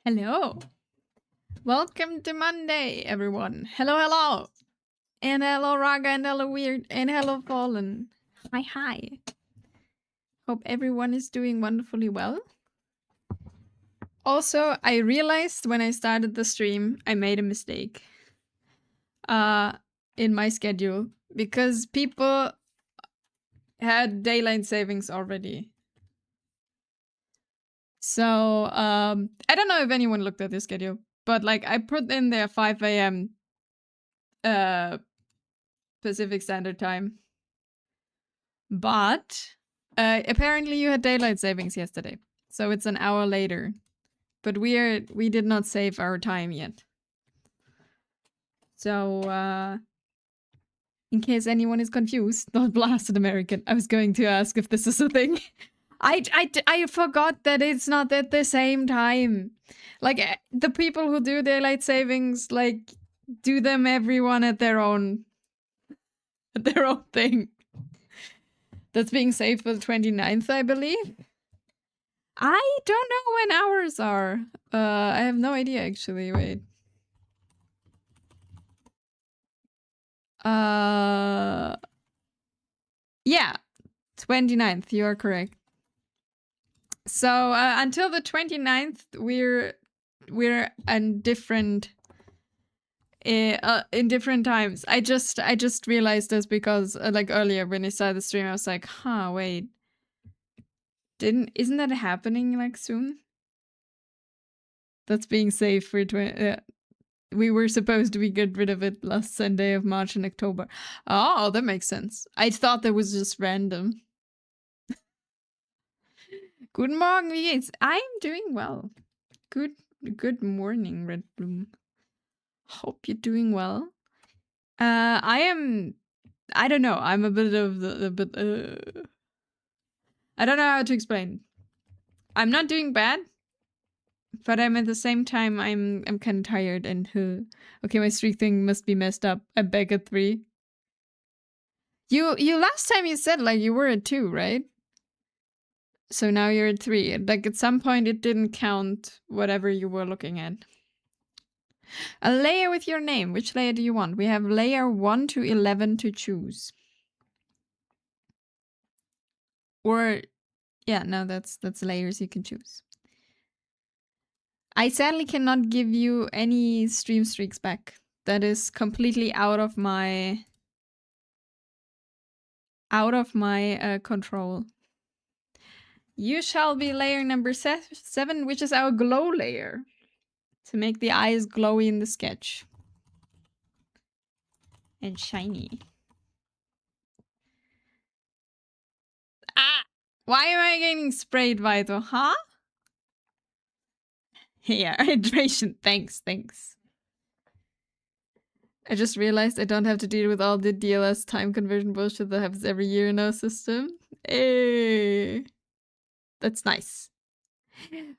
Hello. Welcome to Monday, everyone. Hello, hello. And hello, Raga, and hello, Weird, and hello, Fallen. Hi, hi. Hope everyone is doing wonderfully well. Also, I realized when I started the stream, I made a mistake in my schedule because people had daylight savings already. So, I don't know if anyone looked at the schedule, but like I put in there 5 a.m. Pacific Standard Time. But apparently you had daylight savings yesterday. So it's an hour later. But we did not save our time yet. So in case anyone is confused, not blasted American. I was going to ask if this is a thing. I forgot that it's not at the same time. Like the people who do daylight savings, like do them everyone at their own thing. That's being saved for the 29th, I believe. I don't know when ours are. I have no idea actually. Wait. Yeah, 29th. You are correct. So until the 29th, we're in different times. I just realized this because like earlier when I started the stream, I was like, huh, wait. Isn't that happening like soon? That's being saved for we were supposed to get rid of it last Sunday of March and October. Oh, that makes sense. I thought that was just random. Guten Morgen, wie geht's? I'm doing well. Good morning, Red Bloom. Hope you're doing well. I don't know. I'm a bit of I don't know how to explain. I'm not doing bad, but I'm at the same time I'm kind of tired and okay, my streak thing must be messed up. I'm back at 3. You last time you said like you were at 2, right? So now you're at 3. Like at some point it didn't count whatever you were looking at. A layer with your name. Which layer do you want? We have layer 1 to 11 to choose. Or yeah, no, that's layers you can choose. I sadly cannot give you any stream streaks back. That is completely out of my control. You shall be layer number 7, which is our glow layer. To make the eyes glowy in the sketch. And shiny. Ah! Why am I getting sprayed, Vito? Huh? Yeah, hydration. Thanks. I just realized I don't have to deal with all the DLS time conversion bullshit that happens every year in our system. Hey! That's nice.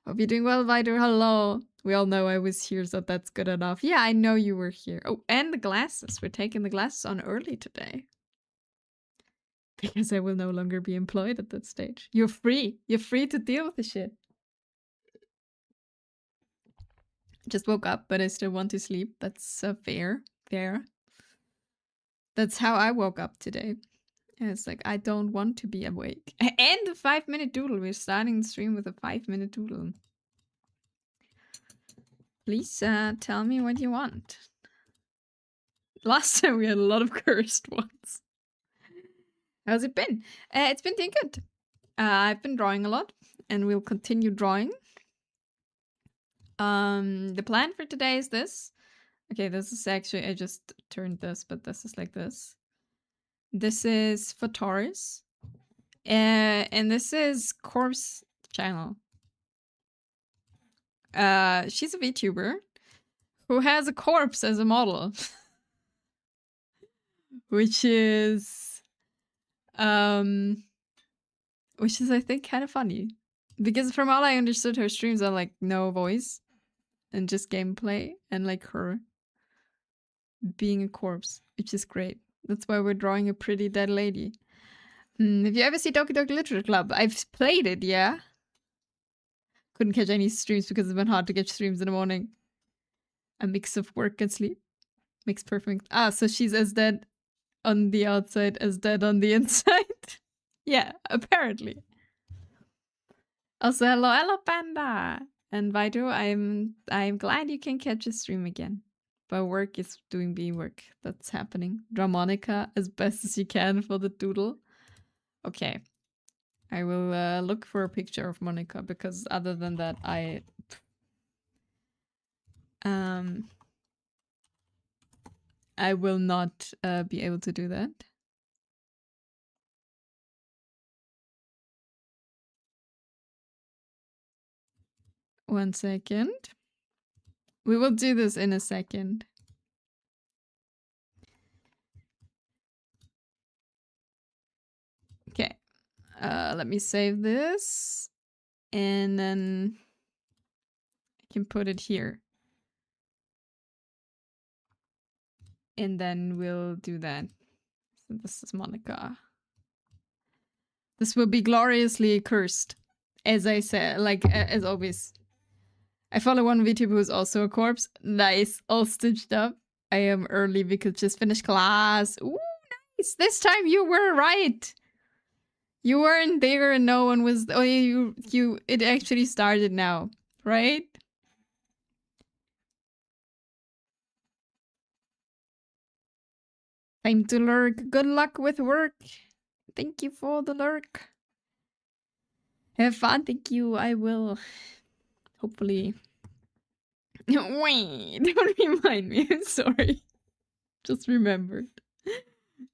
Hope you're doing well, Vito. Hello. We all know I was here, so that's good enough. Yeah, I know you were here. Oh, and the glasses. We're taking the glasses on early today. Because I will no longer be employed at that stage. You're free. You're free to deal with the shit. Just woke up, but I still want to sleep. That's fair. That's how I woke up today. And it's like, I don't want to be awake. And the 5-minute doodle. We're starting the stream with a 5-minute doodle. Please tell me what you want. Last time we had a lot of cursed ones. How's it been? It's been doing good. I've been drawing a lot, and we'll continue drawing. The plan for today is this. Okay, this is actually, I just turned this, but this is like this. This is for Taurus. And this is Corpse Channel. She's a VTuber who has a corpse as a model. which is I think kind of funny. Because from all I understood, her streams are like no voice and just gameplay and like her being a corpse, which is great. That's why we're drawing a pretty dead lady. Have you ever seen Doki Doki Literature Club? I've played it, yeah. couldn't catch any streams because it's been hard to catch streams in the morning. A mix of work and sleep makes perfect. Ah, so she's as dead on the outside as dead on the inside. Yeah, apparently. Also, hello, Panda. And Vido, I'm glad you can catch a stream again. But work is doing B work. That's happening. Dramonica as best as you can for the doodle. Okay. I will look for a picture of Monica because other than that, I will not be able to do that. One second. We will do this in a second. Okay. Let me save this. And then I can put it here. And then we'll do that. So this is Monica. This will be gloriously cursed. As I said, like, as always. I follow one VTuber who's also a corpse. Nice. All stitched up. I am early because just finished class. Ooh, nice. This time you were right. You weren't there and no one was... Oh, it actually started now, right? Time to lurk. Good luck with work. Thank you for the lurk. Have fun. Thank you. I will. Hopefully. Wait, don't remind me. I'm sorry. Just remembered.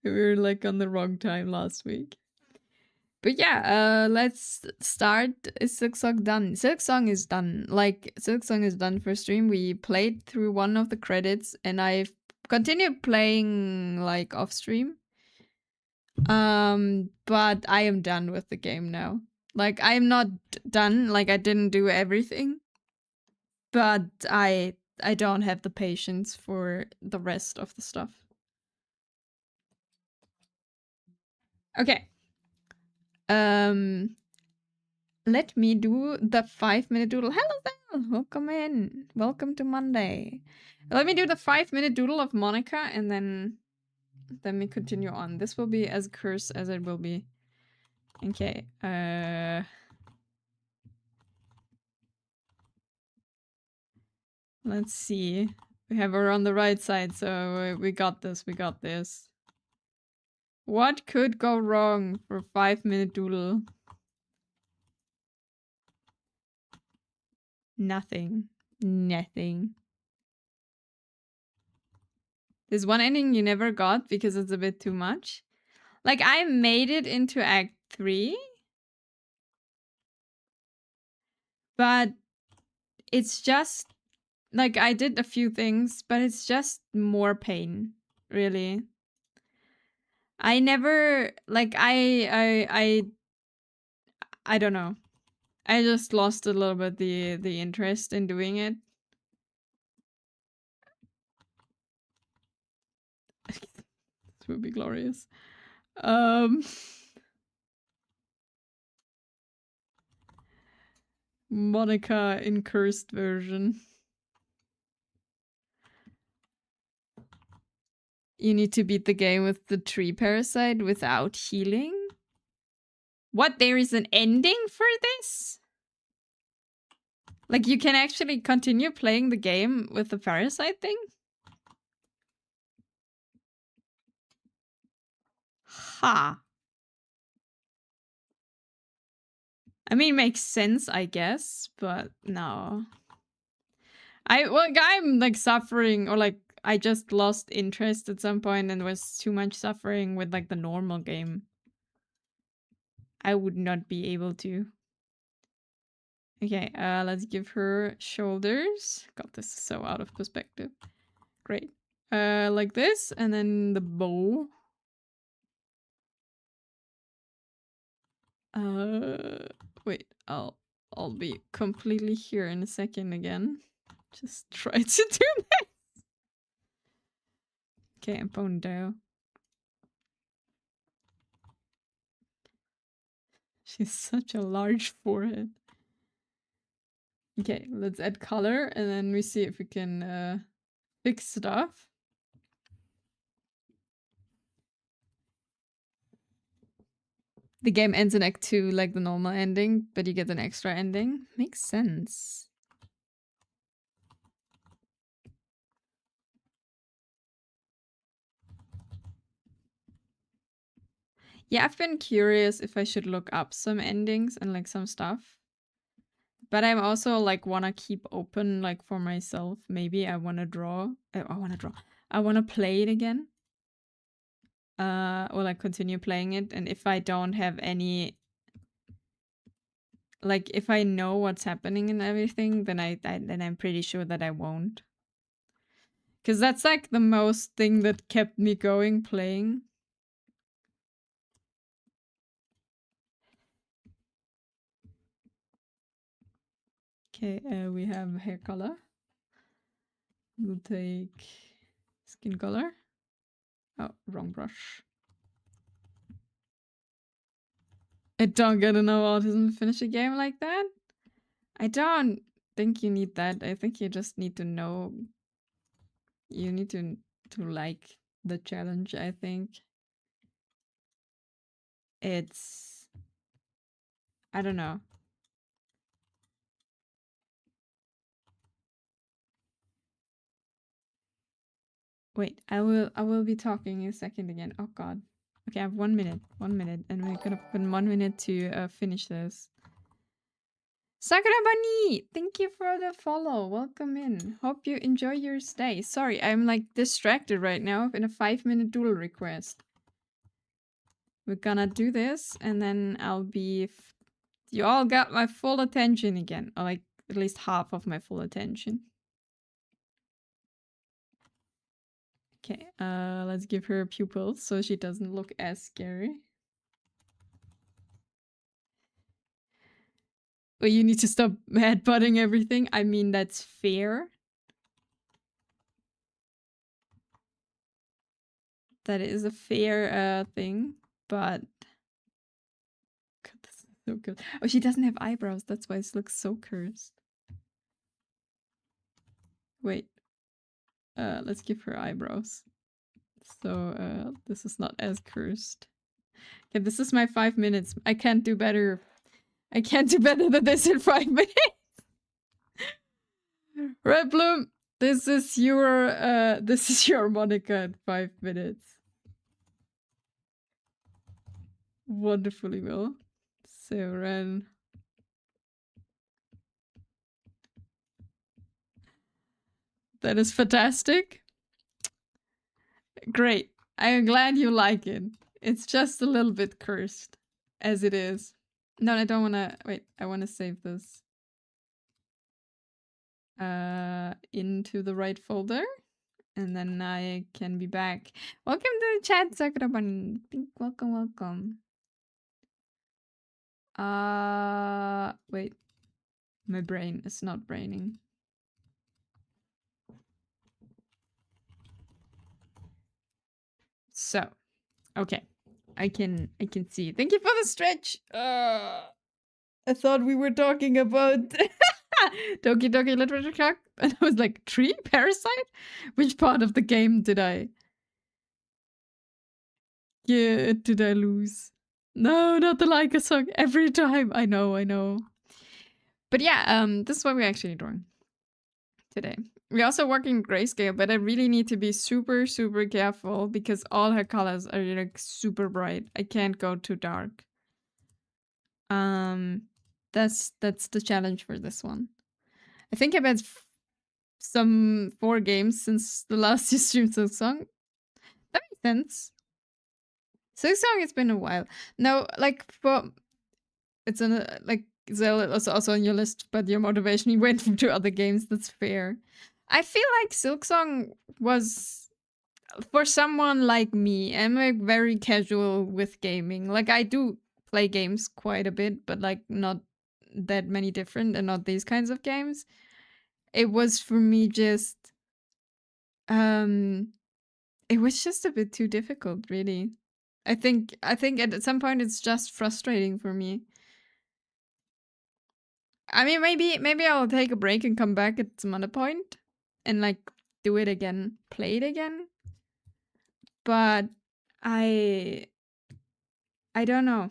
We were like on the wrong time last week. But yeah, let's start. Is Silksong done? Silksong is done. Like, Silksong is done for stream. We played through one of the credits and I've continued playing like off stream. But I am done with the game now. Like, I'm not done. Like, I didn't do everything. But I don't have the patience for the rest of the stuff. Okay. Let me do the 5-minute doodle. Hello there! Welcome in. Welcome to Monday. Let me do the 5-minute doodle of Monica and then we continue on. This will be as cursed as it will be. Okay. Let's see. We have her on the right side, so we got this. We got this. What could go wrong for 5-minute doodle? Nothing. Nothing. There's one ending you never got because it's a bit too much. Like, I made it into Act 3. But it's just... Like, I did a few things, but it's just more pain. Really. I never... Like, I don't know. I just lost a little bit the interest in doing it. This would be glorious. Monica in cursed version. You need to beat the game with the tree parasite without healing? What? There is an ending for this? Like, you can actually continue playing the game with the parasite thing? Ha. I mean, makes sense, I guess, but no. I'm like suffering, or like I just lost interest at some point and was too much suffering with like the normal game. I would not be able to. Okay, let's give her shoulders. God, this is so out of perspective. Great. Like this, and then the bow. Wait, I'll be completely here in a second again. Just try to do that. Okay, I'm bone down. She's such a large forehead. Okay, let's add color and then we see if we can fix stuff. The game ends in Act 2 like the normal ending, but you get an extra ending. Makes sense. Yeah, I've been curious if I should look up some endings and like some stuff. But I'm also like wanna keep open like for myself. Maybe I wanna draw. I wanna play it again. Or like continue playing it. And if I don't have any, like if I know what's happening and everything, then then I'm pretty sure that I won't. Because that's like the most thing that kept me going playing. Okay, we have hair color. We'll take skin color. Oh, wrong brush. I don't get enough autism to finish a game like that. I don't think you need that. I think you just need to know. You need to like the challenge, I think. It's, I don't know. Wait, I will be talking a second again. Oh god. Okay, I have 1 minute. 1 minute, and we're gonna put 1 minute to finish this. Sakura Bunny! Thank you for the follow. Welcome in. Hope you enjoy your stay. Sorry, I'm like distracted right now in a 5-minute duel request. We're gonna do this, and then I'll be... You all got my full attention again. Or like, at least half of my full attention. Okay, let's give her pupils so she doesn't look as scary. Well, you need to stop headbutting everything. I mean, that's fair. That is a fair thing, but... God, this is so good. Oh, she doesn't have eyebrows. That's why it looks so cursed. Wait. Let's give her eyebrows. So, this is not as cursed. Okay, this is my 5 minutes. I can't do better. I can't do better than this in 5 minutes. Red Bloom, this is your Monica in 5 minutes. Wonderfully well. So Ren. That is fantastic. Great. I am glad you like it. It's just a little bit cursed, as it is. No, I don't want to... Wait, I want to save this into the right folder. And then I can be back. Welcome to the chat, Sakura Bunny. Welcome, welcome. Wait. My brain is not braining. So, okay. I can see. Thank you for the stretch. I thought we were talking about Doki Doki Literature Club, and I was like, tree? Parasite? Which part of the game did I lose? No, not the Leica song. Every time. I know. But yeah, this is what we're actually doing today. We're also working grayscale, but I really need to be super, super careful because all her colors are like super bright. I can't go too dark. That's the challenge for this one. I think I've had some 4 games since the last you streamed Silksong. That makes sense. Silksong, it's been a while. No, like for it's an like Zell was also on your list, but your motivation went to other games. That's fair. I feel like Silksong was for someone like me. I'm like very casual with gaming. Like I do play games quite a bit, but like not that many different and not these kinds of games. It was for me just it was just a bit too difficult, really. I think at some point it's just frustrating for me. I mean, maybe I'll take a break and come back at some other point and like do it again, play it again. But I don't know.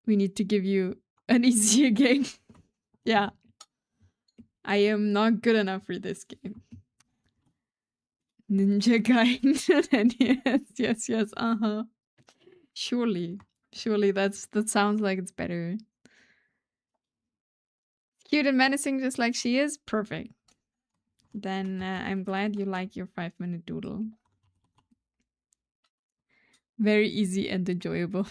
We need to give you an easier game. Yeah. I am not good enough for this game. Ninja Gaiden. yes. Uh-huh. Surely that sounds like it's better. Cute and menacing just like she is? Perfect. Then I'm glad you like your 5-minute doodle. Very easy and enjoyable.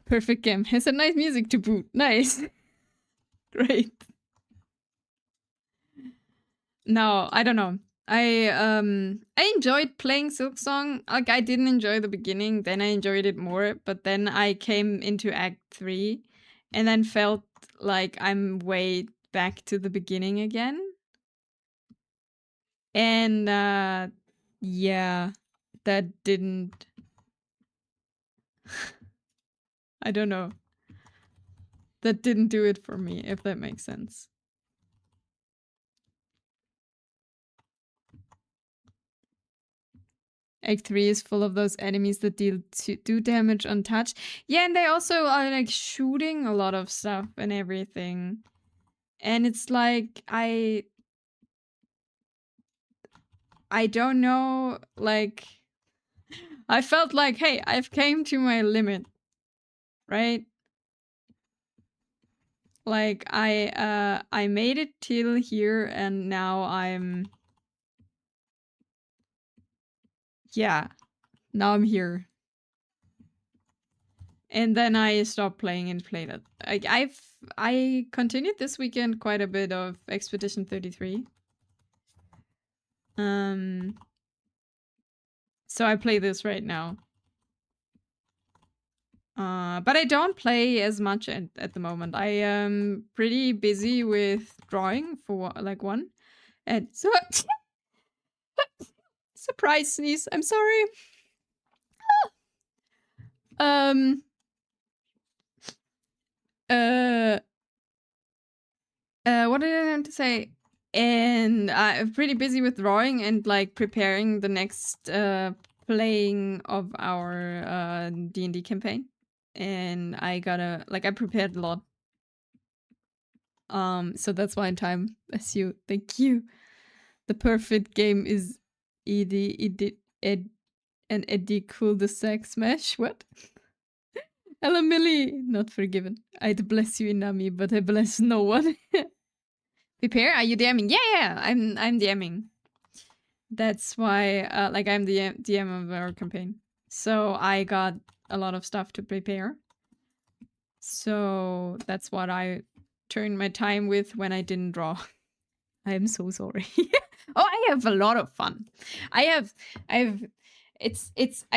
Perfect game. Has a nice music to boot. Nice. Great. No, I don't know. I enjoyed playing Silksong. Like I didn't enjoy the beginning, then I enjoyed it more, but then I came into Act 3 and then felt like I'm way back to the beginning again. And yeah, that didn't I don't know. That didn't do it for me, if that makes sense. Act 3 is full of those enemies that do damage untouched. Yeah, and they also are like shooting a lot of stuff and everything. And it's like I don't know, like I felt like, hey, I've came to my limit. Right? Like I made it till here and now I'm yeah, now I'm here. And then I stopped playing and played it. I continued this weekend quite a bit of Expedition 33. So I play this right now. But I don't play as much at the moment. I am pretty busy with drawing for like one. And so surprise sneeze. I'm sorry. What did I have to say? And I'm pretty busy with drawing and like preparing the next playing of our D&D campaign. And I prepared a lot. So that's why in time as you. Thank you. The perfect game is Ed and Eddie cul-de-sac smash. What? Hello, Millie. Not forgiven. I'd bless you, Inami, but I bless no one. Prepare? Are you DMing? Yeah. I'm DMing. That's why, like, I'm the DM of our campaign. So I got a lot of stuff to prepare. So that's what I turned my time with when I didn't draw. I am so sorry. Oh, I have a lot of fun. I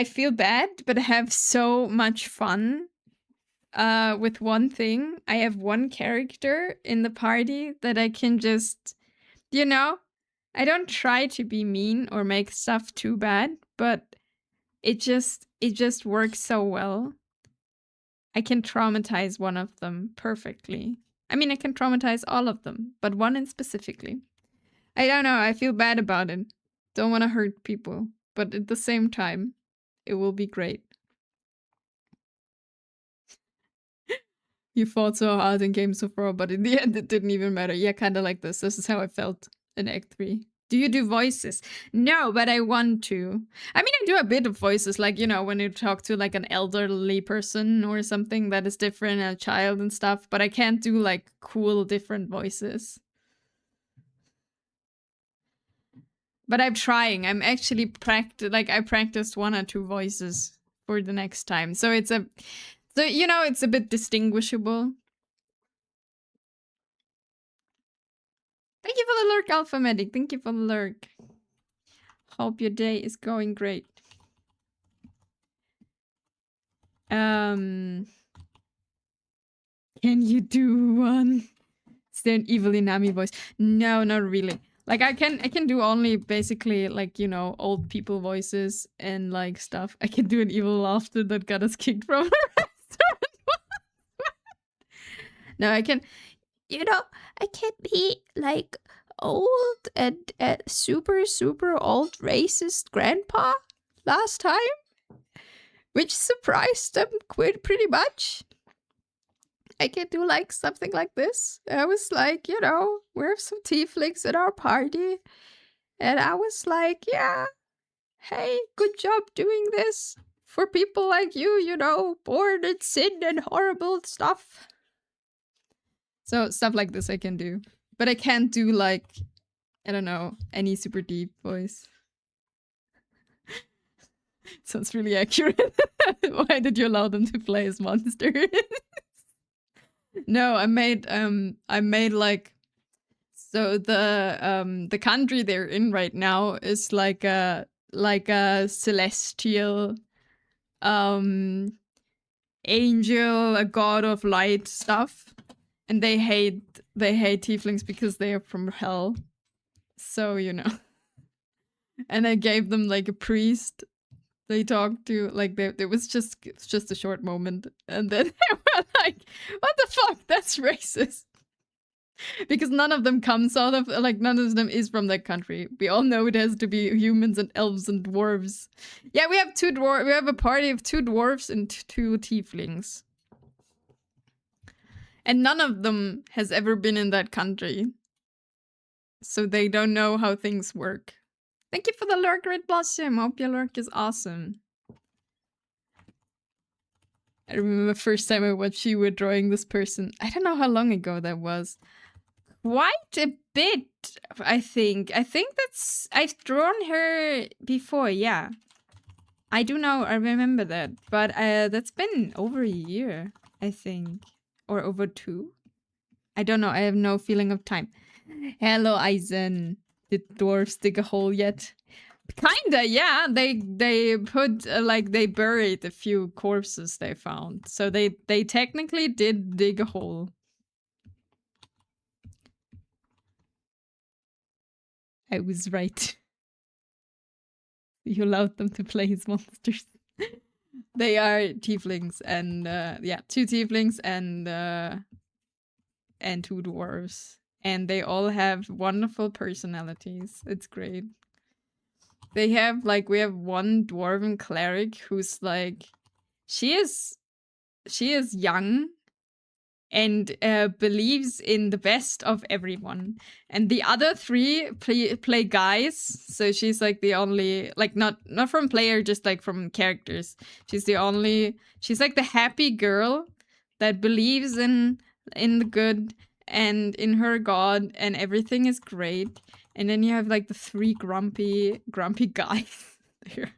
feel bad, but I have so much fun. With one thing, I have one character in the party that I can just, I don't try to be mean or make stuff too bad, but it just works so well. I can traumatize one of them perfectly. I mean, I can traumatize all of them, but one in specifically. I don't know, I feel bad about it. Don't want to hurt people, but at the same time, it will be great. You fought so hard in Games of War, but in the end it didn't even matter. Yeah, kind of like this. This is how I felt in Act 3. Do you do voices? No, but I want to. I mean, I do a bit of voices, like, when you talk to like an elderly person or something that is different, a child and stuff, but I can't do like cool different voices. But I'm trying. I'm actually I practiced 1 or 2 voices for the next time. So it's a bit distinguishable. Thank you for the lurk, Alpha Medic. Thank you for the lurk. Hope your day is going great. Can you do one? Is there an evil Inami voice? No, not really. Like I can do only basically like, you know, old people voices and like stuff. I can do an evil laughter that got us kicked from a restaurant. No, I can, you know, I can be like old and super old racist grandpa last time, which surprised them pretty much. I can do like something like this. I was like, you know, we have some tieflings at our party. And I was like, yeah, hey, good job doing this for people like you know, born in sin and horrible stuff. So stuff like this I can do. But I can't do like, I don't know, any super deep voice. Sounds really accurate. Why did you allow them to play as monsters? No, I made like, so the country they're in right now is like a celestial angel, a god of light stuff. And they hate tieflings because they are from hell. So, you know. And I gave them like a priest they talked to, like there was just a short moment, and then they were like, what the fuck, that's racist. Because none of them comes out of, like, none of them is from that country. We all know it has to be humans and elves and dwarves. Yeah, we have we have a party of 2 dwarves and 2 tieflings. And none of them has ever been in that country. So they don't know how things work. Thank you for the lurk, Red Blossom. Hope your lurk is awesome. I remember the first time I watched you were drawing this person. I don't know how long ago that was. Quite a bit, I think. I think that's... I've drawn her before, yeah. I do know, I remember that. But that's been over a year, I think. Or over 2. I don't know, I have no feeling of time. Hello, Eisen. Did dwarves dig a hole yet? Kinda, yeah. They put like they buried a few corpses they found, so they technically did dig a hole. I was right. You allowed them to play as monsters. They are tieflings, and yeah, 2 tieflings and 2 dwarves, and they all have wonderful personalities. It's great. They have like, we have one dwarven cleric who's like, she is young and believes in the best of everyone, and the other 3 play guys. So she's like the only, like, not from player, just like from characters. She's like the happy girl that believes in the good and in her god, and everything is great. And then you have like the 3 grumpy guys there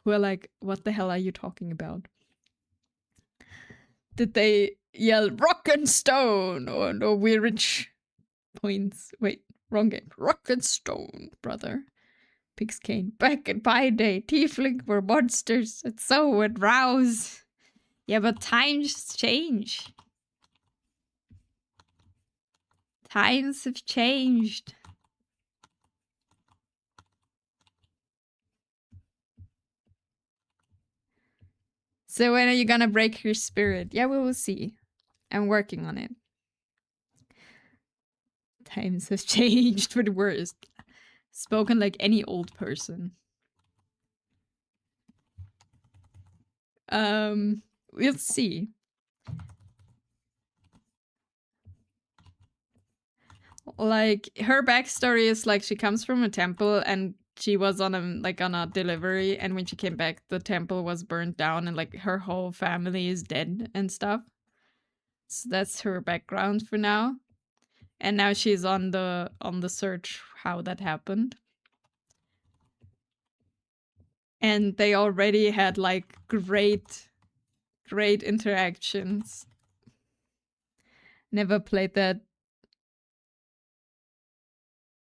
who are like, what the hell are you talking about? Did they yell rock and stone, or no, we're rich points? Wait, wrong game. Rock and stone, brother. Pixcane. Back in my day, tiefling were monsters, and so would Rouse. Yeah, but times change. Times have changed. So when are you gonna break her spirit? Yeah, we will see. I'm working on it. Times have changed for the worst. Spoken like any old person. We'll see. Like, her backstory is like, she comes from a temple and she was on a delivery, and when she came back, the temple was burned down and like her whole family is dead and stuff. So that's her background for now. And now she's on the search how that happened. And they already had like great interactions. Never played that.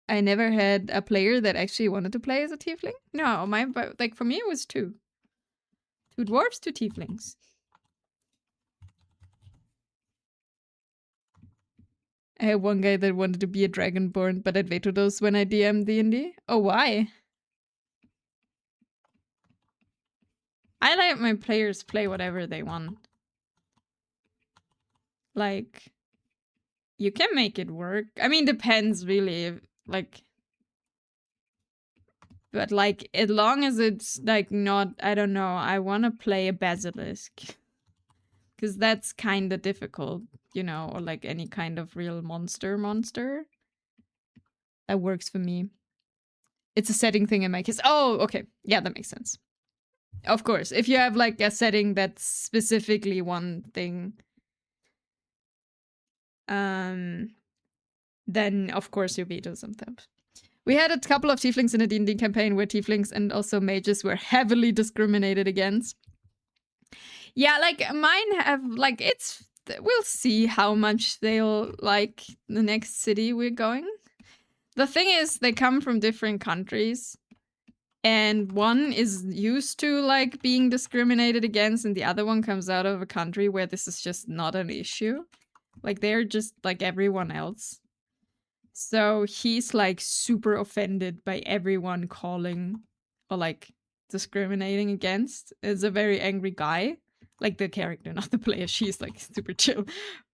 I never had a player that actually wanted to play as a tiefling. No, like for me it was 2. 2 dwarves, 2 tieflings. I had one guy that wanted to be a Dragonborn, but I vetoed those when I DM'd D&D. Oh, why? I let my players play whatever they want. Like, you can make it work. I mean, depends really. Like, but like, as long as it's like not, I don't know, I want to play a basilisk. Because that's kind of difficult, you know, or like any kind of real monster. That works for me. It's a setting thing in my case. Oh, okay. Yeah, that makes sense. Of course, if you have like a setting that's specifically one thing, then of course you veto sometimes. We had a couple of tieflings in a D&D campaign where tieflings and also mages were heavily discriminated against. Yeah, like mine have like it's. We'll see how much they'll like the next city we're going. The thing is, they come from different countries. And one is used to like being discriminated against, and the other one comes out of a country where this is just not an issue. Like they're just like everyone else. So he's like super offended by everyone calling or like discriminating against. Is a very angry guy. Like the character, not the player. She's like super chill.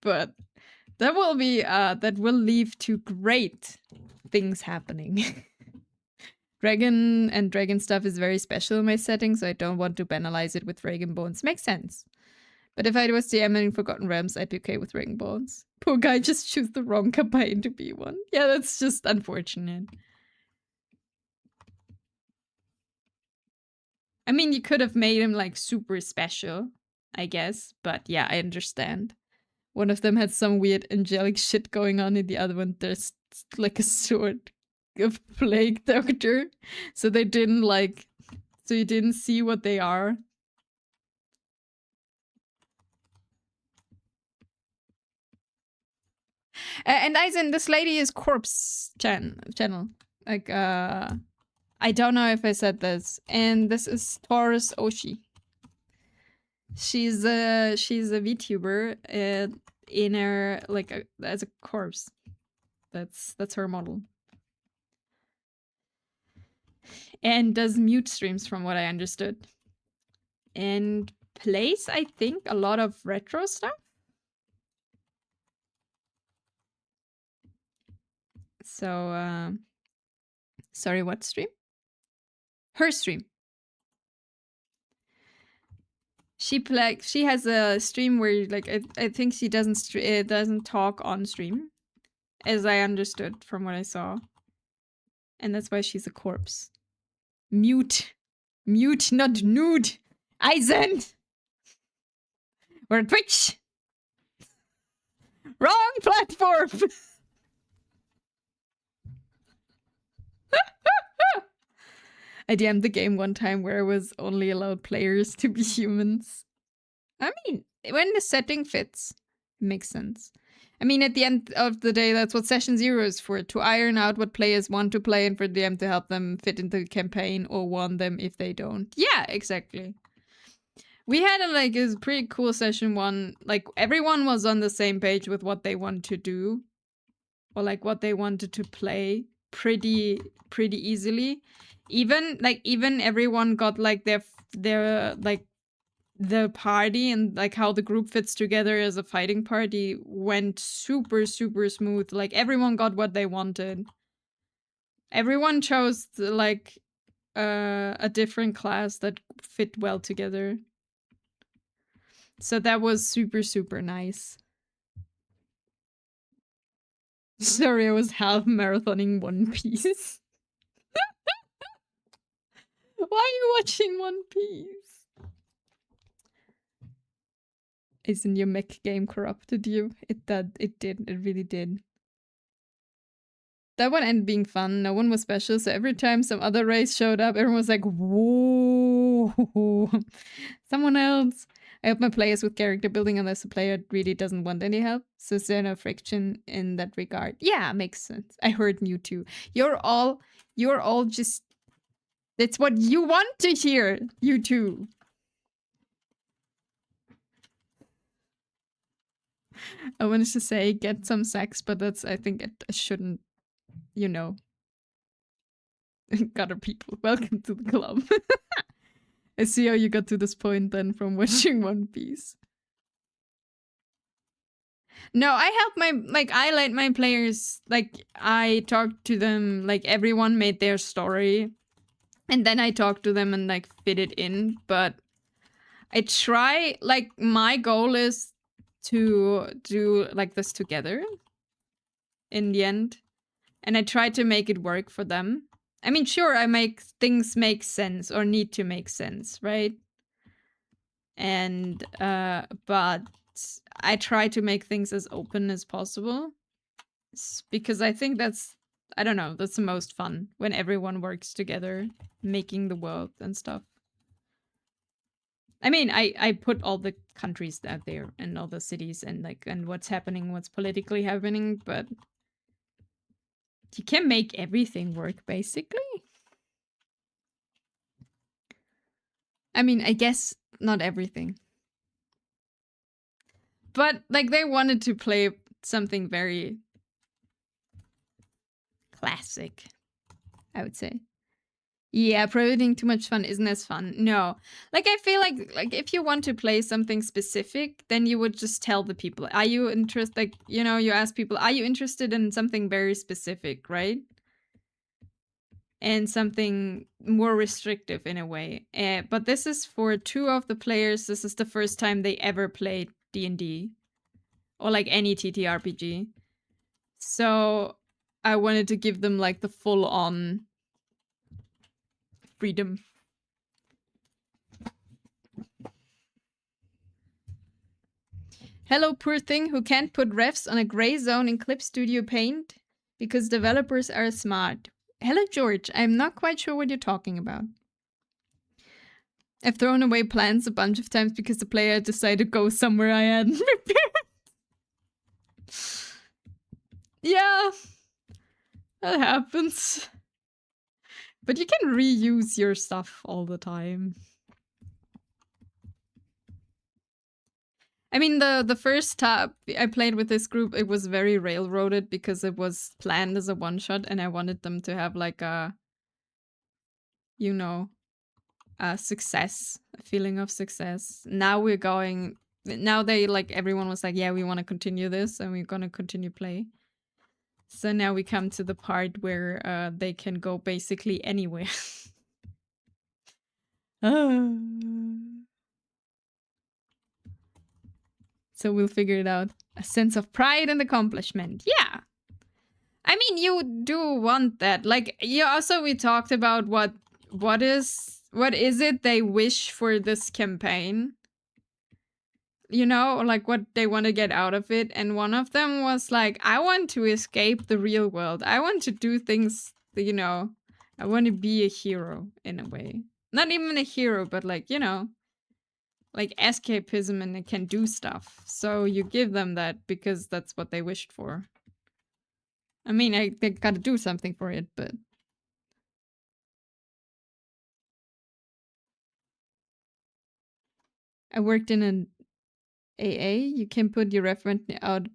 But that will be that will lead to great things happening. Dragon stuff is very special in my setting, so I don't want to banalize it with Dragonborns. Makes sense. But if I was DMing Forgotten Realms, I'd be okay with Dragonborns. Poor guy just chose the wrong campaign to be one. Yeah, that's just unfortunate. I mean, you could have made him like super special, I guess. But yeah, I understand. One of them had some weird angelic shit going on, and the other one there's like a sword of plague doctor, so they didn't like, so you didn't see what they are. And Aizen, this lady is Corpse channel. Like, I don't know if I said this. And this is Taurus Oshi. She's a VTuber in her like as a corpse. That's her model. And does mute streams from what I understood. And plays, I think, a lot of retro stuff. So, sorry, what stream? Her stream. She has a stream where like I think she doesn't talk on stream, as I understood from what I saw. And that's why she's a corpse. Mute, not nude. Aizen! We're on Twitch! Wrong platform! I DM'd the game one time where I was only allowed players to be humans. I mean, when the setting fits, it makes sense. I mean, at the end of the day, that's what Session Zero is for, to iron out what players want to play and for DM to help them fit into the campaign or warn them if they don't. Yeah, exactly. We had a pretty cool session one. Like, everyone was on the same page with what they want to do. Or, like, what they wanted to play pretty easily. Even everyone got, like, their like, the party and like how the group fits together as a fighting party went super smooth. Like everyone got what they wanted. Everyone chose like a different class that fit well together. So that was super nice. Sorry, I was half marathoning One Piece. Why are you watching One Piece? Isn't your mech game corrupted you? It did. It really did. That one ended being fun. No one was special, so every time some other race showed up, everyone was like, whoa, someone else. I help my players with character building unless the player really doesn't want any help. So is there no friction in that regard? Yeah, makes sense. I heard you too. You're all just... It's what you want to hear, you two. I wanted to say get some sex, but that's, I think it shouldn't, you know. Gutter people, welcome to the club. I see how you got to this point then from watching One Piece. No, I helped I let my players, like, I talked to them, like, everyone made their story. And then I talked to them and, like, fit it in. But I try, like, my goal is to do, like, this together in the end. And I try to make it work for them. I mean, sure, I make things make sense or need to make sense, right? And, but I try to make things as open as possible. Because I think that's, I don't know, that's the most fun when everyone works together, making the world and stuff. I mean, I put all the countries out there and all the cities and like, and what's happening, what's politically happening, but you can make everything work basically. I mean, I guess not everything. But like they wanted to play something very classic, I would say. Yeah, prohibiting too much fun isn't as fun. No. Like, I feel like if you want to play something specific, then you would just tell the people. Are you interested, like, you know, you ask people, are you interested in something very specific, right? And something more restrictive in a way. But this is for 2 of the players. This is the first time they ever played D&D. Or, like, any TTRPG. So, I wanted to give them, like, the full-on freedom. Hello, poor thing who can't put refs on a gray zone in Clip Studio Paint because developers are smart. Hello, George. I'm not quite sure what you're talking about. I've thrown away plans a bunch of times because the player decided to go somewhere I hadn't prepared. Yeah, that happens. But you can reuse your stuff all the time. I mean, the first time I played with this group, it was very railroaded because it was planned as a one-shot and I wanted them to have like a, you know, a success, a feeling of success. Now we're going, now they like, everyone was like, yeah, we want to continue this and we're going to continue play. So now we come to the part where they can go basically anywhere. So we'll figure it out. A sense of pride and accomplishment. Yeah. I mean, you do want that. Like, yeah, also we talked about what is it they wish for this campaign? You know, like what they want to get out of it. And one of them was like, I want to escape the real world. I want to do things, you know, I want to be a hero in a way. Not even a hero, but like, you know, like escapism and they can do stuff. So you give them that because that's what they wished for. I mean, they gotta do something for it, but... I worked in an AA. You can put your reference out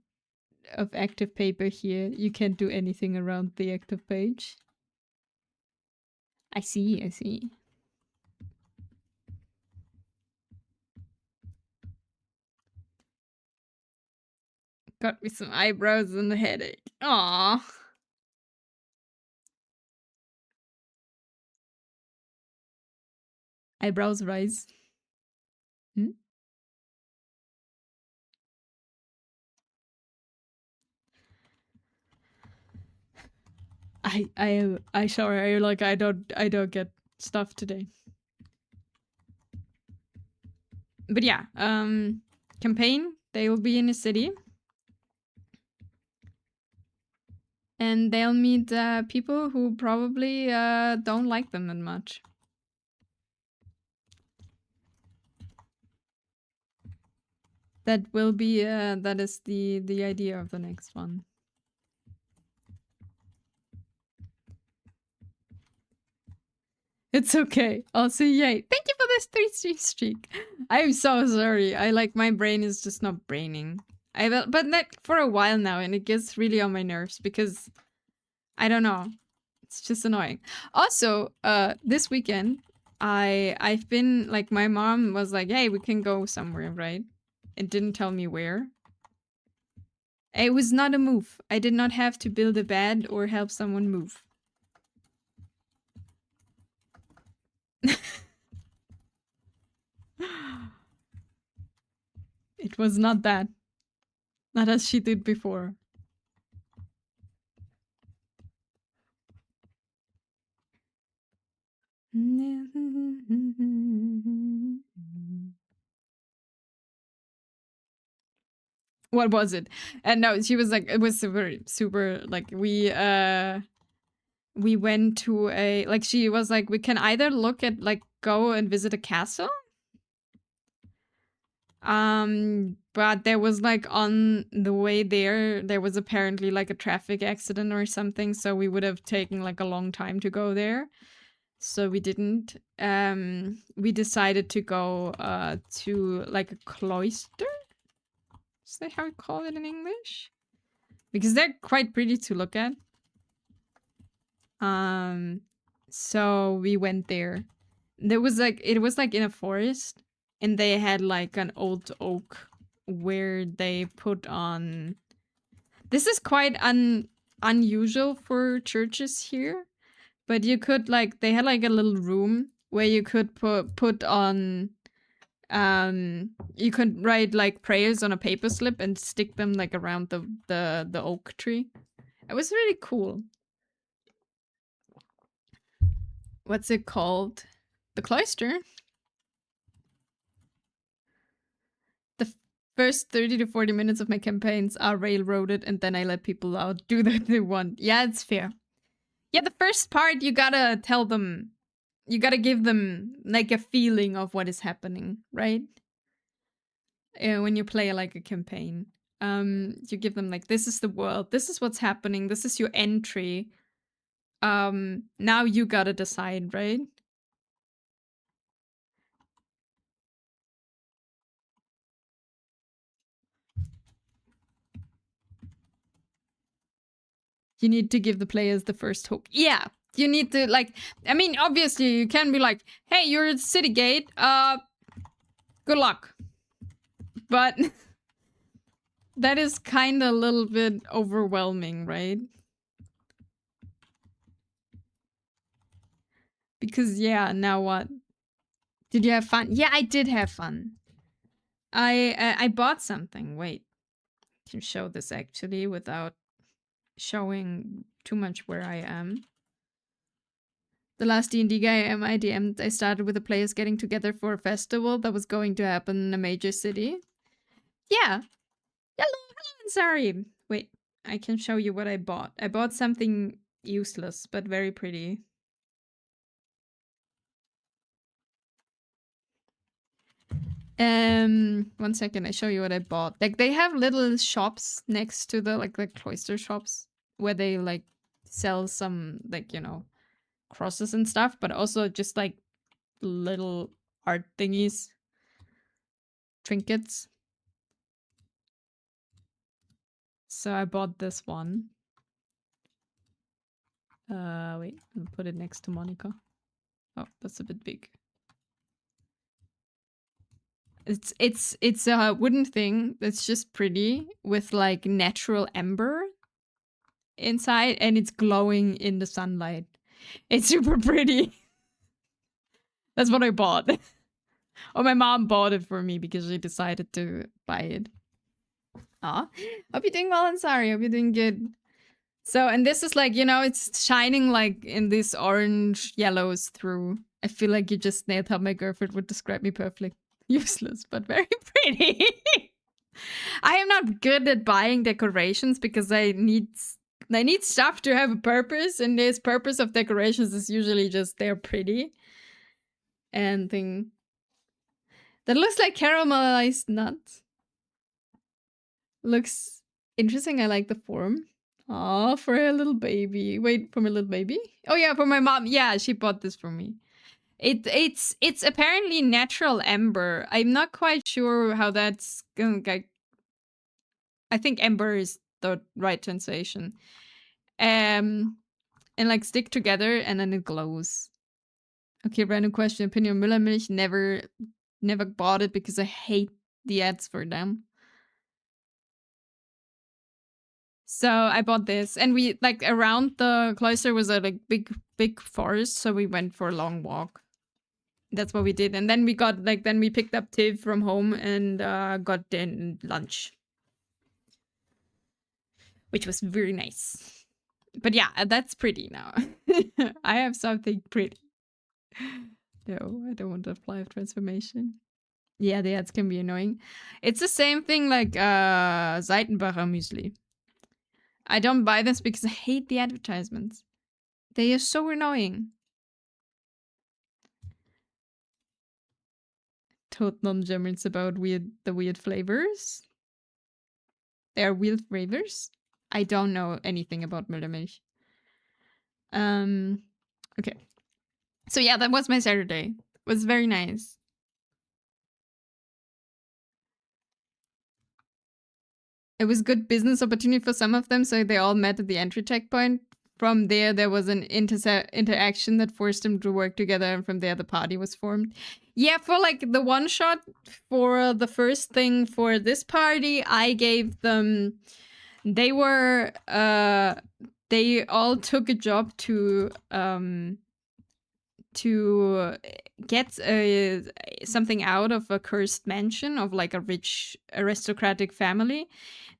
of active paper here. You can't do anything around the active page. I see, I see. Got me some eyebrows and a headache. Aww. Eyebrows rise. Hmm? I sorry, like I don't get stuff today. But yeah, campaign, they will be in a city. And they'll meet people who probably don't like them that much. That will be, that is the idea of the next one. It's okay. Also, yay. Thank you for this 3 stream streak. I'm so sorry. My brain is just not braining. I will, but that for a while now, and it gets really on my nerves because I don't know. It's just annoying. Also, this weekend, I've been like my mom was like, "Hey, we can go somewhere," right? It didn't tell me where. It was not a move. I did not have to build a bed or help someone move. It was not that. Not as she did before. What was it? And no, she was like, it was super like we went to a like she was like, we can either look at like go and visit a castle. But there was like on the way there was apparently like a traffic accident or something, so we would have taken like a long time to go there. So we didn't. We decided to go to like a cloister. Is that how we call it in English? Because they're quite pretty to look at. So we went there. There was like it was like in a forest, and they had like an old oak where they put on. This is quite unusual for churches here, but you could like they had like a little room where you could put on. You could write like prayers on a paper slip and stick them like around the oak tree. It was really cool. What's it called? The cloister. The first 30 to 40 minutes of my campaigns are railroaded, and then I let people out do what they want. Yeah, it's fair. Yeah, the first part you gotta tell them, you gotta give them like a feeling of what is happening, right? When you play like a campaign, you give them like, this is the world, this is what's happening, this is your entry. Now you gotta decide, right? You need to give the players the first hook. Yeah, you need to like. I mean, obviously, you can be like, "Hey, you're at City Gate. Good luck." But that is kind of a little bit overwhelming, right? Because yeah, now what? Did you have fun? Yeah, I did have fun. I bought something. Wait, I can show this actually without showing too much where I am. The last D&D game I DM'd, I started with the players getting together for a festival that was going to happen in a major city. Yeah. Hello, sorry. Wait, I can show you what I bought. I bought something useless, but very pretty. One second, I show you what I bought. Like, they have little shops next to the, like cloister shops where they, like, sell some, like, you know, crosses and stuff, but also just, like, little art thingies. Trinkets. So I bought this one. Wait, I'll put it next to Monica. Oh, that's a bit big. It's a wooden thing that's just pretty with like natural ember inside, and it's glowing in the sunlight. It's super pretty. That's what I bought. Oh, my mom bought it for me because she decided to buy it. Aw. Hope you're doing well, and sorry. Hope you're doing good. So, and this is like, you know, it's shining like in this orange yellows through. I feel like you just nailed how my girlfriend would describe me perfectly. Useless, but very pretty. I am not good at buying decorations because I need stuff to have a purpose, and this purpose of decorations is usually just they're pretty. And thing that looks like caramelized nuts. Looks interesting. I like the form. Oh, for a little baby. Wait, for my little baby? Oh yeah, for my mom. Yeah, she bought this for me. It's apparently natural ember. I'm not quite sure how that's gonna get. I think ember is the right translation. And like stick together and then it glows. Okay, random question. Opinion Müllermilch, never bought it because I hate the ads for them. So I bought this, and we like around the cloister was a like big forest, so we went for a long walk. That's what we did, and then we got like then we picked up Tiv from home and got then lunch, which was very nice. But yeah, that's pretty now. I have something pretty. No, I don't want to apply of transformation. Yeah, the ads can be annoying. It's the same thing like Seitenbacher muesli. I don't buy this because I hate the advertisements. They are so annoying. Told non-Germans about the weird flavors. They are weird flavors. I don't know anything about Müllermilch. Okay. So yeah, that was my Saturday. It was very nice. It was good business opportunity for some of them, so they all met at the entry checkpoint. From there was an interaction that forced them to work together, and from there the party was formed. Yeah, for like the one shot for the first thing for this party, I gave them. They were they all took a job to get something out of a cursed mansion of like a rich aristocratic family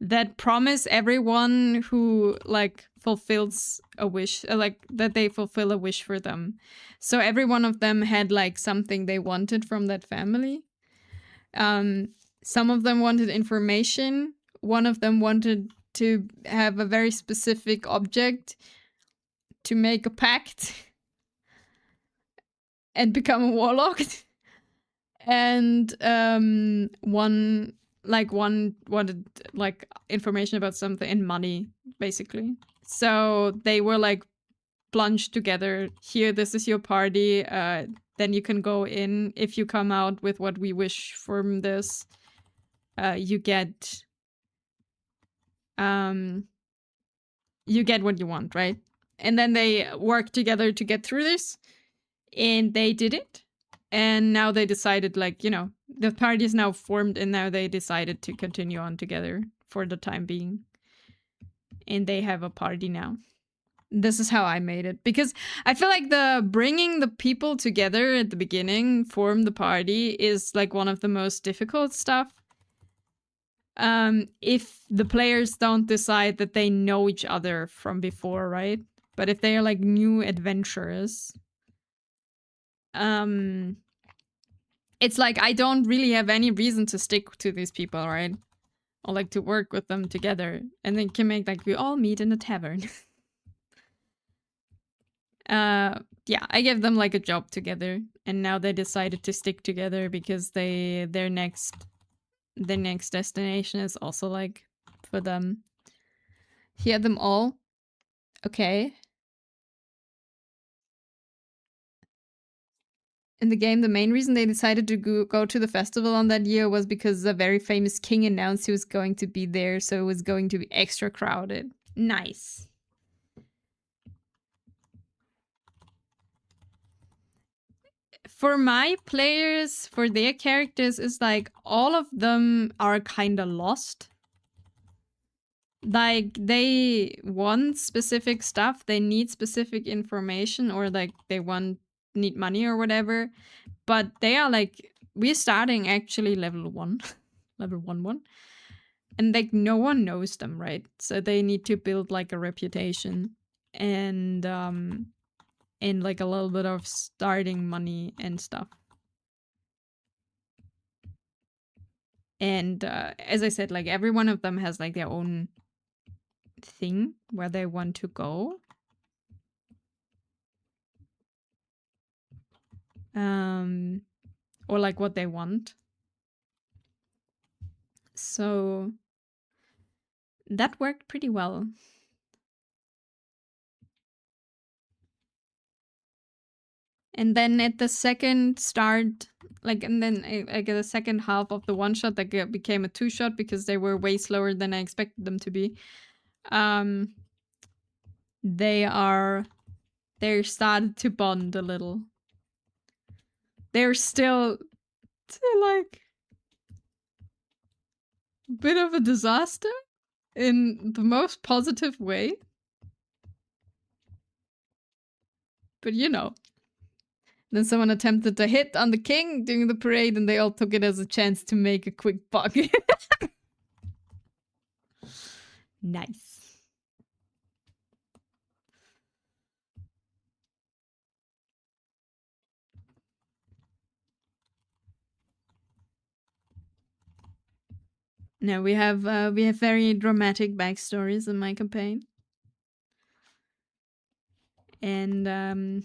that promise everyone who like fulfills a wish like that they fulfill a wish for them. So every one of them had like something they wanted from that family. Some of them wanted information. One of them wanted to have a very specific object to make a pact and become a warlock. And one wanted like information about something and money, basically. So they were like plunged together. Here, this is your party. Then you can go in. If you come out with what we wish from this, you get what you want, right? And then they work together to get through this, and they did it. And now they decided, like, you know, the party is now formed, and now they decided to continue on together for the time being. And they have a party now. This is how I made it, because I feel like the bringing the people together at the beginning, form the party, is like one of the most difficult stuff. If the players don't decide that they know each other from before, right? But if they are like new adventurers, it's like I don't really have any reason to stick to these people, right? Or like to work with them together, and then can make like we all meet in a tavern. Yeah, I gave them like a job together, and now they decided to stick together because their next destination is also like for them. Hear them all. Okay. In the game, the main reason they decided to go to the festival on that year was because a very famous king announced he was going to be there, so it was going to be extra crowded. Nice. For my players, for their characters, it's like all of them are kind of lost. Like they want specific stuff, they need specific information, or like they need money or whatever. But they are like, we're starting actually level 1, level 1. And like no one knows them, right? So they need to build like a reputation and like a little bit of starting money and stuff. And as I said, like every one of them has like their own thing where they want to go. Or like what they want. So that worked pretty well. And then at the second start, like, and then like the second half of the one shot that became a two shot because they were way slower than I expected them to be. They started to bond a little. They're still like a bit of a disaster in the most positive way. But you know. Then someone attempted to hit on the king during the parade, and they all took it as a chance to make a quick buck. Nice. No, we have very dramatic backstories in my campaign, and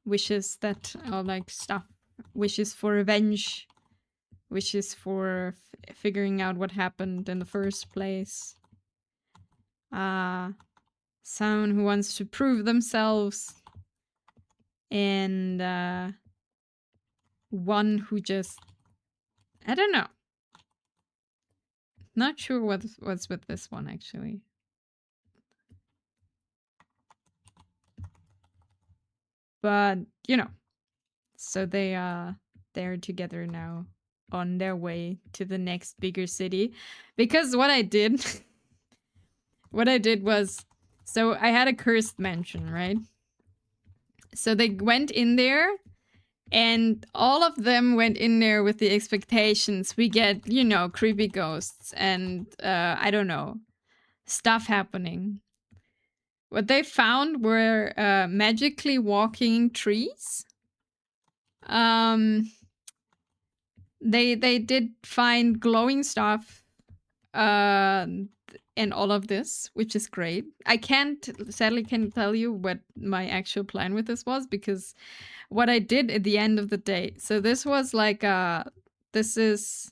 wishes that are like stuff, wishes for revenge, wishes for figuring out what happened in the first place. Someone who wants to prove themselves, and one who just, I don't know. Not sure what's with this one actually. But you know, so they're together now on their way to the next bigger city. Because what I did was, so I had a cursed mansion, right? So they went in there, and all of them went in there with the expectations we get, you know, creepy ghosts and I don't know, stuff happening. What they found were magically walking trees. They did find glowing stuff and all of this, which is great. I sadly can't tell you what my actual plan with this was, because what I did at the end of the day. So this was like this is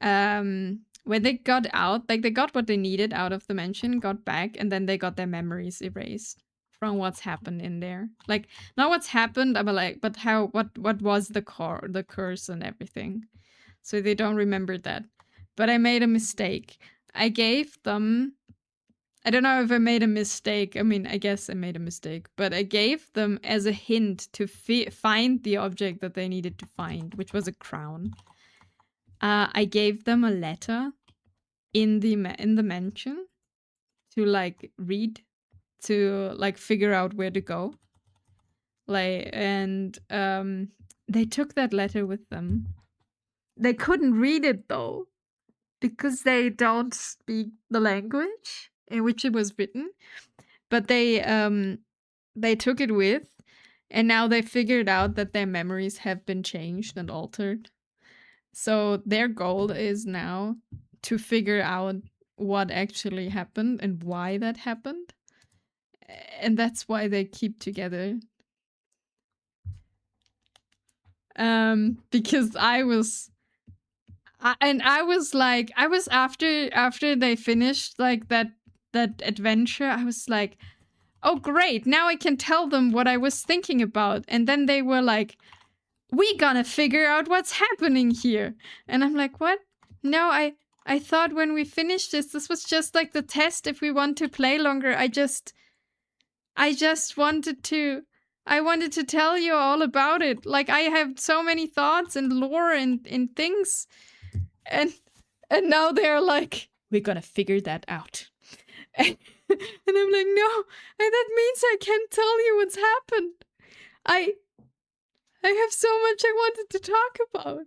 when they got out, like they got what they needed out of the mansion, got back, and then they got their memories erased from what's happened in there. Like not what's happened, but how what was the curse and everything. So they don't remember that. But I made a mistake. I gave them, I don't know if I made a mistake. I mean, I guess I made a mistake, but I gave them as a hint to find the object that they needed to find, which was a crown. I gave them a letter in the mansion to like read, to like figure out where to go. Like, and they took that letter with them. They couldn't read it though, because they don't speak the language in which it was written. But they took it with, and now they figured out that their memories have been changed and altered. So their goal is now to figure out what actually happened and why that happened. And that's why they keep together. Because I was like, after they finished like that adventure, I was like, oh great, now I can tell them what I was thinking about. And then they were like, we gonna figure out what's happening here. And I'm like, what? No, I thought when we finished this was just like the test if we want to play longer. I just wanted to tell you all about it. Like I have so many thoughts and lore and things. And now they're like, we're gonna figure that out. And I'm like, no, that means I can't tell you what's happened. I have so much I wanted to talk about.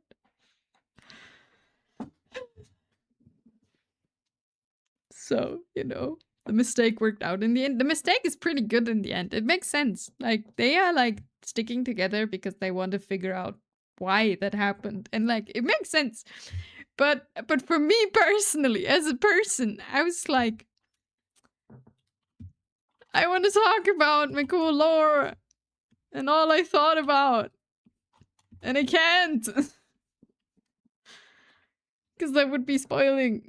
So, you know, the mistake worked out in the end. The mistake is pretty good in the end. It makes sense. Like, they are, like, sticking together because they want to figure out why that happened. And, like, it makes sense. But for me personally, as a person, I was like, I want to talk about my cool lore and all I thought about. And I can't. Because that would be spoiling.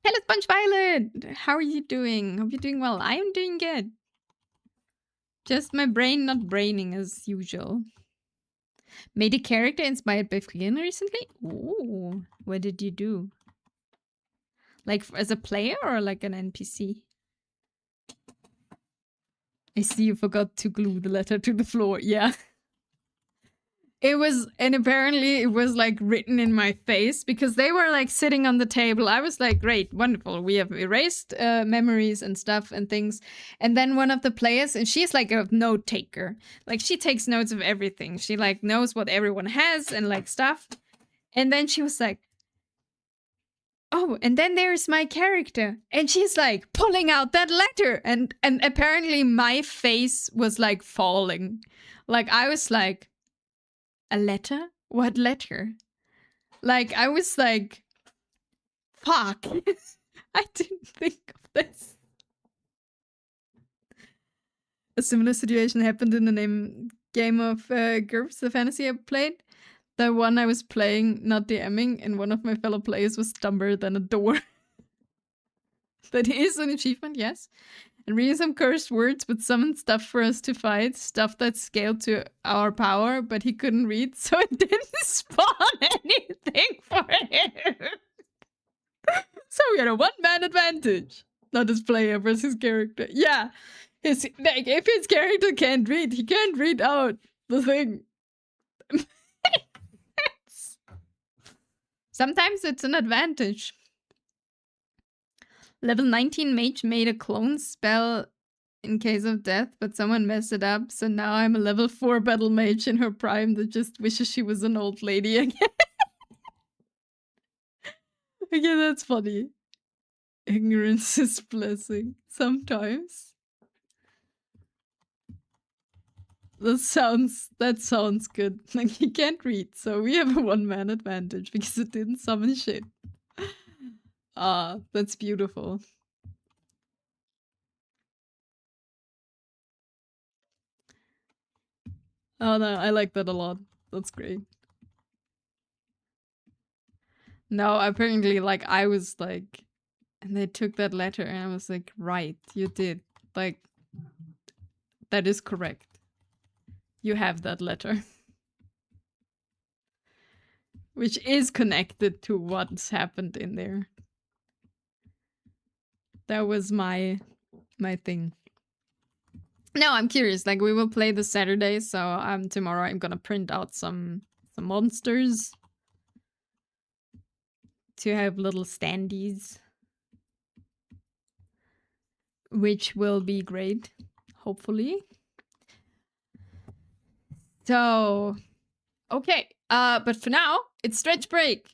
Hello, Sponge Violet! How are you doing? Hope you're doing well. I am doing good. Just my brain not braining as usual. Made a character inspired by Flynn recently? Ooh, what did you do? Like as a player or like an NPC? I see you forgot to glue the letter to the floor. Yeah. It was, and apparently it was like written in my face because they were like sitting on the table. I was like, great, wonderful. We have erased memories and stuff and things. And then one of the players, and she's like a note taker. Like she takes notes of everything. She like knows what everyone has and like stuff. And then she was like, oh, and then there's my character. And she's like pulling out that letter. And apparently my face was like falling. Like I was like, a letter? What letter? Like, I was like, fuck. I didn't think of this. A similar situation happened in the game of GURPS, the fantasy I played. The one I was playing, not DMing, and one of my fellow players was dumber than a door. That is an achievement, yes. And reading some cursed words would summon stuff for us to fight, stuff that scaled to our power, but he couldn't read, so it didn't spawn anything for him. So we had a one-man advantage. Not his player versus character. Yeah. Like, if his character can't read, he can't read out the thing. Sometimes it's an advantage. Level 19 mage made a clone spell in case of death, but someone messed it up, so now I'm a level 4 battle mage in her prime that just wishes she was an old lady again. Okay, that's funny. Ignorance is blessing. Sometimes. That sounds good. Like, he can't read, so we have a one-man advantage because it didn't summon shit. Ah, that's beautiful. Oh no, I like that a lot. That's great. No, apparently, like, I was like, and they took that letter and I was like, right, you did. Like, that is correct. You have that letter. Which is connected to what's happened in there. That was my thing. No, I'm curious. Like, we will play this Saturday, so tomorrow I'm gonna print out some monsters to have little standees, which will be great, hopefully. So, okay. But for now, it's stretch break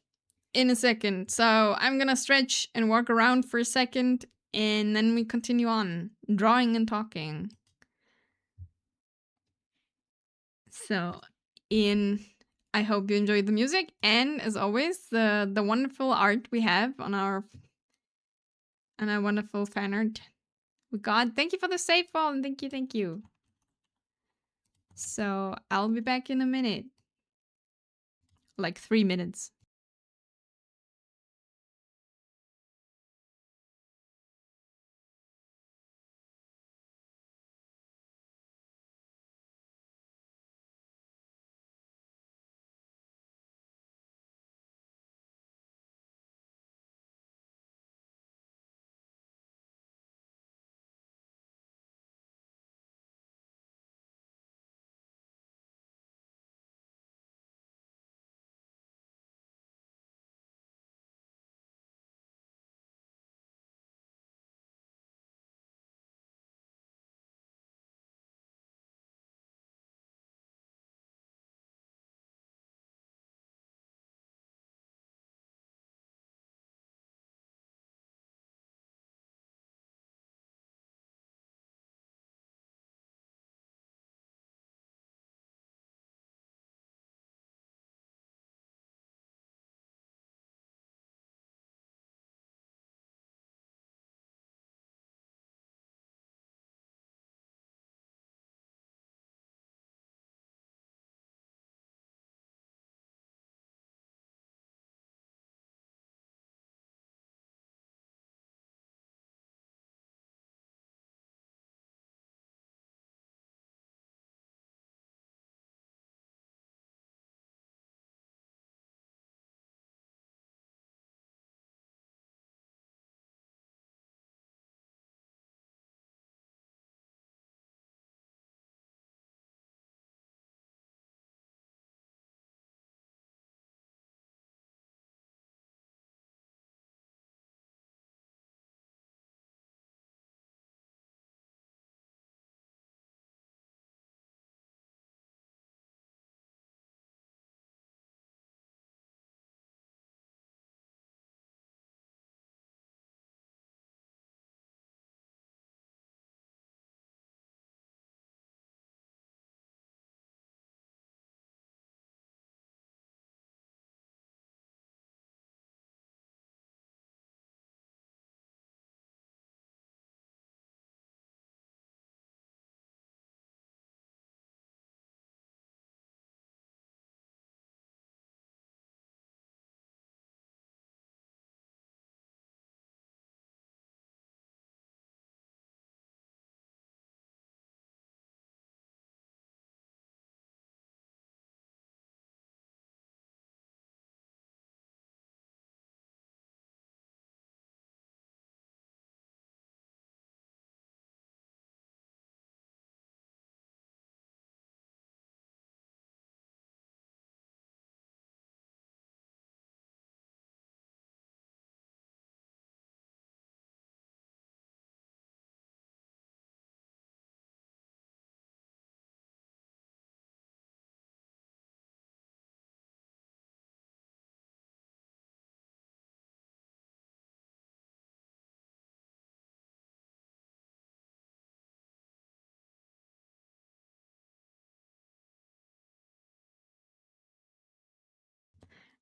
in a second. So I'm gonna stretch and walk around for a second, and then we continue on drawing and talking. So, I hope you enjoyed the music, and as always, the wonderful art we have on our wonderful fan art we got. Thank you for the save file, and thank you. So I'll be back in a minute, like 3 minutes.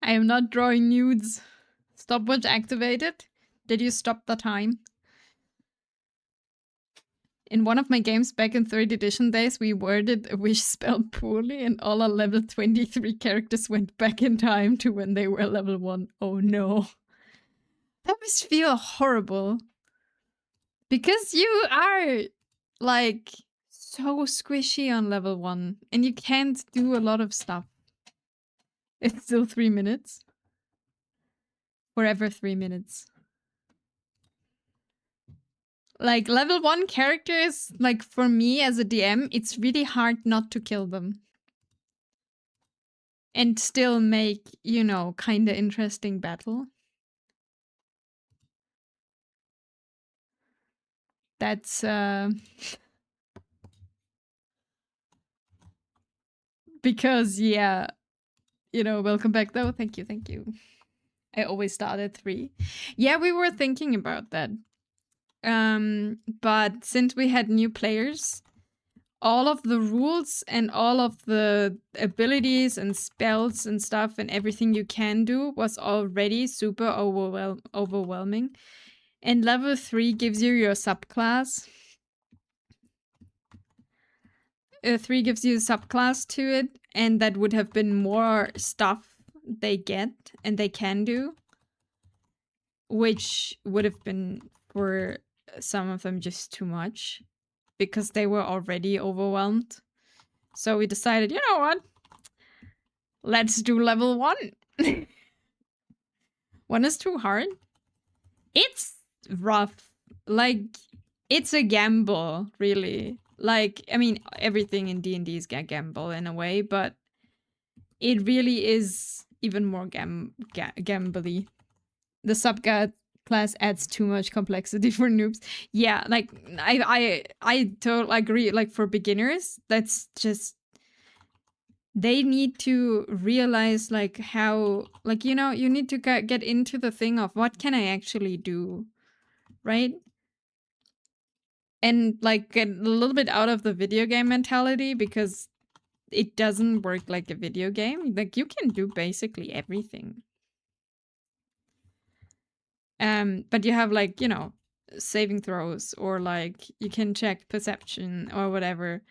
I am not drawing nudes. Stopwatch activated. Did you stop the time? In one of my games back in 3rd edition days, we worded a wish spell poorly and all our level 23 characters went back in time to when they were level 1. Oh no. That must feel horrible. Because you are, like, so squishy on level 1 and you can't do a lot of stuff. It's still 3 minutes. Forever 3 minutes. Like, level 1 characters, like, for me as a DM, it's really hard not to kill them. And still make, you know, kinda interesting battle. That's, because, yeah, you know, welcome back though. Thank you, thank you. I always start at 3. Yeah, we were thinking about that. But since we had new players, all of the rules and all of the abilities and spells and stuff and everything you can do was already super overwhelming. And level 3 gives you your subclass. 3 gives you a subclass to it, and that would have been more stuff they get and they can do, which would have been for some of them just too much because they were already overwhelmed. So we decided, you know what? Let's do level 1. 1 is too hard. It's rough. Like, it's a gamble, really. Like, I mean, everything in D&D is a gamble in a way, but it really is even more gambly. The subclass adds too much complexity for noobs. Yeah, like, I totally agree. Like, for beginners, that's just... They need to realize, like, how... Like, you know, you need to get into the thing of what can I actually do, right? And, like, get a little bit out of the video game mentality because it doesn't work like a video game. Like, you can do basically everything. But you have, like, you know, saving throws, or like you can check perception or whatever.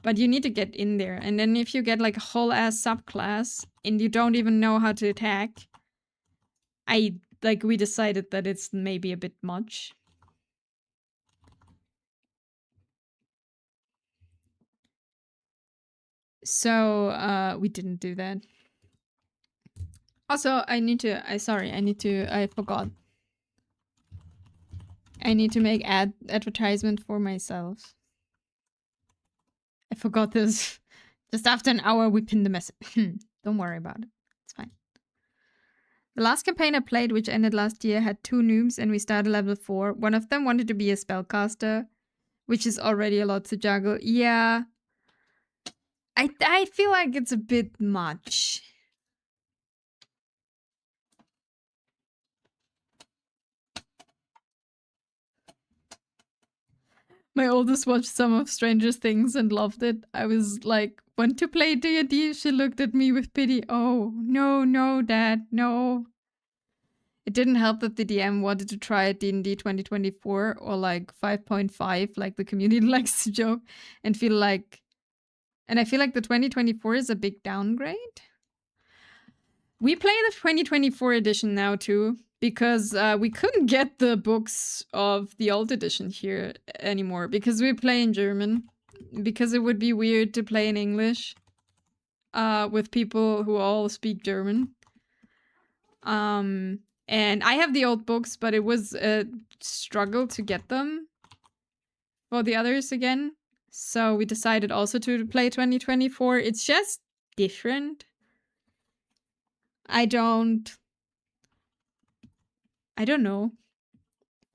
But you need to get in there. And then if you get like a whole ass subclass and you don't even know how to attack, we decided that it's maybe a bit much. So we didn't do that. Also, I forgot. I need to make advertisement for myself. I forgot this. Just after an hour, we pinned the message. Don't worry about it. It's fine. The last campaign I played, which ended last year, had 2 noobs and we started level 4. One of them wanted to be a spellcaster, which is already a lot to juggle. Yeah. I feel like it's a bit much. My oldest watched some of Stranger Things and loved it. I was like, want to play D&D? She looked at me with pity. Oh, no, Dad, no. It didn't help that the DM wanted to try a D&D 2024 or like 5.5, like the community likes to joke, and feel like... And I feel like the 2024 is a big downgrade. We play the 2024 edition now too, because we couldn't get the books of the old edition here anymore, because we play in German, because it would be weird to play in English with people who all speak German. And I have the old books, but it was a struggle to get them for the others again. So we decided also to play 2024. It's just different. I don't know.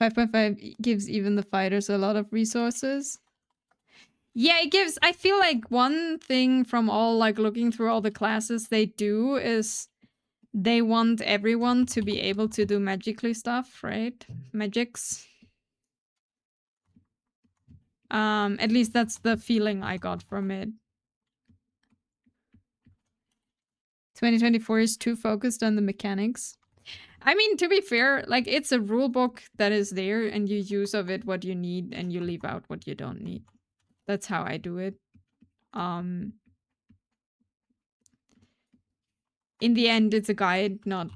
5.5 gives even the fighters a lot of resources. Yeah, it gives... I feel like one thing from all, like, looking through all the classes they do is they want everyone to be able to do magically stuff, right? Magics. At least that's the feeling I got from it. 2024 is too focused on the mechanics. I mean, to be fair, like, it's a rule book that is there, and you use of it what you need, and you leave out what you don't need. That's how I do it. In the end, it's a guide, not...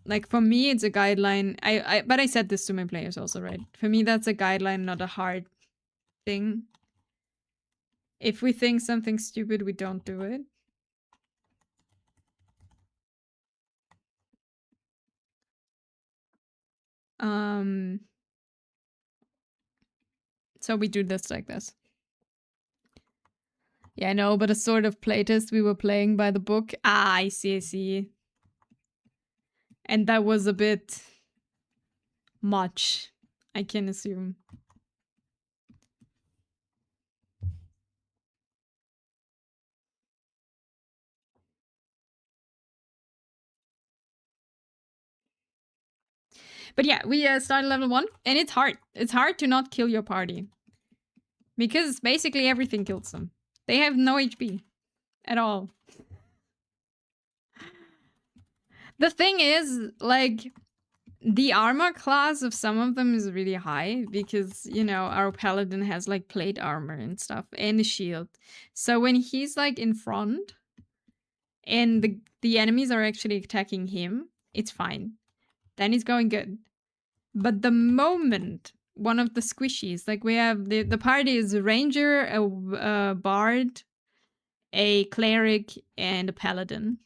Like, for me, it's a guideline. But I said this to my players also, right? For me, that's a guideline, not a hard thing. If we think something's stupid, we don't do it. So we do this like this. Yeah, I know, but a sort of playtest we were playing by the book. Ah, I see, I see. And that was a bit much, I can assume. But yeah, we started level 1, and it's hard. It's hard to not kill your party. Because basically everything kills them. They have no HP at all. The thing is, like, the armor class of some of them is really high because, you know, our paladin has like plate armor and stuff and a shield. So when he's like in front and the enemies are actually attacking him, it's fine. Then he's going good. But the moment one of the squishies, like we have the party is a ranger, a bard, a cleric, and a paladin.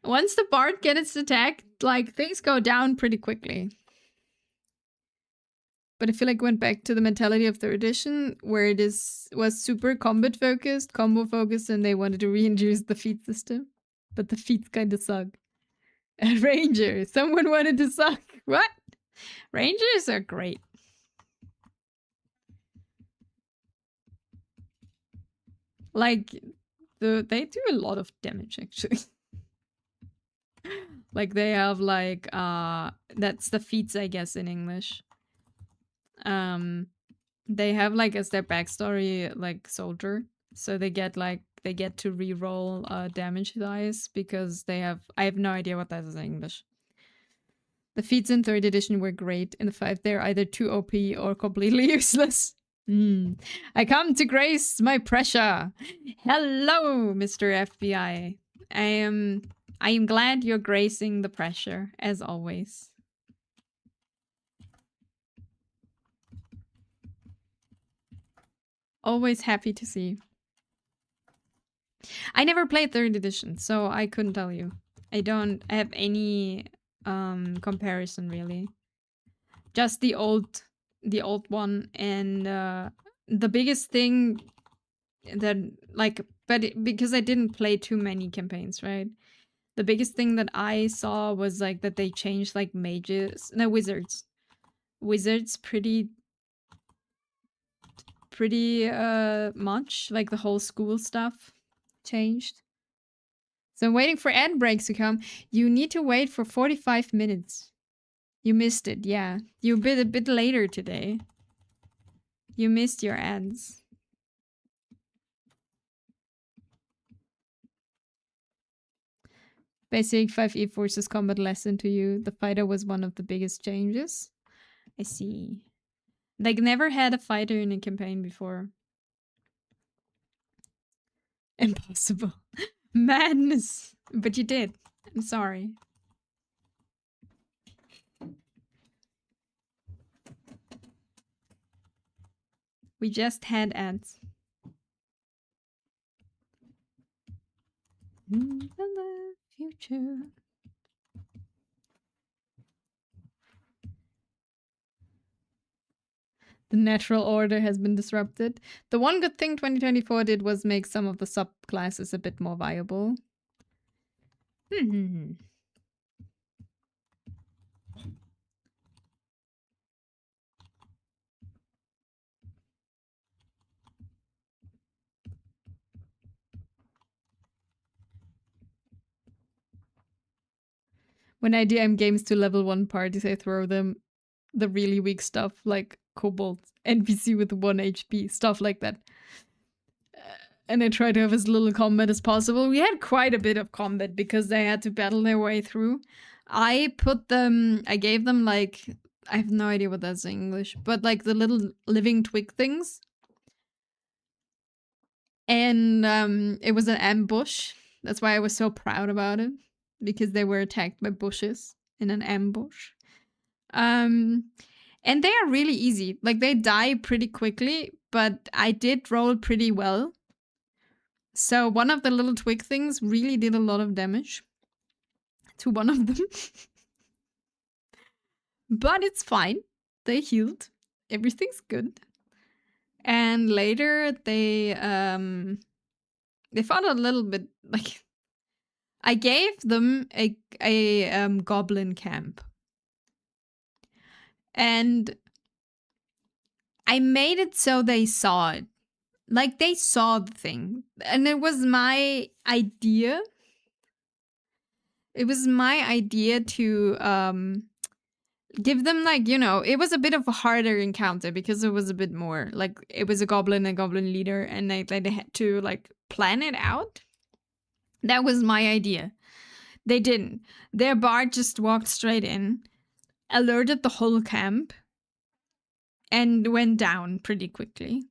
Once the bard gets attacked, like, things go down pretty quickly. But I feel like went back to the mentality of 3rd edition, where it was super combat focused, combo focused, and they wanted to reintroduce the feat system. But the feats kind of suck. A ranger, someone wanted to suck. What? Rangers are great. Like, they do a lot of damage, actually. Like, they have, like, that's the feats, I guess, in English. They have, like, as their backstory, like, soldier. So they get to re-roll damage dice because they have... I have no idea what that is in English. The feats in 3rd edition were great. In the 5th, they're either too OP or completely useless. I come to grace my pressure. Hello, Mr. FBI. I am glad you're gracing the pressure, as always. Always happy to see. I never played 3rd edition, so I couldn't tell you. I don't have any comparison, really. Just the old one, and the biggest thing that, like, because I didn't play too many campaigns, right? The biggest thing that I saw was, like, that they changed, like, mages... No, wizards. Wizards pretty much. Like, the whole school stuff changed. So I'm waiting for ad breaks to come. You need to wait for 45 minutes. You missed it, yeah. You a bit later today. You missed your ads. Basic 5e forces combat lesson to you. The fighter was one of the biggest changes. I see. Like, never had a fighter in a campaign before. Impossible. Madness. But you did. I'm sorry. We just had ads. In the future. The natural order has been disrupted. The one good thing 2024 did was make some of the subclasses a bit more viable. When I DM games to level 1 parties, I throw them the really weak stuff, like Kobold, NPC with 1 HP, stuff like that. and I tried to have as little combat as possible. We had quite a bit of combat because they had to battle their way through. I gave them like, I have no idea what that's in English, but like the little living twig things. And it was an ambush. That's why I was so proud about it, because they were attacked by bushes in an ambush. And they are really easy. Like, they die pretty quickly, but I did roll pretty well. So one of the little twig things really did a lot of damage to one of them. But it's fine. They healed. Everything's good. And later they fought a little bit, like, I gave them a goblin camp. And I made it so they saw it. Like, they saw the thing. And it was my idea. It was my idea to give them, like, you know, it was a bit of a harder encounter because it was a bit more, like, it was a goblin leader, and they had to, like, plan it out. That was my idea. They didn't. Their bard just walked straight in, alerted the whole camp, and went down pretty quickly.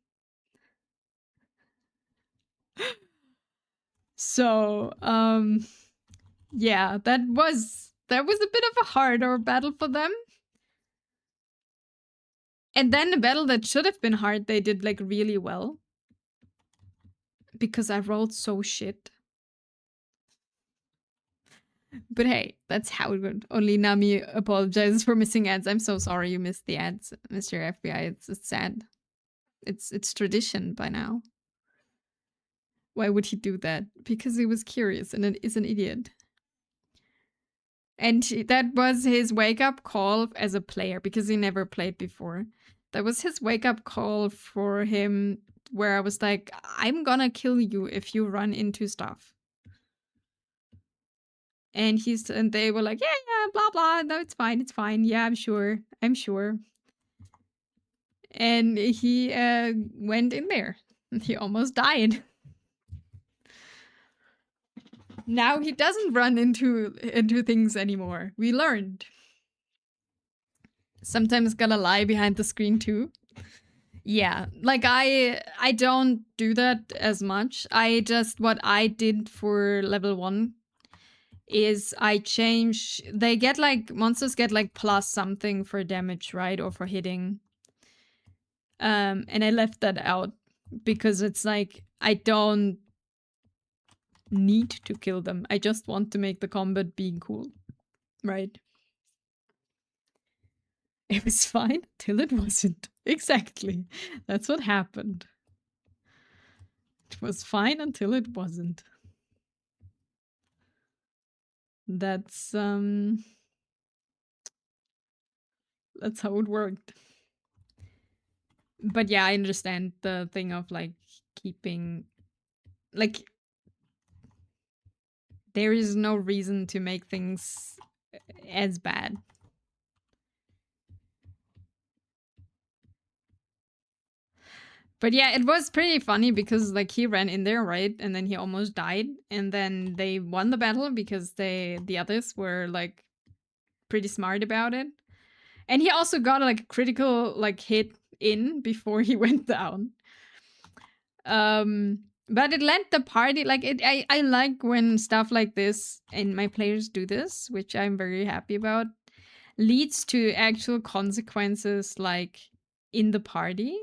So, yeah, that was a bit of a harder battle for them. And then the battle that should have been hard, they did, like, really well. Because I rolled so shit. But hey, that's how it went. Only Nami apologizes for missing ads. I'm so sorry you missed the ads, Mr. FBI. It's sad. It's tradition by now. Why would he do that? Because he was curious and is an idiot. And that was his wake-up call as a player, because he never played before. That was his wake-up call for him, where I was like, I'm gonna kill you if you run into stuff. And they were like, yeah, blah, blah. No, it's fine. Yeah, I'm sure. And he went in there. He almost died. Now he doesn't run into things anymore. We learned. Sometimes gotta lie behind the screen too. Yeah, like I don't do that as much. What I did for level 1 is they get, like, monsters get, like, plus something for damage, right? Or for hitting. And I left that out because it's like, I don't need to kill them. I just want to make the combat being cool, right? It was fine till it wasn't. Exactly. That's what happened. It was fine until it wasn't. That's how it worked. But yeah, I understand the thing of, like, keeping, like, there is no reason to make things as bad. But yeah, it was pretty funny because, like, he ran in there, right? And then he almost died. And then they won the battle because the others were, like, pretty smart about it. And he also got, like, a critical, like, hit in before he went down. But it led the party, like, I like when stuff like this, and my players do this, which I'm very happy about, leads to actual consequences, like, in the party.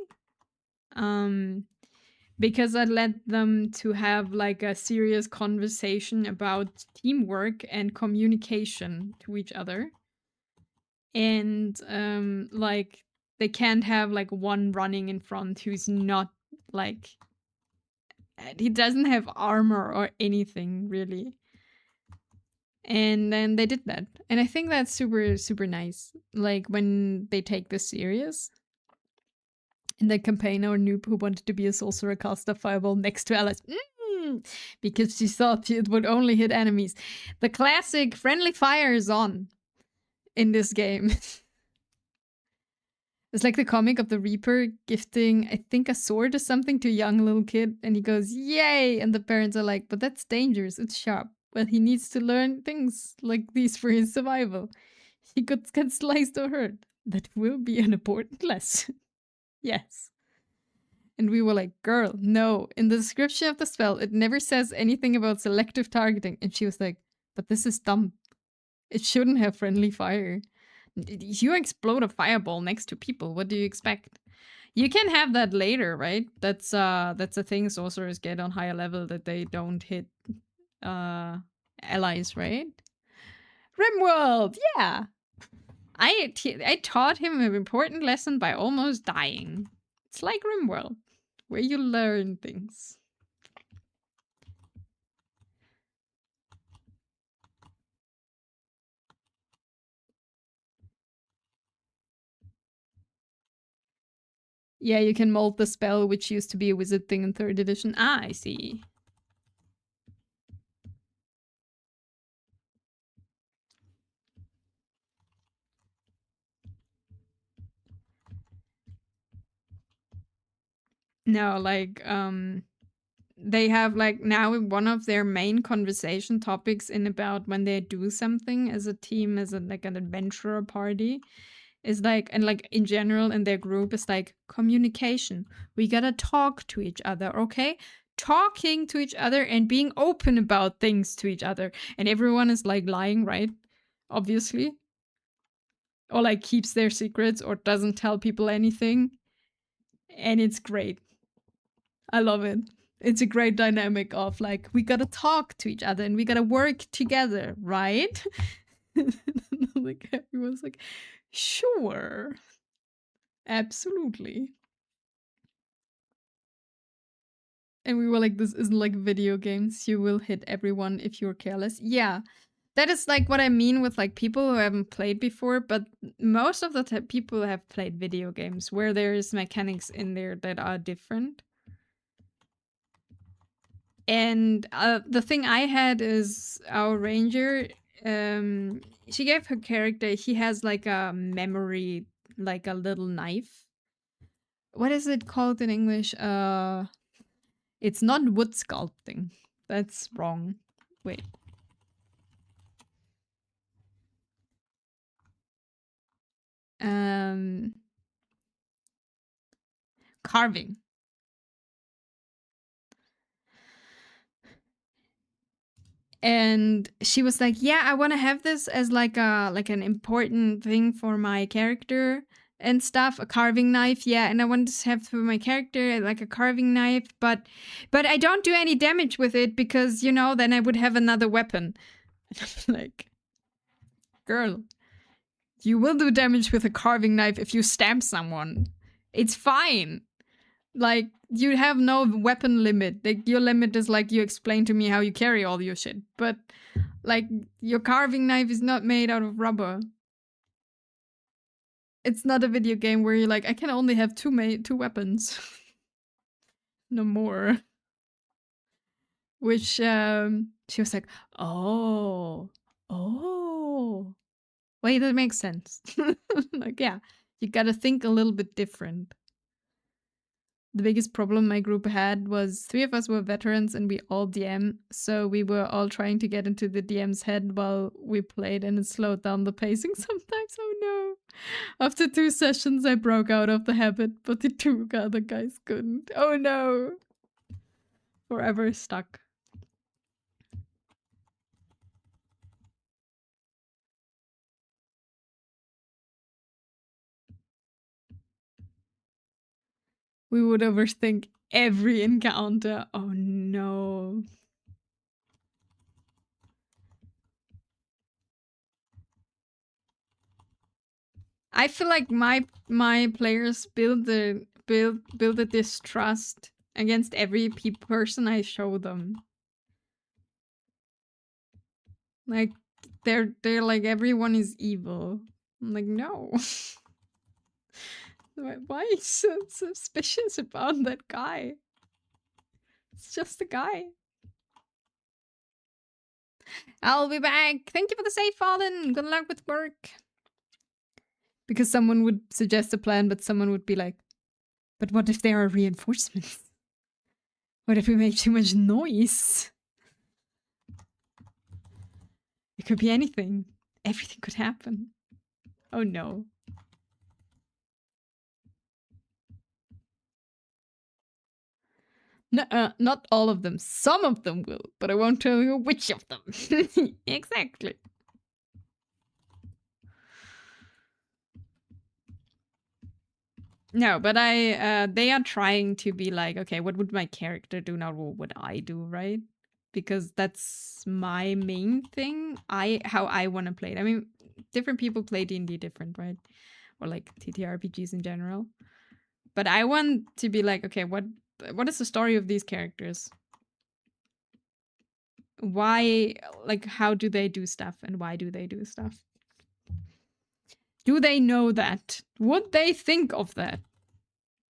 Because that led them to have, like, a serious conversation about teamwork and communication to each other. And like, they can't have, like, one running in front who's not, like, he doesn't have armor or anything really. And then they did that, and I think that's super, super nice. Like, when they take this serious. In the campaign, our noob who wanted to be a sorcerer cast a fireball next to Alice. Because she thought it would only hit enemies. The classic friendly fire is on in this game. It's like the comic of the Reaper gifting, I think, a sword or something to a young little kid, and he goes, "Yay!" And the parents are like, "But that's dangerous. It's sharp. But he needs to learn things like these for his survival. He could get sliced or hurt. That will be an important lesson." Yes. And we were like, "Girl, no. In the description of the spell, it never says anything about selective targeting." And she was like, "But this is dumb. It shouldn't have friendly fire. You explode a fireball next to people. What do you expect?" You can have that later, right? That's a thing sorcerers get on higher level, that they don't hit allies, right? Rimworld, yeah. I taught him an important lesson by almost dying. It's like Rimworld, where you learn things. Yeah, you can mold the spell, which used to be a wizard thing in 3rd edition. Ah, I see. No, like, they have, like, now one of their main conversation topics in about when they do something as a team, as like an adventurer party, is like, and like in general in their group, is like communication. We gotta talk to each other, okay? Talking to each other and being open about things to each other. And everyone is like lying, right? Obviously. Or like keeps their secrets or doesn't tell people anything. And it's great. I love it. It's a great dynamic of like, we gotta talk to each other and we gotta work together, right? Like everyone's like, sure. Absolutely. And we were like, this isn't like video games. You will hit everyone if you're careless. Yeah. That is like what I mean with like people who haven't played before, but most of the people have played video games where there's mechanics in there that are different. And the thing I had is our ranger, she gave her character, he has like a memory, like a little knife. What is it called in English? It's not wood sculpting. That's wrong. Wait. Carving. And she was like, "Yeah, I want to have this as like an important thing for my character and stuff, a carving knife. Yeah, and I want to have for my character like a carving knife, but I don't do any damage with it because, you know, then I would have another weapon." Like, girl, you will do damage with a carving knife if you stab someone. It's fine. Like, you have no weapon limit. Like, your limit is like you explain to me how you carry all your shit. But like, your carving knife is not made out of rubber. It's not a video game where you're like, I can only have two weapons. No more. Which she was like, oh, wait, that makes sense. Like, yeah, you gotta think a little bit different. The biggest problem my group had was 3 of us were veterans and we all DM, so we were all trying to get into the DM's head while we played, and it slowed down the pacing sometimes. Oh no. After 2 sessions, I broke out of the habit, but the 2 other guys couldn't. Oh no. Forever stuck. We would overthink every encounter. Oh no. I feel like my players build a distrust against every person I show them. Like, they're like, everyone is evil. I'm like, no. Why are you so suspicious about that guy? It's just a guy. I'll be back. Thank you for the save, Fallen. Good luck with work. Because someone would suggest a plan, but someone would be like, but what if there are reinforcements? What if we make too much noise? It could be anything. Everything could happen. Oh no. No, not all of them. Some of them will, but I won't tell you which of them. Exactly. No, but they are trying to be like, okay, what would my character do now? What would I do, right? Because that's my main thing. How I want to play it. I mean, different people play D&D different, right? Or like TTRPGs in general. But I want to be like, okay, what is the story of these characters? Why, like, how do they do stuff and why do they do stuff? Do they know that? Would they think of that?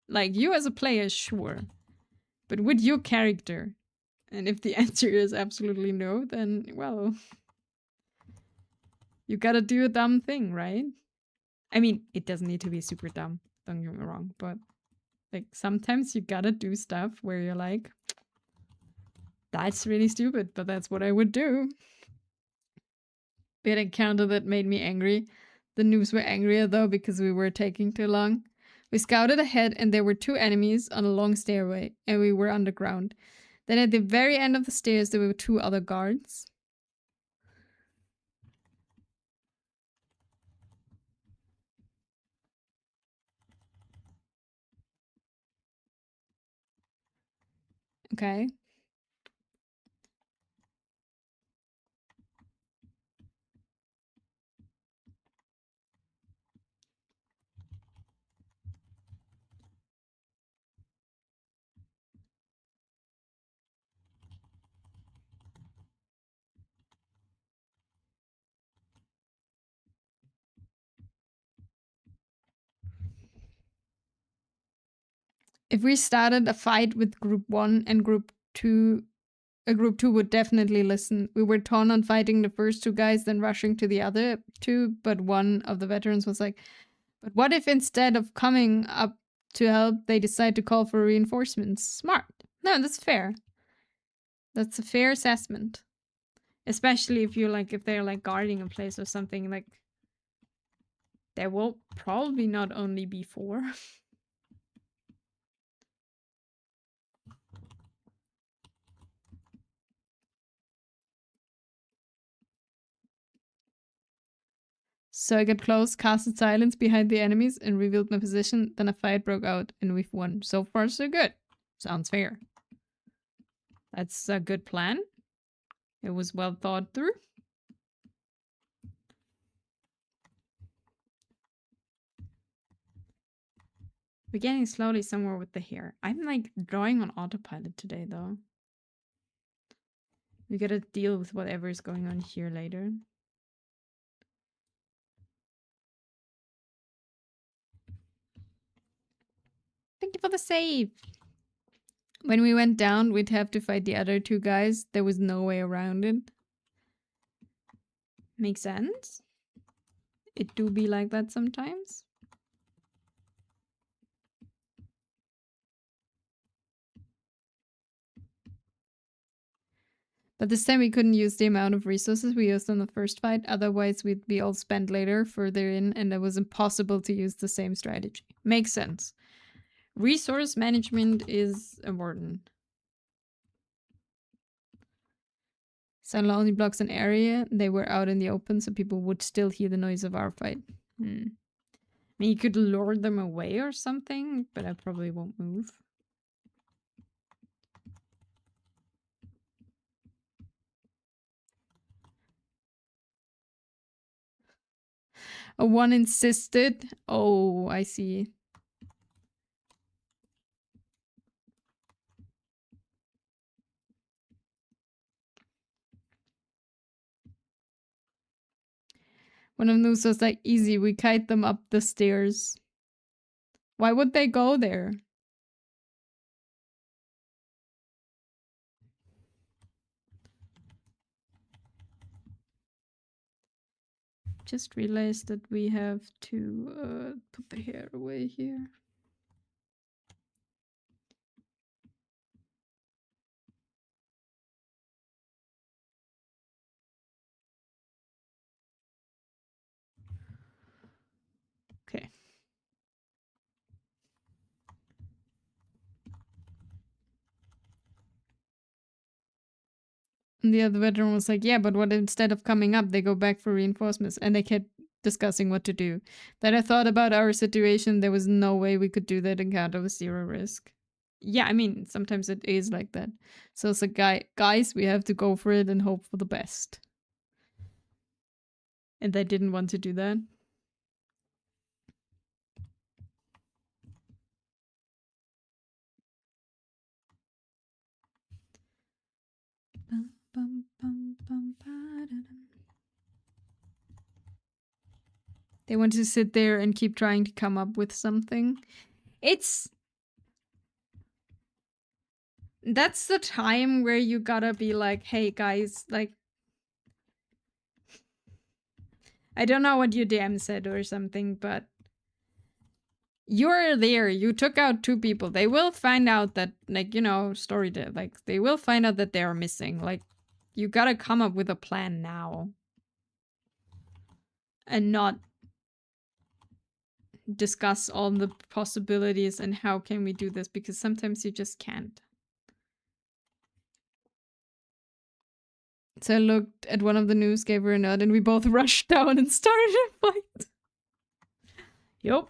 Like, you as a player, sure. But would your character? And if the answer is absolutely no, then, well, you gotta do a dumb thing, right? I mean, it doesn't need to be super dumb, don't get me wrong, but like sometimes you gotta do stuff where you're like, that's really stupid, but that's what I would do. We had an encounter that made me angry. The noobs were angrier though because we were taking too long. We scouted ahead and there were 2 enemies on a long stairway and we were underground. Then at the very end of the stairs there were 2 other guards. Okay. If we started a fight with group 1 and group 2, group 2 would definitely listen. We were torn on fighting the first 2 guys, then rushing to the other 2, but one of the veterans was like, but what if instead of coming up to help, they decide to call for reinforcements? Smart. No, that's fair. That's a fair assessment. Especially if you're like, if they're like guarding a place or something, like, there will probably not only be 4. So I got close, casted silence behind the enemies, and revealed my position. Then a fight broke out, and we've won. So far, so good. Sounds fair. That's a good plan. It was well thought through. We're getting slowly somewhere with the hair. I'm like drawing on autopilot today, though. We gotta deal with whatever is going on here later. Thank you for the save. When we went down, we'd have to fight the other 2 guys. There was no way around it. Makes sense. It do be like that sometimes. But this time we couldn't use the amount of resources we used on the first fight. Otherwise, we'd be all spent later further in, and it was impossible to use the same strategy. Makes sense. Resource management is important. Sun only blocks an area. They were out in the open, so people would still hear the noise of our fight. I mean, you could lure them away or something, but I probably won't move. One insisted. Oh, I see. One of those was like, easy, we kite them up the stairs. Why would they go there? Just realized that we have to put the hair away here. Okay. And the other veteran was like, yeah, but what instead of coming up, they go back for reinforcements, and they kept discussing what to do. Then I thought about our situation. There was no way we could do that encounter with 0 risk. Yeah, I mean, sometimes it is like that. So it's like, guys, we have to go for it and hope for the best. And they didn't want to do that. They want to sit there and keep trying to come up with something. That's the time where you gotta be like, hey guys, like, I don't know what your DM said or something, but you're there. You took out 2 people. They will find out that, like, you know, like, they will find out that they are missing. Like, you gotta come up with a plan now. And not discuss all the possibilities and how can we do this, because sometimes you just can't. So I looked at one of the news, gave her a nod, and we both rushed down and started a fight. Yup.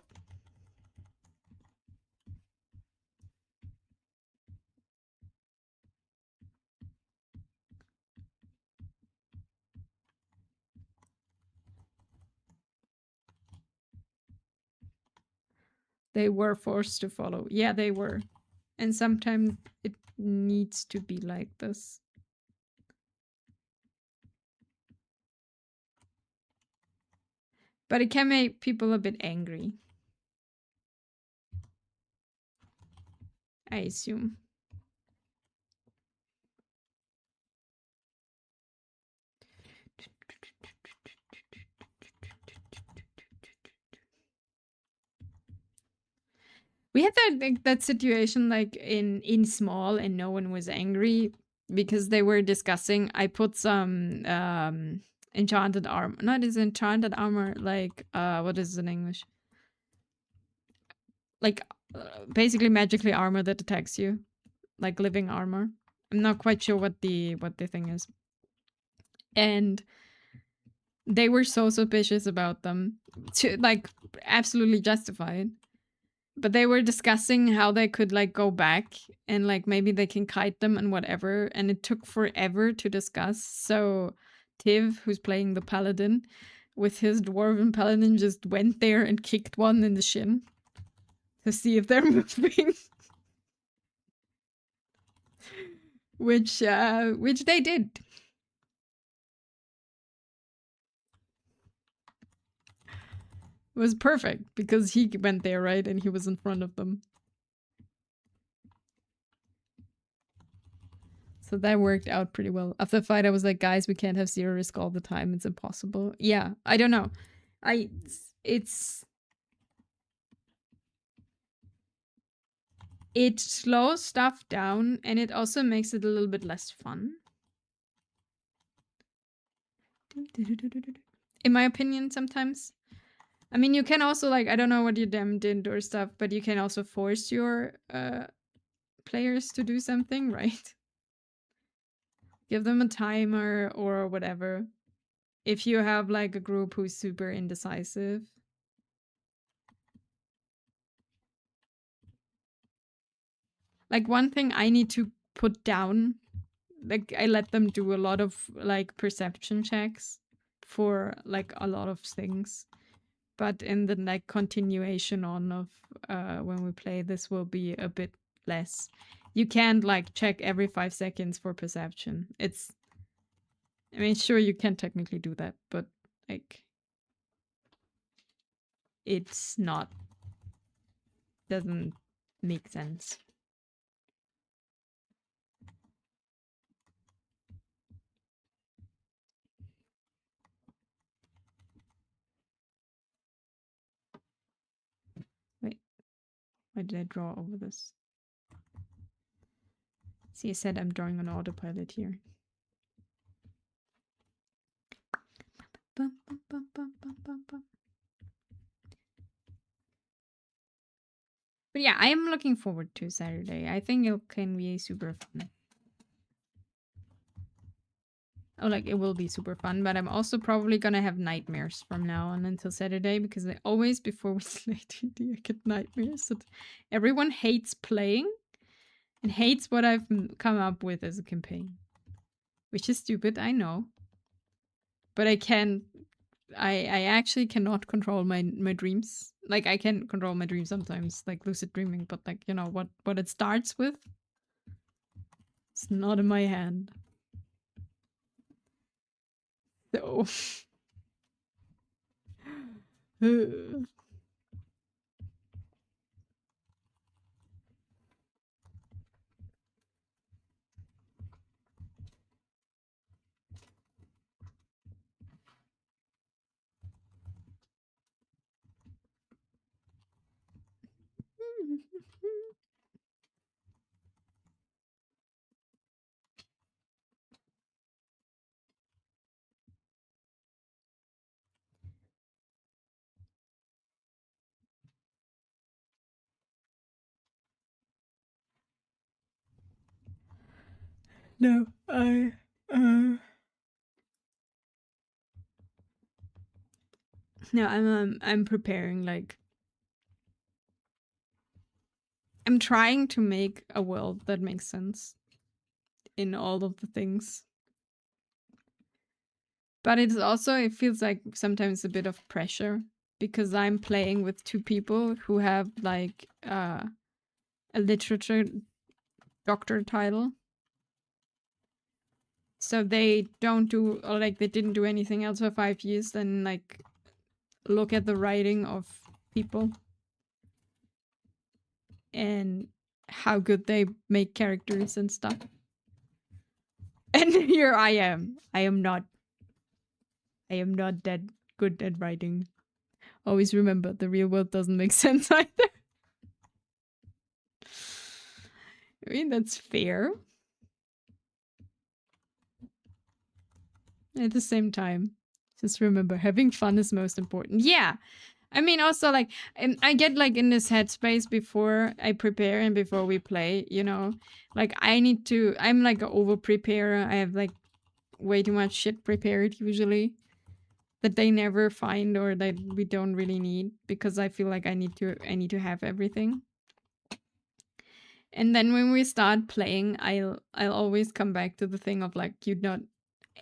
They were forced to follow. Yeah, they were. And sometimes it needs to be like this. But it can make people a bit angry. I assume. We had that situation like in small, and no one was angry because they were discussing. I put some enchanted armor. Not as enchanted armor, like what is it in English? Like basically magically armor that attacks you, like living armor. I'm not quite sure what the thing is. And they were so suspicious about them, to like absolutely justified. But they were discussing how they could like go back and like maybe they can kite them and whatever, and it took forever to discuss. So Tiv, who's playing the paladin, with his dwarven paladin, just went there and kicked one in the shin to see if they're moving. which they did. It was perfect because he went there, right, and he was in front of them. So that worked out pretty well. After the fight, I was like, guys, we can't have 0 risk all the time. It's impossible. Yeah, I don't know. It slows stuff down, and it also makes it a little bit less fun. In my opinion, sometimes. I mean, you can also, like, I don't know what your DM did or stuff, but you can also force your players to do something, right? Give them a timer or whatever. If you have, like, a group who's super indecisive. Like, one thing I need to put down, like, I let them do a lot of, like, perception checks for, like, a lot of things. But in the, like, continuation on of when we play, this will be a bit less. You can't, like, check every 5 seconds for perception. I mean, sure, you can technically do that, but, like, it's not, doesn't make sense. Why did I draw over this? See, I said I'm drawing on autopilot here. Bum, bum, bum, bum, bum, bum, bum. But yeah, I am looking forward to Saturday. I think it can be super fun. Oh, like, it will be super fun, but I'm also probably gonna have nightmares from now on until Saturday, because I always, before we play D&D, I get nightmares that everyone hates playing and hates what I've come up with as a campaign. Which is stupid, I know. But I actually cannot control my dreams. Like, I can control my dreams sometimes, like lucid dreaming, but like, you know, what it starts with, it's not in my hand. So... No, no, I'm preparing, like, I'm trying to make a world that makes sense in all of the things. But it's also, it feels like sometimes a bit of pressure, because I'm playing with two people who have, like, a literature doctor title. So they don't do, or like, they didn't do anything else for 5 years than, like, look at the writing of people and how good they make characters and stuff. And here I am. I am not that good at writing. Always remember, the real world doesn't make sense either. I mean, that's fair. At the same time, just remember, having fun is most important. Yeah. I mean, also, like, I get, like, in this headspace before I prepare and before we play, you know? Like, I'm, like, an over-preparer. I have, like, way too much shit prepared, usually, that they never find or that we don't really need, because I feel like I need to have everything. And then when we start playing, I'll always come back to the thing of, like,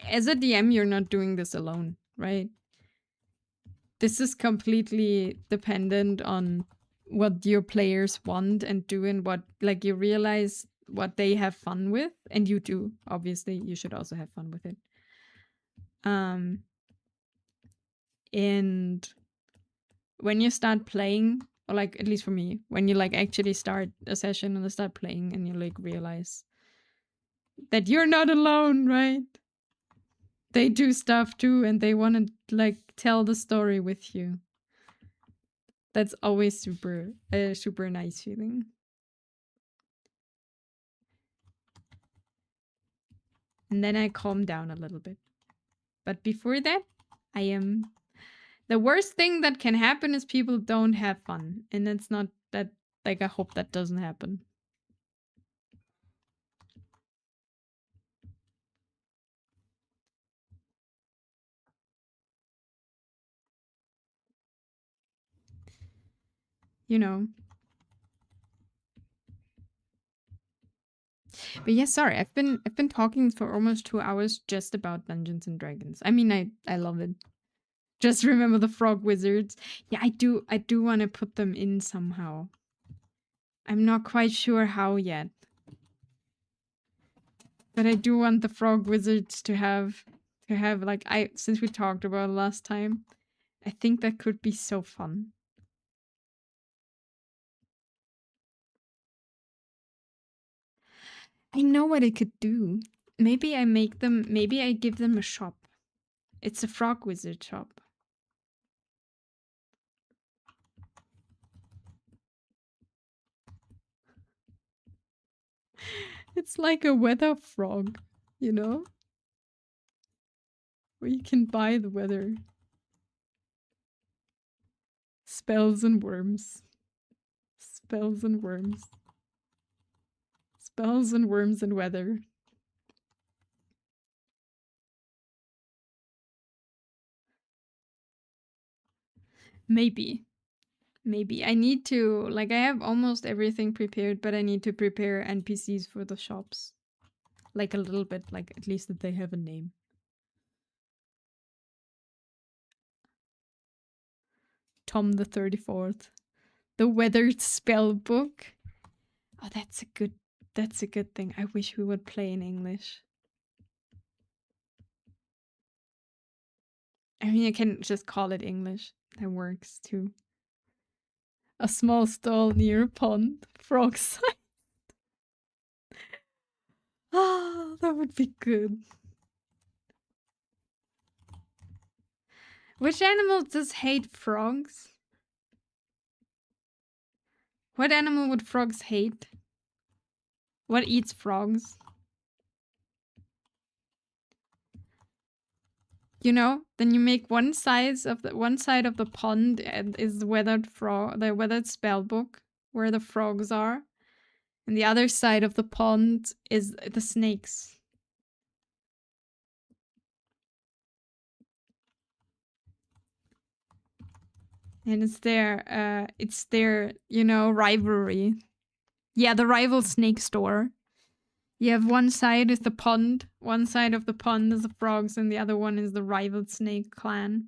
as a DM, you're not doing this alone, right? This is completely dependent on what your players want and do, and what, like, you realize what they have fun with, and you do. Obviously, you should also have fun with it. And when you start playing, or, like, at least for me, when you, like, actually start a session and start playing, and you, like, realize that you're not alone, right? They do stuff too, and they want to, like, tell the story with you. That's always super nice feeling. And then I calm down a little bit. But before that, the worst thing that can happen is people don't have fun. And it's not that, like, I hope that doesn't happen. You know. But yeah, sorry, I've been talking for almost 2 hours just about Dungeons and Dragons. I mean, I love it. Just remember the frog wizards. Yeah, I do want to put them in somehow. I'm not quite sure how yet. But I do want the frog wizards to have like, since we talked about it last time, I think that could be so fun. I know what I could do. Maybe I give them a shop. It's a frog wizard shop. It's like a weather frog, you know? Where you can buy the weather. Spells and worms. Spells and worms. Spells and worms and weather. Maybe. Maybe. I need to, like, I have almost everything prepared, but I need to prepare NPCs for the shops. Like, a little bit, like, at least that they have a name. Tom the 34th. The Weathered Spell Book. Oh, that's a good thing. I wish we would play in English. I mean, I can just call it English. That works too. A small stall near a pond. Frog sight. Ah, that would be good. Which animal does hate frogs? What animal would frogs hate? What eats frogs? You know, then you make one side of the pond and is the weathered spell book where the frogs are, and the other side of the pond is the snakes. And it's their, you know, rivalry. Yeah, the rival snake store. You have one side is the pond, one side of the pond is the frogs, and the other one is the rival snake clan.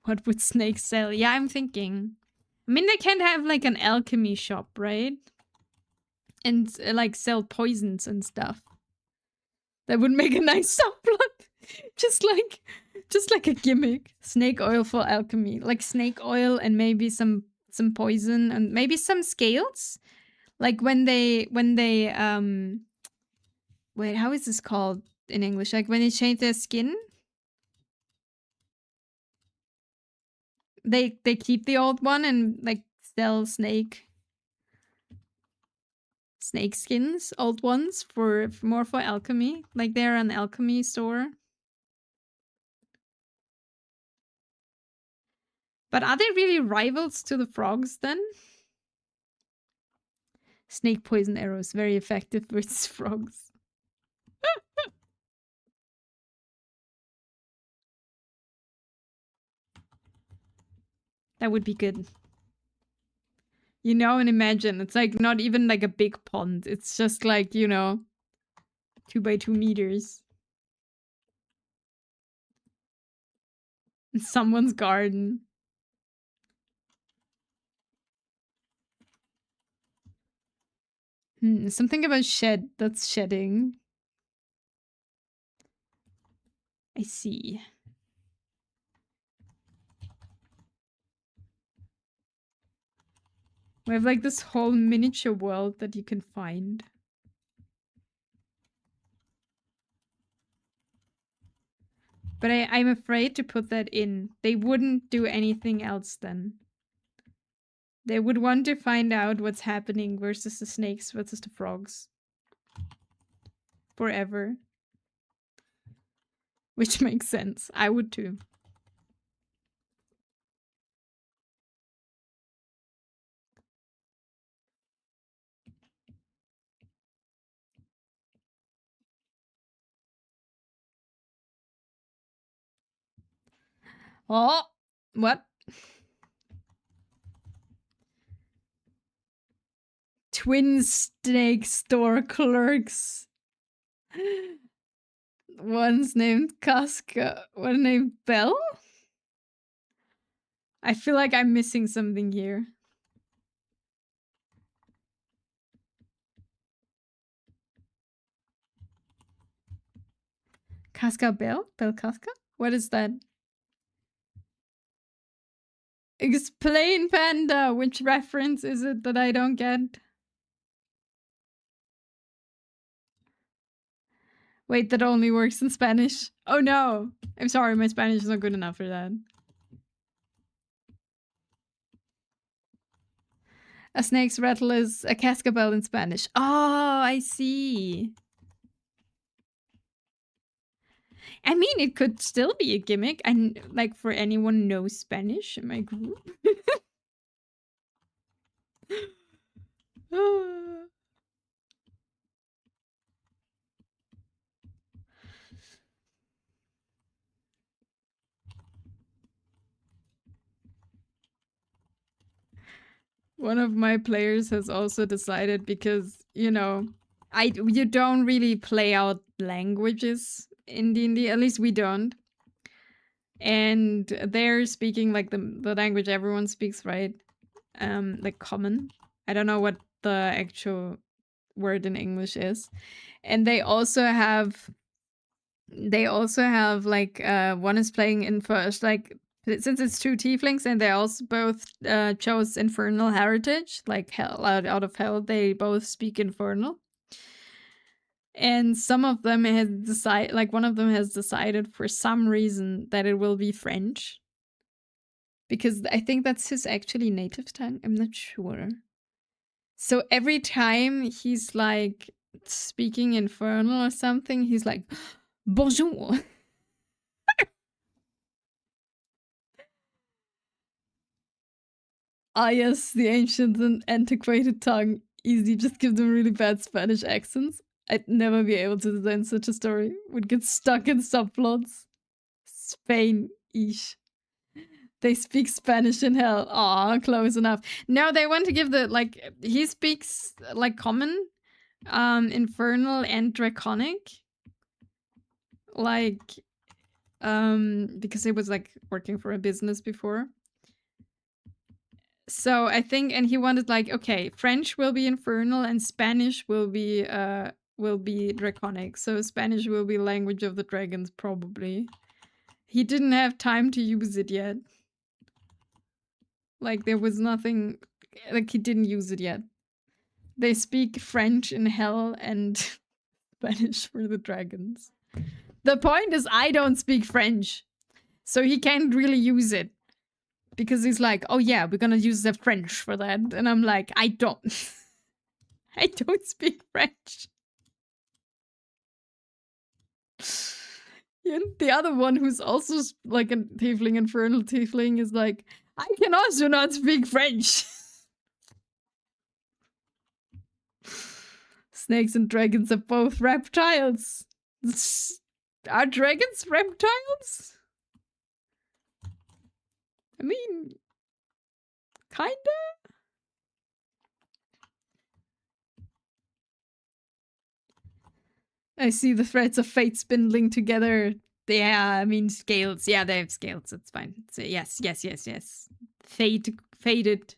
What would snakes sell? Yeah, I'm thinking. I mean, they can't have like an alchemy shop, right? And like sell poisons and stuff. That would make a nice subplot. just like a gimmick. Snake oil for alchemy. Like snake oil and maybe some poison and maybe some scales. Like when they wait, how is this called in English? Like when they change their skin? They keep the old one and like sell snake skins, old ones for more for alchemy. Like they're an alchemy store. But are they really rivals to the frogs then? Snake poison arrows, very effective versus frogs. That would be good. You know, and imagine, it's like not even like a big pond. It's just like, you know, 2 by 2 meters. In someone's garden. Something about shed. That's shedding. I see. We have like this whole miniature world that you can find. But I'm afraid to put that in. They wouldn't do anything else then. They would want to find out what's happening versus the snakes versus the frogs. Forever. Which makes sense. I would too. Oh, what? Twin snake store clerks. One's named Casca, one named Belle? I feel like I'm missing something here. Casca Belle? Belle Casca? What is that? Explain, Panda! Which reference is it that I don't get? Wait, that only works in Spanish? Oh no! I'm sorry, my Spanish is not good enough for that. A snake's rattle is a cascabel in Spanish. Oh, I see. I mean, it could still be a gimmick. And like, for anyone who knows Spanish in my group. One of my players has also decided, because, you know, you don't really play out languages in D&D, at least we don't. And they're speaking like the language everyone speaks, right? Like common. I don't know what the actual word in English is. And they also have like one is playing in first, like, since it's two tieflings and they also both chose Infernal Heritage, like hell out of hell, they both speak Infernal. And some of them has decided, like one of them has decided for some reason that it will be French. Because I think that's his actually native tongue. I'm not sure. So every time he's like speaking Infernal or something, he's like, bonjour. Ah, yes, the ancient and antiquated tongue. Easy, just give them really bad Spanish accents. I'd never be able to design such a story. Would get stuck in subplots. Spain-ish. They speak Spanish in hell. Aw, close enough. No, they want to give the, like, he speaks, like, common, Infernal and Draconic. Like, because he was, like, working for a business before. So I think, and he wanted, like, okay, French will be Infernal and Spanish will be Draconic. So Spanish will be Language of the Dragons, probably. He didn't have time to use it yet. Like, there was nothing, like, he didn't use it yet. They speak French in hell and Spanish for the dragons. The point is, I don't speak French, so he can't really use it. Because he's like, oh yeah, we're gonna use the French for that. And I'm like, I don't. I don't speak French. And the other one, who's also like a tiefling, Infernal tiefling, is like, I can also not speak French. Snakes and dragons are both reptiles. Are dragons reptiles? I mean, kinda? I see the threads of fate spindling together. Yeah, I mean, scales. Yeah, they have scales. It's fine. So yes. Faded.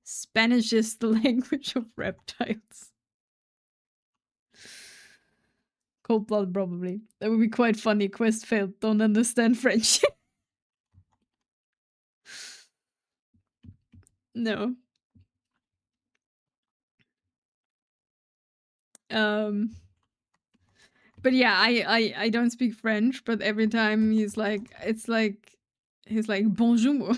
Spanish is the language of reptiles. Cold blood, probably. That would be quite funny. Quest failed. Don't understand French. No. But yeah, I don't speak French, but every time he's like, it's like, he's like, bonjour.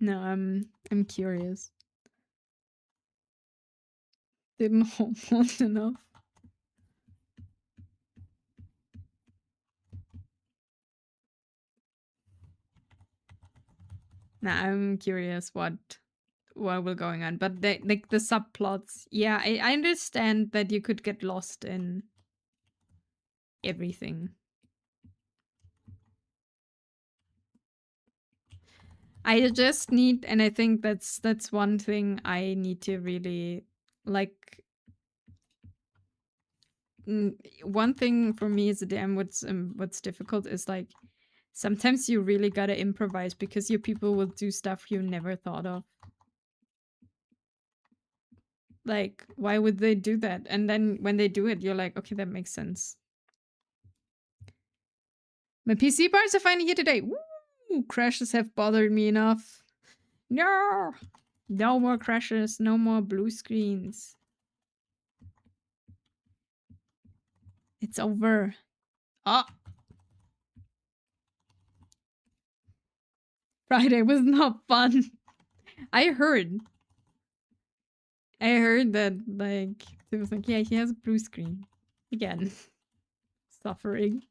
No, I'm curious. Didn't hold on enough. Nah, I'm curious what will going on. But like the subplots, yeah, I understand that you could get lost in everything. I just need, and I think that's one thing I need to really like. One thing for me as a DM, what's difficult is like sometimes you really gotta improvise because your people will do stuff you never thought of. Like, why would they do that? And then when they do it, you're like, okay, that makes sense. My PC bars are finally here today. Woo! Crashes have bothered me enough. No! No more crashes, no more blue screens. It's over. Oh. Friday was not fun. I heard that, like, it was like, yeah, he has a blue screen. Again. Suffering.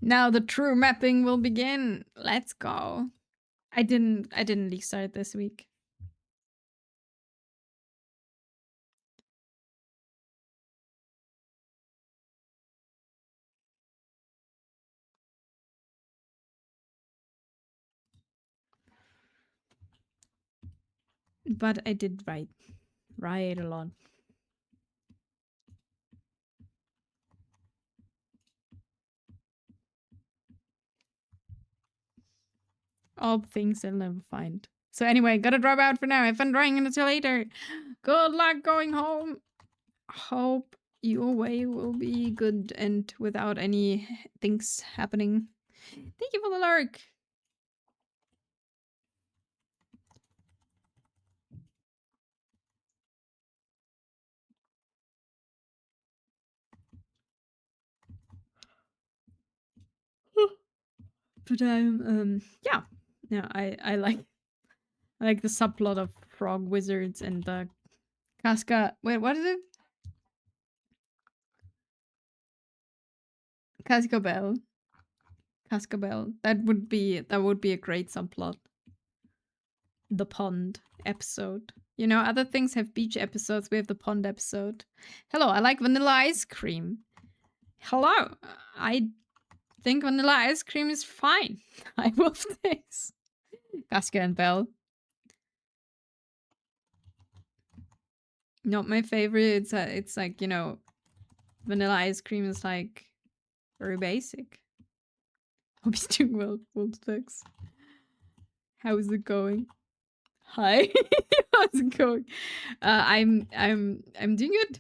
Now the true mapping will begin. Let's go. I didn't leak start this week. But I did write a lot. All things I'll never find. So anyway, gotta drop out for now. Have fun drawing until later. Good luck going home. Hope your way will be good and without any things happening. Thank you for the lurk. But yeah. I like the subplot of frog wizards and the Casca. Wait, what is it? Cascabel. Cascabel. That would be a great subplot. The pond episode. You know, other things have beach episodes. We have the pond episode. Hello, I like vanilla ice cream. Hello, I think vanilla ice cream is fine. I love this. Casca and Belle. Not my favorite. It's like, you know, vanilla ice cream is like very basic. Hope he's doing well, Wolfstex. How is it going? Hi. How's it going? I'm doing good.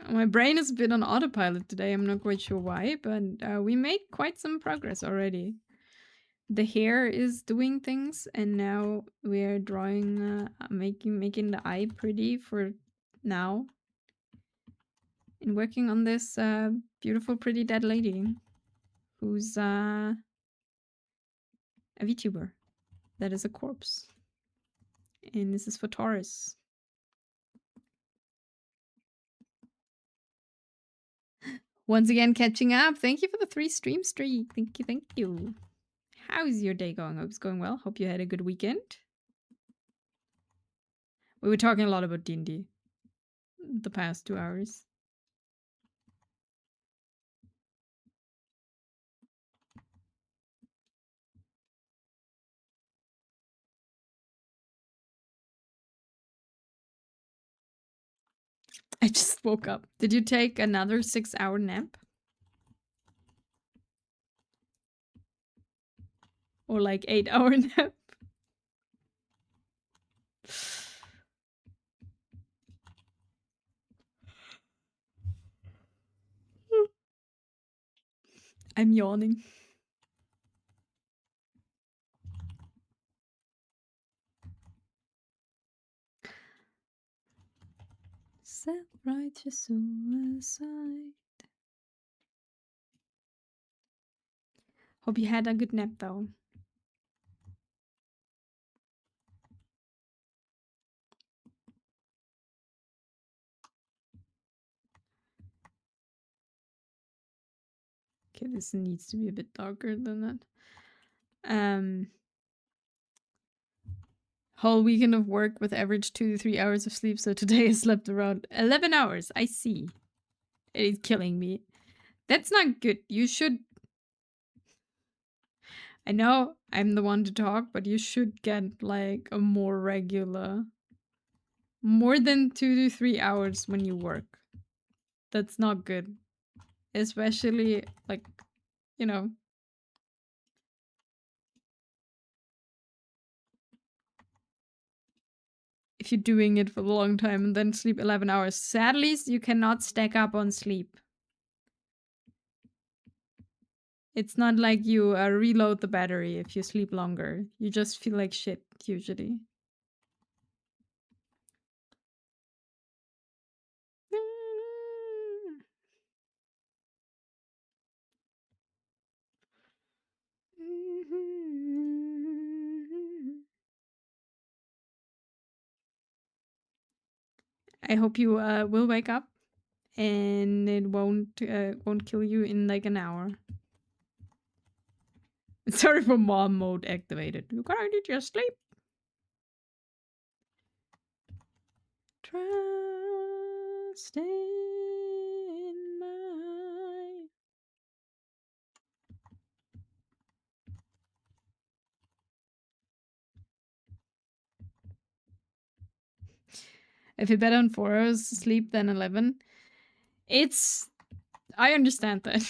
My brain has been on autopilot today. I'm not quite sure why, but we made quite some progress already. The hair is doing things, and now we are drawing, making the eye pretty for now. And working on this beautiful, pretty dead lady, who's a VTuber that is a corpse. And this is for Taurus. Once again, catching up. Thank you for the 3 stream streak. Thank you. How's your day going? Hope it's going well. Hope you had a good weekend. We were talking a lot about D&D the past 2 hours. I just woke up. Did you take another 6-hour nap? Or like 8-hour nap? I'm yawning. Self-righteous suicide. Hope you had a good nap though. Okay, this needs to be a bit darker than that. Whole weekend of work with average 2 to 3 hours of sleep, so today I slept around 11 hours. I see. It is killing me. That's not good. You should... I know I'm the one to talk, but you should get like a more regular... More than 2 to 3 hours when you work. That's not good. Especially, like, you know, if you're doing it for a long time and then sleep 11 hours. Sadly, you cannot stack up on sleep. It's not like you reload the battery if you sleep longer. You just feel like shit, usually. I hope you will wake up and it won't kill you in like an hour. Sorry for mom mode activated. You gotta need your sleep. Trust in my... I feel better on 4 hours sleep than 11. I understand that.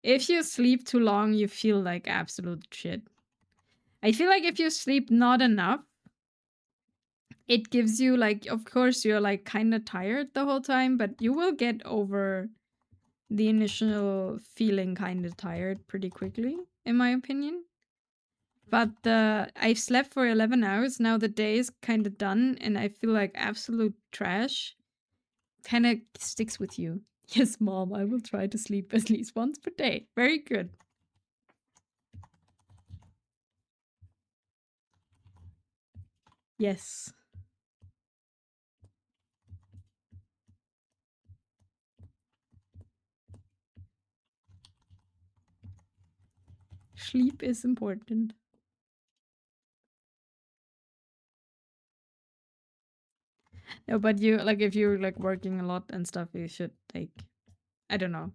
If you sleep too long, you feel like absolute shit. I feel like if you sleep not enough, it gives you like, of course, you're like kind of tired the whole time, but you will get over the initial feeling kind of tired pretty quickly, in my opinion. But I've slept for 11 hours. Now the day is kind of done and I feel like absolute trash. Kind of sticks with you. Yes, mom, I will try to sleep at least once per day. Very good. Yes. Sleep is important. No, but you, like, if you're, like, working a lot and stuff, you should, like, I don't know.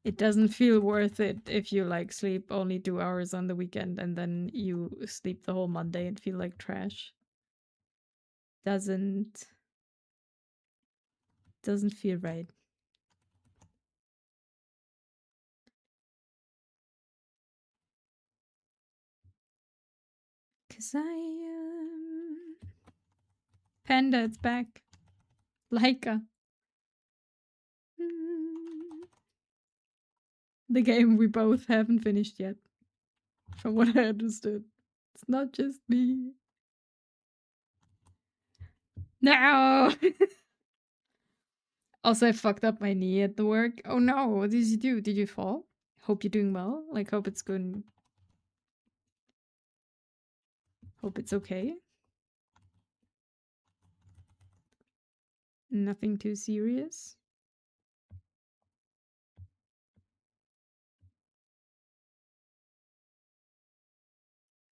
It doesn't feel worth it if you, like, sleep only 2 hours on the weekend and then you sleep the whole Monday and feel like trash. Doesn't feel right. Cause I am... Panda, it's back. Laika. The game we both haven't finished yet. From what I understood. It's not just me. No! Also, I fucked up my knee at the work. Oh no, what did you do? Did you fall? Hope you're doing well. Like, hope it's good. Hope it's okay. Nothing too serious.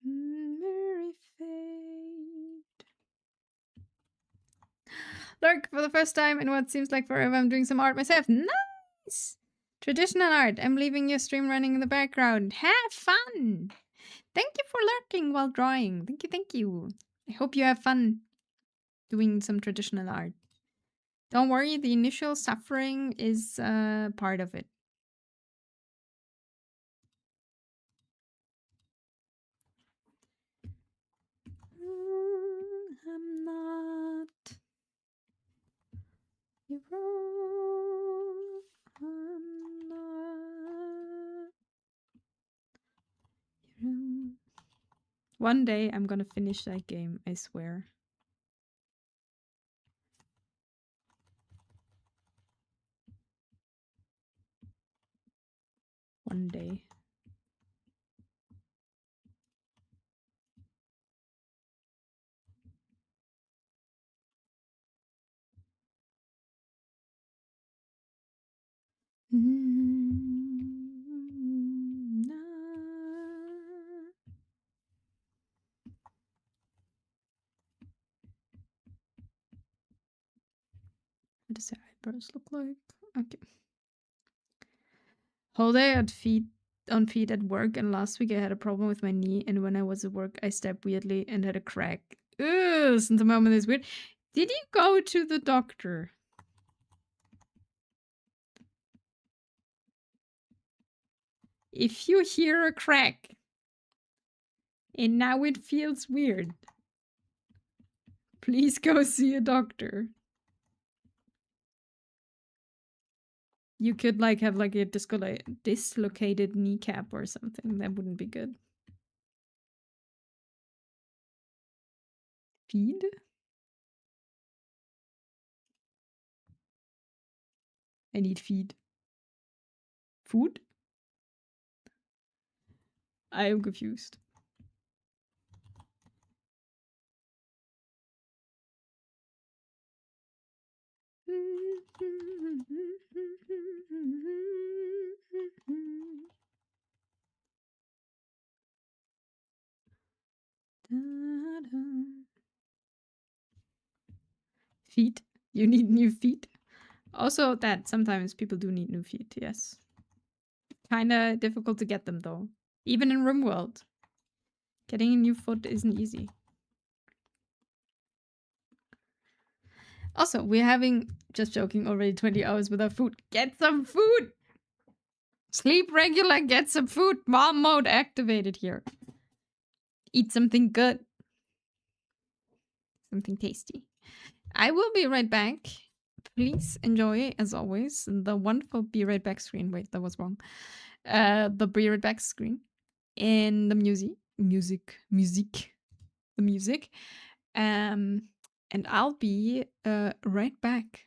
Merry fate. Look, for the first time in what seems like forever, I'm doing some art myself. Nice! Traditional art. I'm leaving your stream running in the background. Have fun! Thank you for lurking while drawing. Thank you, thank you. I hope you have fun doing some traditional art. Don't worry, the initial suffering is part of it. I'm not your own. I'm not your own. One day I'm gonna finish that game, I swear. One day. What does the eyebrows look like? Okay. Whole day on feet at work, and last week I had a problem with my knee, and when I was at work I stepped weirdly and had a crack. Ugh, since the moment is weird. Did you go to the doctor? If you hear a crack and now it feels weird, Please go see a doctor. You could like have like a dislocated kneecap or something. That wouldn't be good. Feed? I need feed. Food? I am confused. Feet? You need new feet? Also, that sometimes people do need new feet, yes. Kinda difficult to get them though. Even in RimWorld. Getting a new foot isn't easy. Also, we're having, just joking, already 20 hours without food. Get some food! Sleep regular, get some food. Mom mode activated here. Eat something good. Something tasty. I will be right back. Please enjoy, as always, the wonderful Be Right Back screen. Wait, that was wrong. The Be Right Back screen. And the music. And I'll be right back.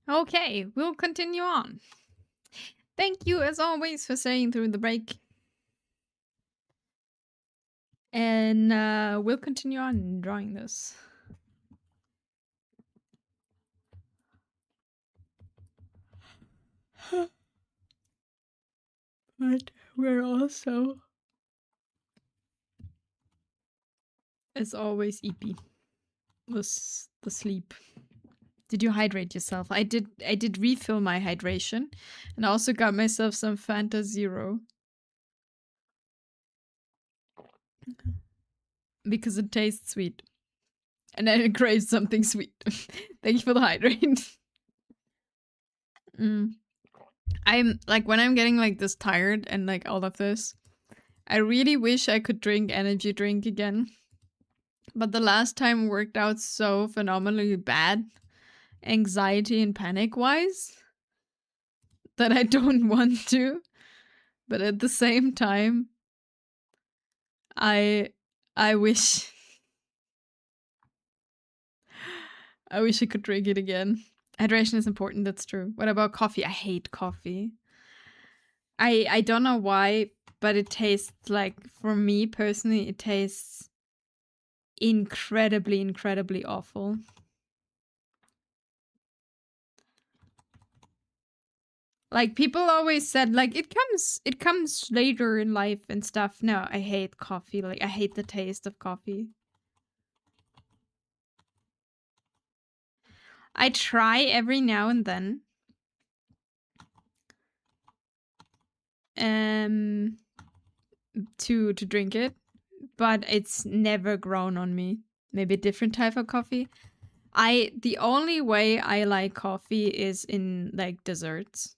Okay, we'll continue on. Thank you as always for staying through the break. And we'll continue on drawing this. But we're also, as always, EP. The sleep. Did you hydrate yourself? I did refill my hydration, and I also got myself some Fanta Zero because it tastes sweet, and I crave something sweet. Thank you for the hydrate. I'm like, when I'm getting like this tired and like all of this, I really wish I could drink energy drink again. But the last time worked out so phenomenally bad, anxiety and panic wise, that I don't want to. But at the same time, I wish I wish I could drink it again. Hydration is important, that's true. What about coffee? I hate coffee. I don't know why, but it tastes like, for me personally, it tastes incredibly awful. Like, people always said like it comes later in life and stuff. No, I hate coffee. Like, I hate the taste of coffee. I try every now and then. To drink it, but it's never grown on me. Maybe a different type of coffee. The only way I like coffee is in like desserts.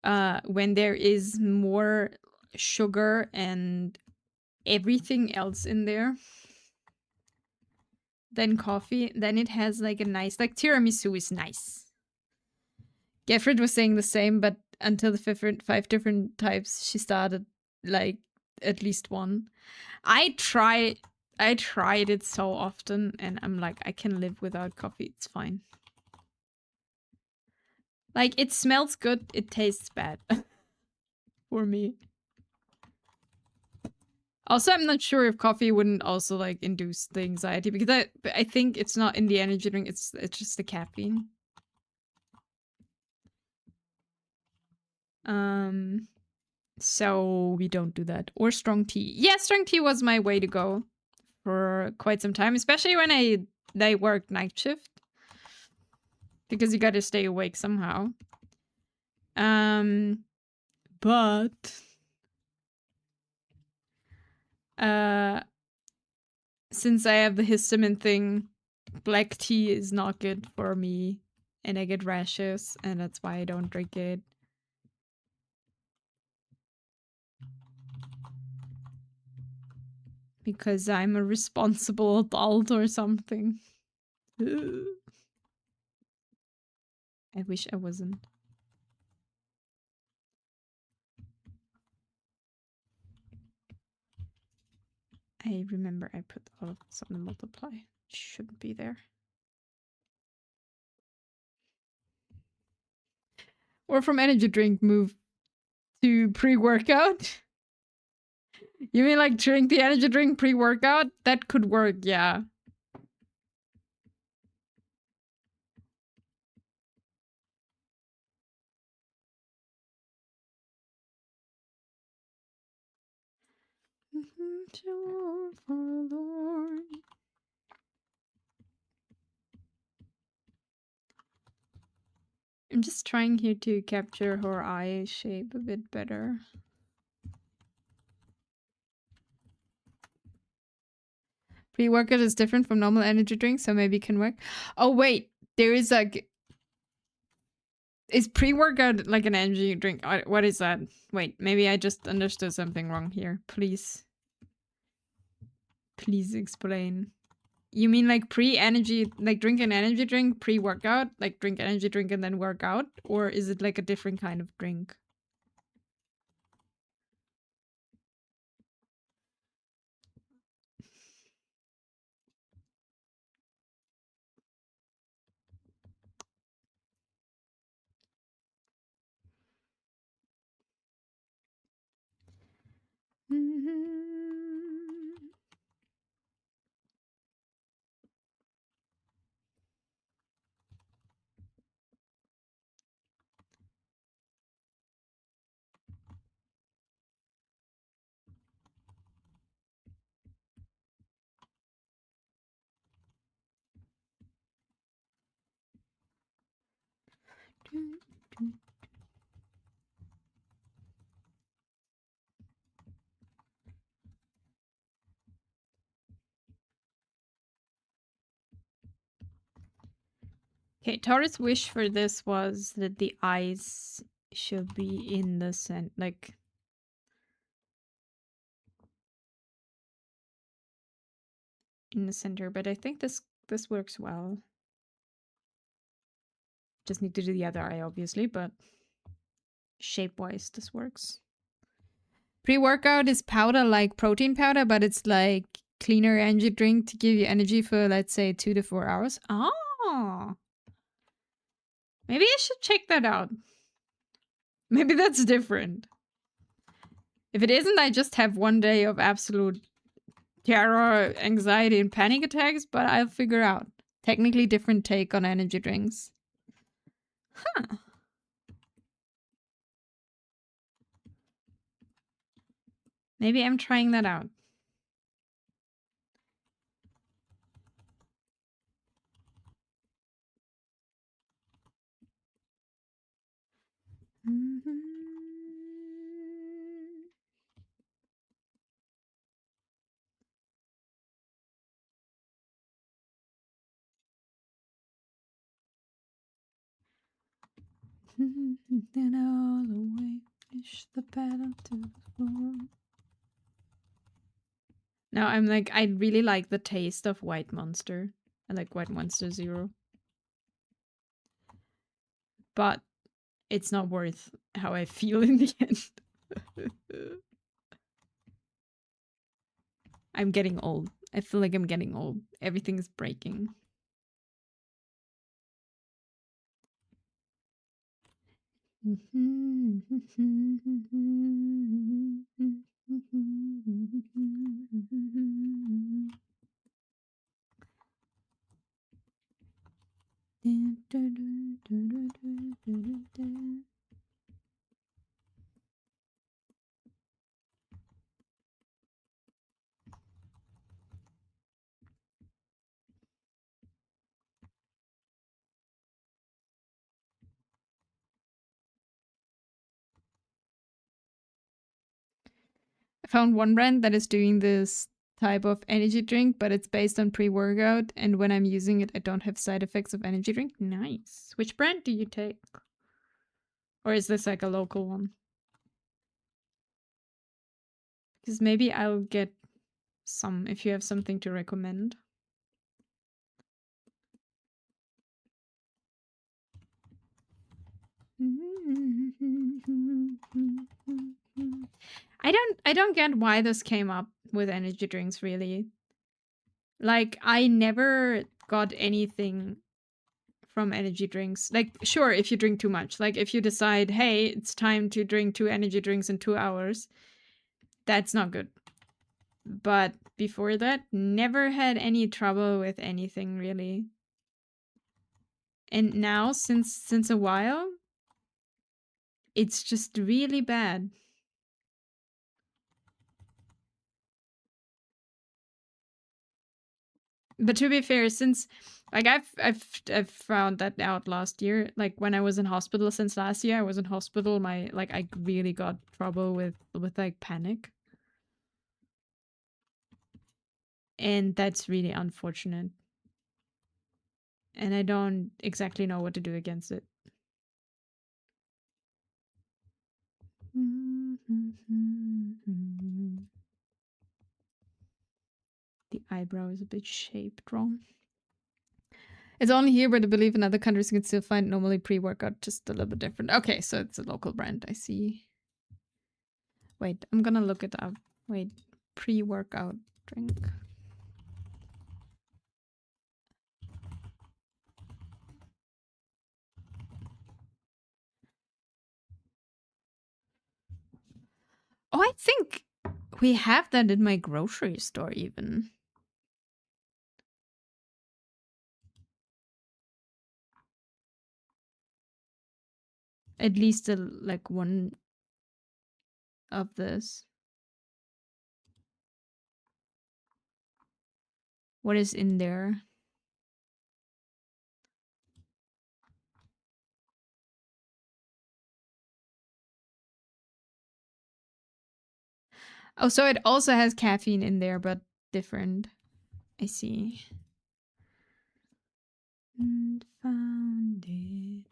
When there is more sugar and everything else in there than coffee, then it has like a nice, like tiramisu is nice. Gefrid was saying the same, but until the five different types, she started like at least one. I tried it so often, and I'm like, I can live without coffee. It's fine. Like, it smells good, it tastes bad. For me. Also, I'm not sure if coffee wouldn't also like induce the anxiety, because I think it's not in the energy drink, it's just the caffeine. So we don't do that. Or strong tea. Yeah, strong tea was my way to go for quite some time, especially when I worked night shift, because you got to stay awake somehow. But since I have the histamine thing, black tea is not good for me, and I get rashes, and that's why I don't drink it. Because I'm a responsible adult or something. I wish I wasn't. I remember I put all of this on the multiply. Shouldn't be there. Or from energy drink move to pre-workout? You mean like drink the energy drink pre-workout? That could work, yeah. I'm just trying here to capture her eye shape a bit better. Pre-workout is different from normal energy drinks, so maybe it can work. Oh wait, there is like... Is pre-workout like an energy drink? What is that? Wait, maybe I just understood something wrong here. Please explain. You mean like pre-energy, like drink an energy drink pre-workout? Like drink energy drink and then work out? Or is it like a different kind of drink? Okay, Tara's wish for this was that the eyes should be in the center, like in the center, but I think this works well. Just need to do the other eye, obviously, but shape-wise, this works. Pre-workout is powder like protein powder, but it's like cleaner energy drink to give you energy for, let's say, 2 to 4 hours. Oh, maybe I should check that out. Maybe that's different. If it isn't, I just have one day of absolute terror, anxiety, and panic attacks, but I'll figure out. Technically different take on energy drinks. Huh. Maybe I'm trying that out. And all the way, push the pedal to the floor. No, I'm like, I really like the taste of White Monster. I like White Monster Zero. But it's not worth how I feel in the end. I'm getting old. I feel like I'm getting old. Everything's breaking. I found one brand that is doing this type of energy drink, but it's based on pre-workout, and when I'm using it, I don't have side effects of energy drink. Nice. Which brand do you take? Or is this like a local one? Because maybe I'll get some if you have something to recommend. I don't get why this came up with energy drinks really. Like I never got anything from energy drinks. Like sure, if you drink too much. Like if you decide, "Hey, it's time to drink 2 energy drinks in 2 hours." That's not good. But before that, never had any trouble with anything really. And now since a while, it's just really bad. But to be fair, since like I've found that out last year. Like when I was in hospital since last year, I was in hospital. My like I really got trouble with like panic, and that's really unfortunate. And I don't exactly know what to do against it. The eyebrow is a bit shaped wrong. It's only here, but I believe in other countries you can still find normally pre-workout, just a little bit different. Okay, so it's a local brand. I see. Wait, I'm gonna look it up. Wait, pre-workout drink. Oh, I think we have that in my grocery store even. At least like one of this. What is in there? Oh, so it also has caffeine in there, but different. I see. And found it.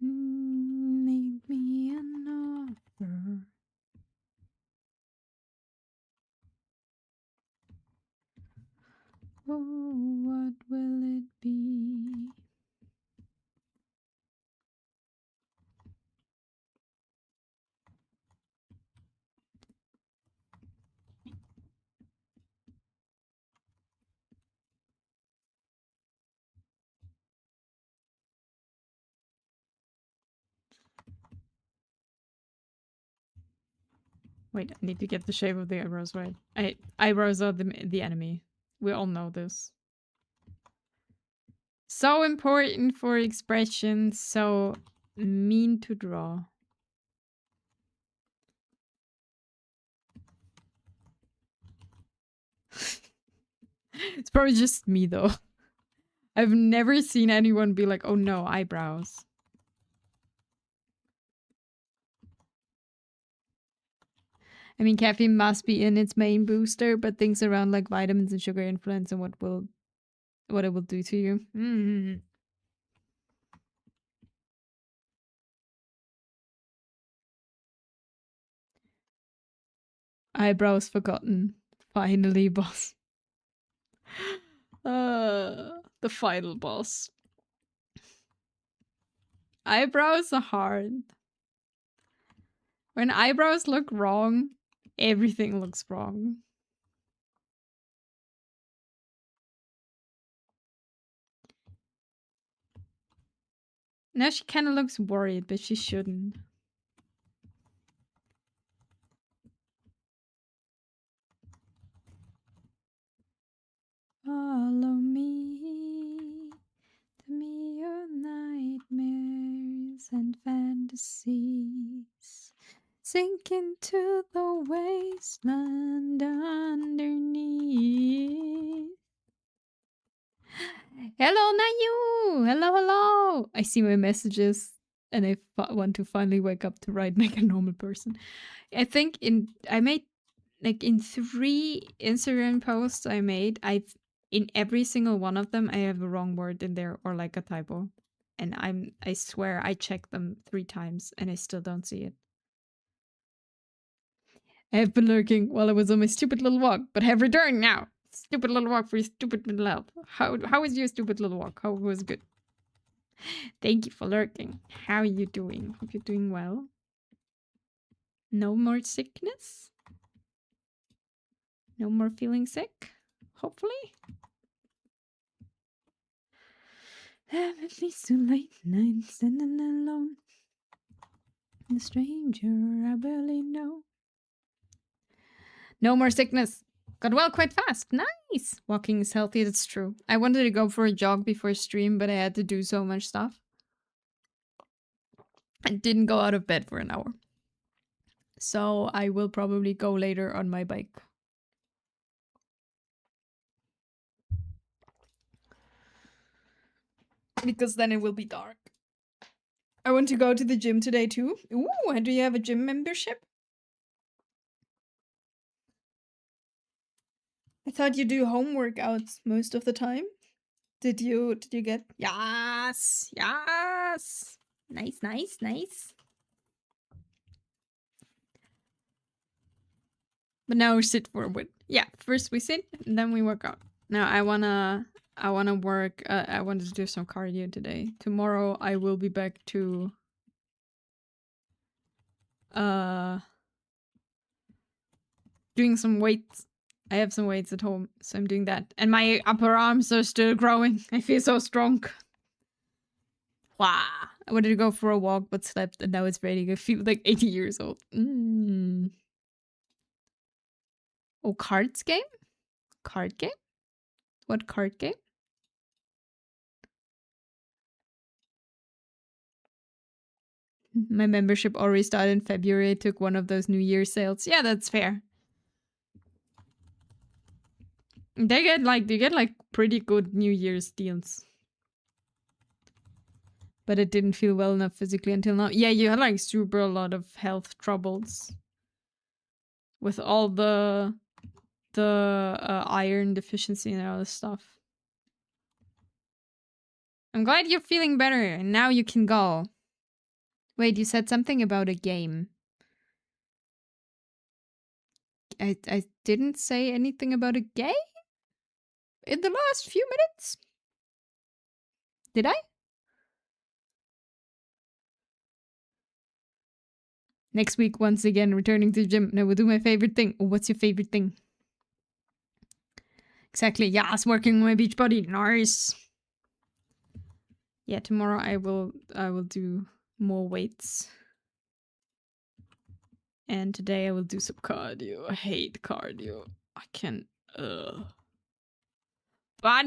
Make me an offer. Oh, what will it be? Wait, I need to get the shape of the eyebrows right. Eyebrows are the enemy. We all know this. So important for expression, so mean to draw. It's probably just me though. I've never seen anyone be like, oh no, eyebrows. I mean, caffeine must be in its main booster, but things around like vitamins and sugar influence and what it will do to you. Eyebrows forgotten. Finally, boss. The final boss. Eyebrows are hard. When eyebrows look wrong, everything looks wrong. Now she kind of looks worried, but she shouldn't. Follow me, to me your nightmares and fantasies. Sink into the wasteland underneath. Hello, Nayu! Hello, hello! I see my messages and I want to finally wake up to write like a normal person. I think I made like in 3 Instagram posts I made, in every single one of them I have a wrong word in there or like a typo. And I swear I checked them 3 times and I still don't see it. I have been lurking while I was on my stupid little walk, but have returned now. Stupid little walk for your stupid little elf. How was your stupid little walk? How was it good? Thank you for lurking. How are you doing? Hope you're doing well. No more sickness? No more feeling sick? Hopefully? At least 2 late nights standing alone. The stranger I barely know. No more sickness. Got well quite fast. Nice. Walking is healthy, that's true. I wanted to go for a jog before stream, but I had to do so much stuff. I didn't go out of bed for an hour. So I will probably go later on my bike. Because then it will be dark. I want to go to the gym today too. Ooh, do you have a gym membership? I thought you do home workouts most of the time. Did you get? Yes, yes. Nice, nice, nice. But now we sit forward. Yeah, first we sit, and then we work out. Now I wanna work. I wanted to do some cardio today. Tomorrow I will be back to doing some weights. I have some weights at home, so I'm doing that. And my upper arms are still growing. I feel so strong. Wow. I wanted to go for a walk, but slept, and now it's raining. I feel like 80 years old. Oh, cards game? Card game? What card game? My membership already started in February. I took one of those New Year sales. Yeah, that's fair. They get like pretty good New Year's deals. But it didn't feel well enough physically until now. Yeah, you had like super a lot of health troubles with all the iron deficiency and all this stuff. I'm glad you're feeling better and now you can go. Wait, you said something about a game. I didn't say anything about a game in the last few minutes. Did I? Next week, once again, returning to the gym. No, we'll do my favorite thing. Oh, what's your favorite thing? Exactly. Yes, working on my beach body. Nice. Yeah, tomorrow I will do more weights. And today I will do some cardio. I hate cardio. I can't. But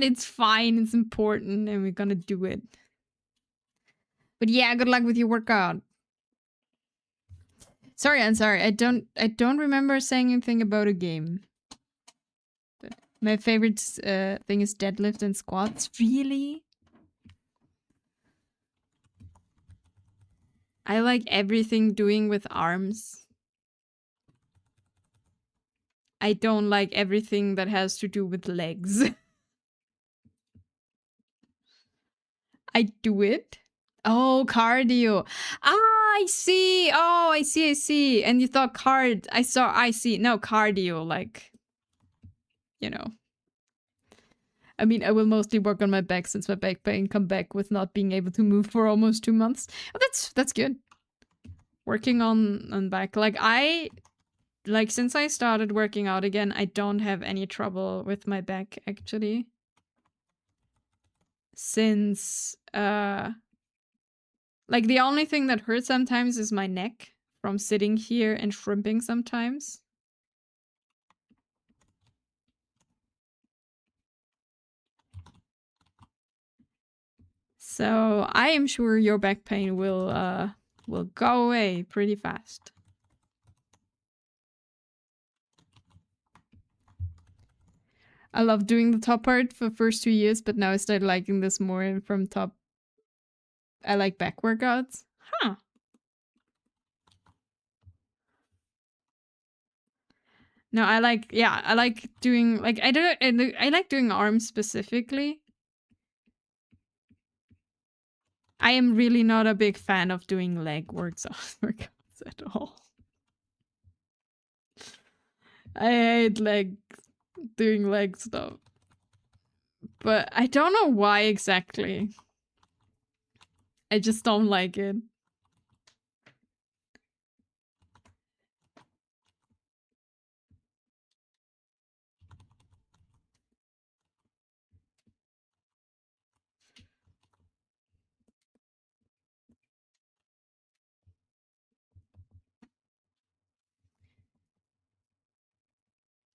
it's fine. It's important, and we're gonna do it. But yeah, good luck with your workout. Sorry, I'm sorry. I don't remember saying anything about a game. But my favorite thing is deadlift and squats. Really? I like everything doing with arms. I don't like everything that has to do with legs. I do it. Oh, cardio. Ah, I see. Oh, I see, I see. And you thought I see. No, cardio, like, you know. I mean, I will mostly work on my back since my back pain come back with not being able to move for almost 2 months. Oh, that's good. Working on back. Since I started working out again, I don't have any trouble with my back, actually. Since, the only thing that hurts sometimes is my neck from sitting here and shrimping sometimes. So I am sure your back pain will go away pretty fast. I love doing the top part for the first 2 years, but now I started liking this more, and from top, I like back workouts. Huh. No, I like doing, I like doing arms specifically. I am really not a big fan of doing leg workouts at all. I hate doing leg stuff. But I don't know why exactly. I just don't like it.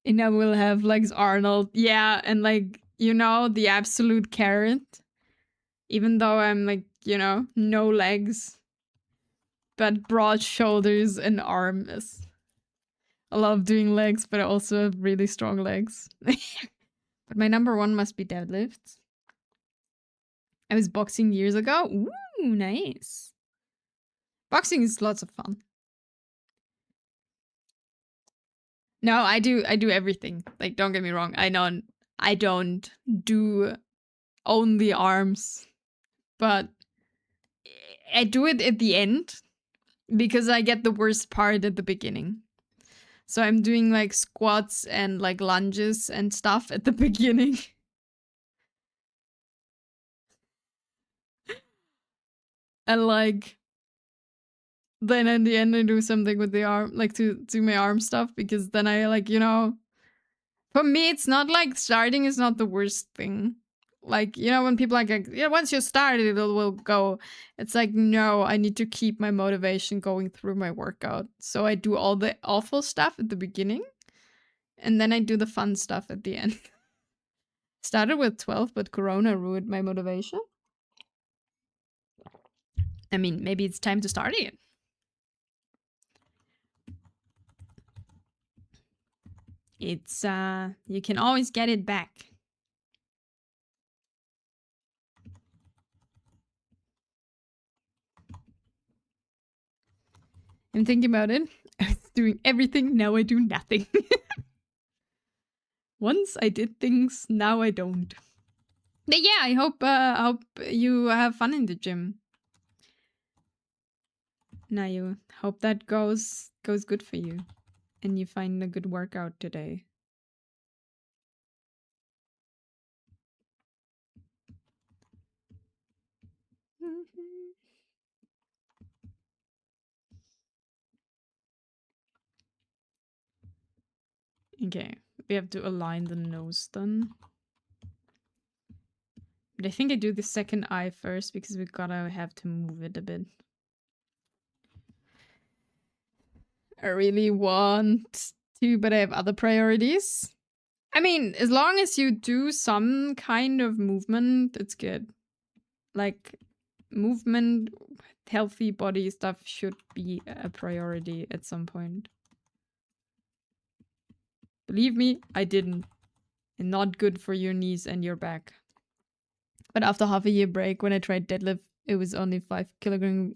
And I will have legs Arnold. Yeah, and the absolute carrot. Even though I'm no legs. But broad shoulders and arms. I love doing legs, but I also have really strong legs. But my number one must be deadlifts. I was boxing years ago. Ooh, nice. Boxing is lots of fun. No, I do everything. Like, don't get me wrong. I don't do only arms, but I do it at the end because I get the worst part at the beginning. So I'm doing squats and lunges and stuff at the beginning. And then at the end I do something with the arm, to do my arm stuff, because then I for me it's not starting is not the worst thing. When people once you start it will go. It's no, I need to keep my motivation going through my workout. So I do all the awful stuff at the beginning, and then I do the fun stuff at the end. Started with 12, but Corona ruined my motivation. I mean, maybe it's time to start it. It's you can always get it back. I'm thinking about it. I was doing everything, now I do nothing. Once I did things, now I don't. But yeah, I hope you have fun in the gym. Now you hope that goes good for you, and you find a good workout today. Okay, we have to align the nose then. But I think I do the second eye first because we gotta have to move it a bit. I really want to, but I have other priorities. I mean, as long as you do some kind of movement, it's good. Like, movement, healthy body stuff should be a priority at some point. Believe me, I didn't. And not good for your knees and your back. But after half a year break, when I tried deadlift, it was only 5 kilograms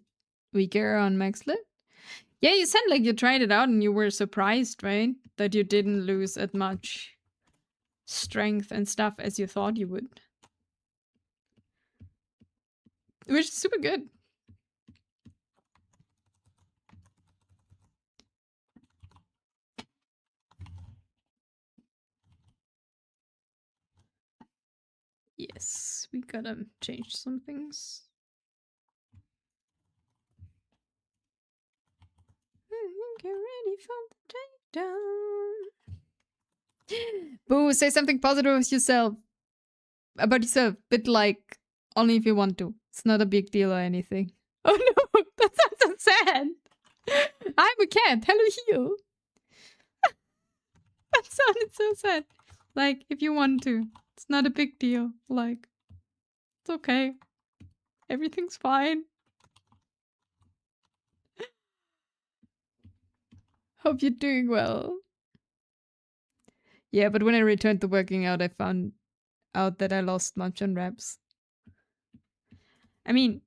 weaker on max lift. Yeah, you said like you tried it out and you were surprised, right? That you didn't lose as much strength and stuff as you thought you would. Which is super good. Yes, we gotta change some things. Get ready for the takedown. Boo, say something positive with yourself. About yourself. Bit like, only if you want to. It's not a big deal or anything. Oh no, that sounds so sad. I'm a cat. Hello, Heel. That sounded so sad. Like, if you want to. It's not a big deal. Like, it's okay. Everything's fine. Hope you're doing well. Yeah, but when I returned to working out, I found out that I lost much on reps. I mean,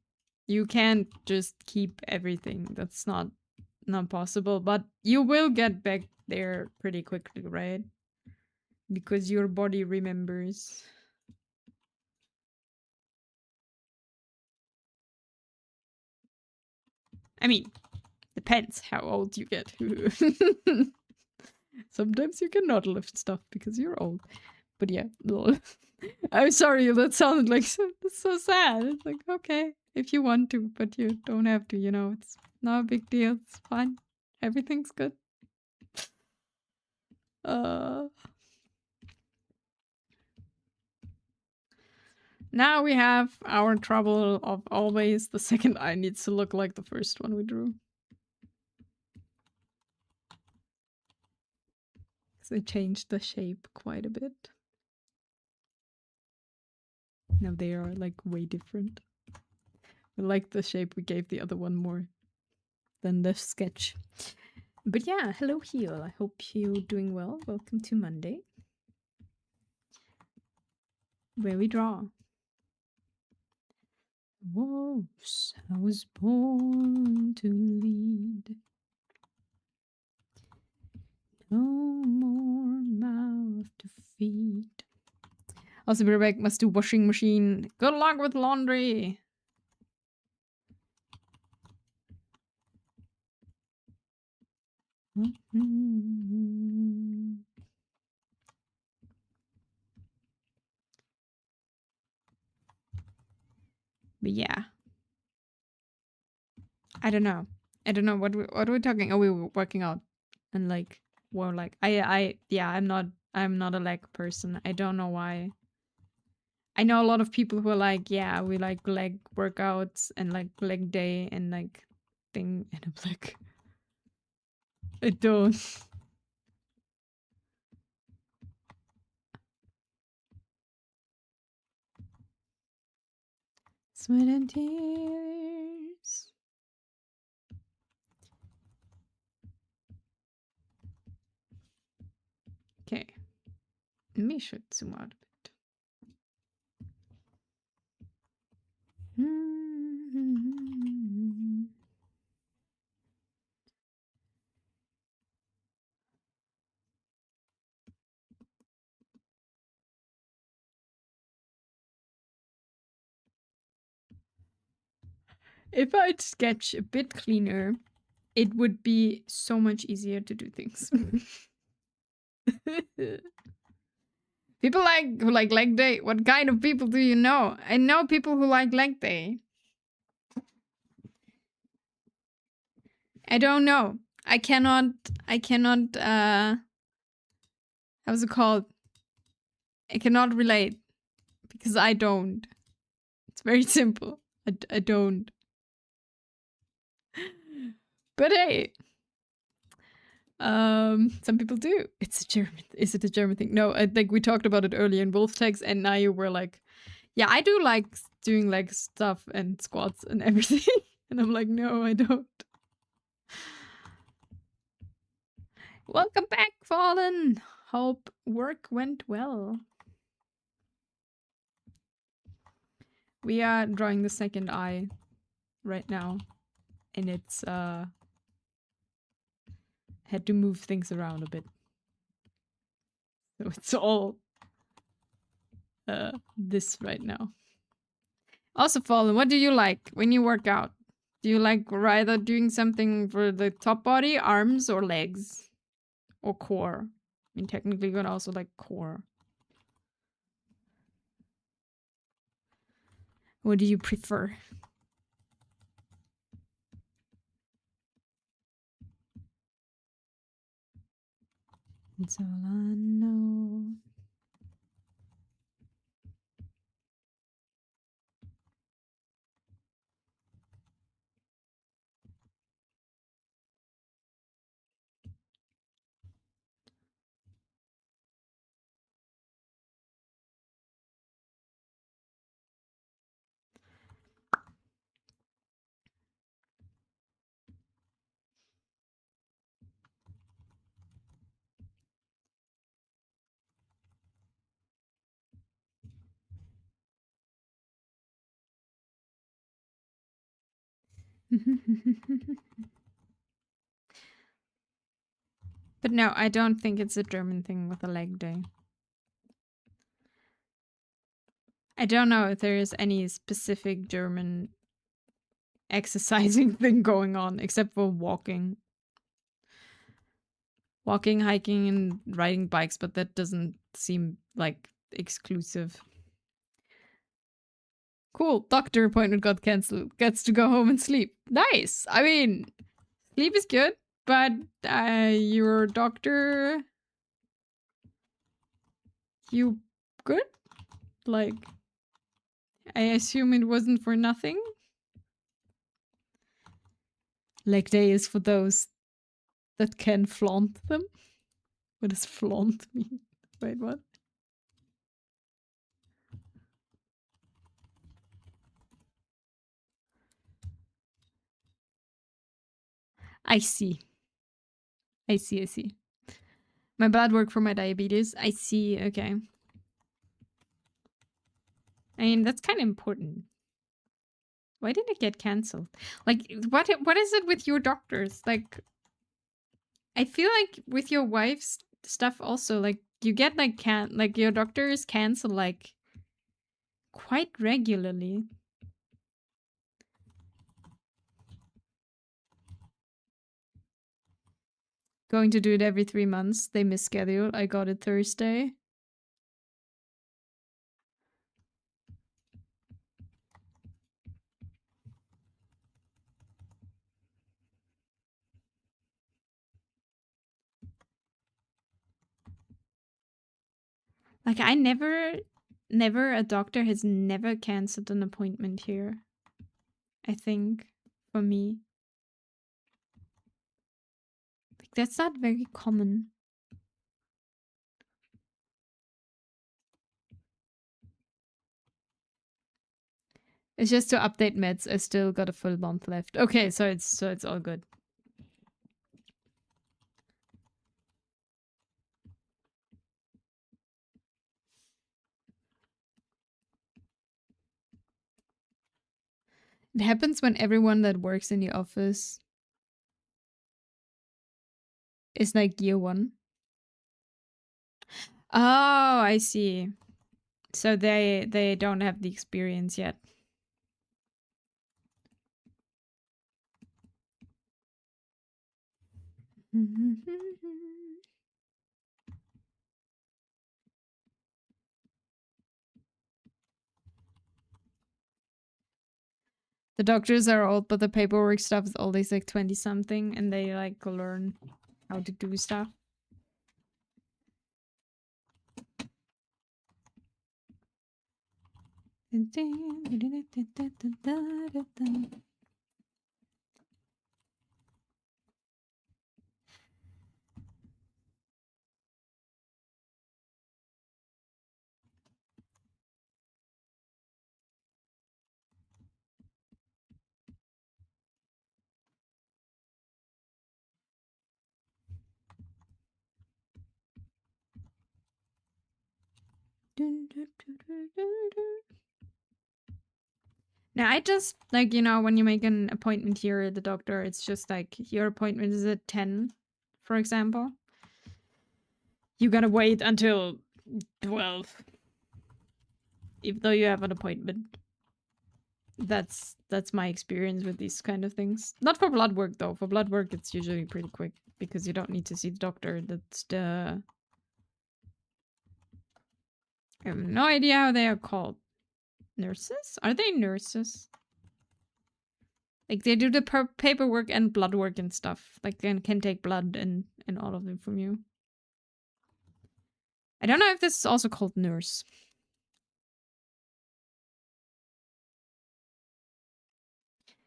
you can't just keep everything. That's not possible, but you will get back there pretty quickly, right? Because your body remembers. I mean, depends how old you get. Sometimes you cannot lift stuff because you're old. But yeah, I'm sorry, that sounded like so sad. It's like, okay, if you want to, but you don't have to, you know, it's not a big deal. It's fine. Everything's good. Now we have our trouble of always the second eye needs to look like the first one we drew. So I changed the shape quite a bit. Now they are like way different. I like the shape we gave the other one more than the sketch. But yeah, hello Heel. I hope you're doing well. Welcome to Monday, where we draw. Wolves, I was born to lead. No more mouth to feed. Also, Rebecca must do washing machine. Good luck with laundry. But yeah, I don't know. I don't know what we're talking. Oh, we were working out, and like, well, like yeah, I'm not a leg person. I don't know why. I know a lot of people who are like, yeah, we like leg workouts and like leg day and like thing, and I'm like, I don't. Sweat and tears. Okay. We should zoom out a bit. If I'd sketch a bit cleaner, it would be so much easier to do things. People who like leg day. What kind of people do you know? I know people who like leg day. I don't know. I cannot how's it called? I cannot relate because I don't. It's very simple. I don't. But hey, some people do. It's a German. Is it a German thing? No, I think we talked about it earlier in Wolf Tags, and now you were like, yeah, I do like doing like stuff and squats and everything. And I'm like, no, I don't. Welcome back, Fallen. Hope work went well. We are drawing the second eye right now. And it's had to move things around a bit. So it's all this right now. Also, Fallen, what do you like when you work out? Do you like rather doing something for the top body, arms, or legs? Or core? I mean, technically you can also like core. What do you prefer? It's all I know. But no, I don't think it's a German thing with a leg day. I don't know if there is any specific German exercising thing going on, except for walking. Walking, hiking, and riding bikes, but that doesn't seem like exclusive. Cool, doctor appointment got cancelled. Gets to go home and sleep. Nice! I mean, sleep is good, but your doctor... You good? Like, I assume it wasn't for nothing? Leg day is for those that can flaunt them. What does flaunt mean? Wait, what? I see. I see. My blood work for my diabetes. I see, okay. I mean, that's kind of important. Why did it get cancelled? Like, what is it with your doctors? Like, I feel like with your wife's stuff also, like, you get, like, your doctors cancel, like, quite regularly. Going to do it every 3 months. They misschedule. I got it Thursday. Like, I never a doctor has never canceled an appointment here. I think, for me. Like, that's not very common. It's just to update meds. I still got a full month left. Okay, so it's all good. It happens when everyone that works in the office is like year 1. Oh, I see. So they don't have the experience yet. The doctors are old, but the paperwork stuff is always like 20 something, and they like learn how to do stuff. Now, I just, like, you know, when you make an appointment here at the doctor, it's just like your appointment is at 10, for example. You gotta wait until 12, even though you have an appointment. That's my experience with these kind of things. Not for blood work, though. For blood work, it's usually pretty quick because you don't need to see the doctor. That's the... I have no idea how they are called. Nurses? Are they nurses? Like, they do the paperwork and blood work and stuff. Like, they can take blood and all of them from you. I don't know if this is also called nurse.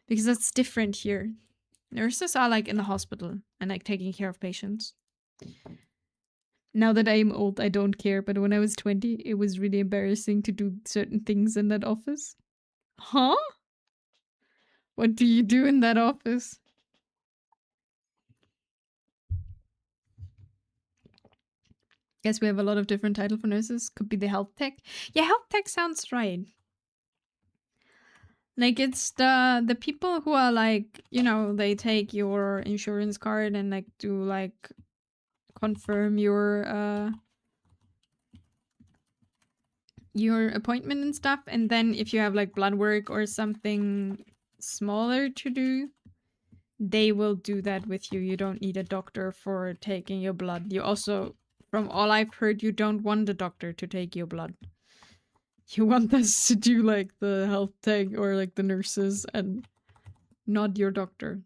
Because that's different here. Nurses are, like, in the hospital and, like, taking care of patients. Now that I'm old, I don't care. But when I was 20, it was really embarrassing to do certain things in that office. Huh? What do you do in that office? Guess we have a lot of different titles for nurses. Could be the health tech. Yeah, health tech sounds right. Like, it's the people who are like, you know, they take your insurance card and like do like confirm your appointment and stuff, and then if you have like blood work or something smaller to do, they will do that with you. You don't need a doctor for taking your blood. You also, from all I've heard, you don't want a doctor to take your blood. You want us to do like the health tech or like the nurses and not your doctor.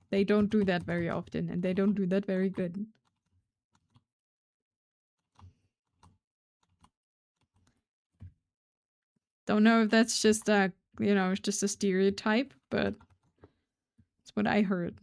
They don't do that very often, and they don't do that very good. Don't know if that's just a, you know, just a stereotype, but it's what I heard.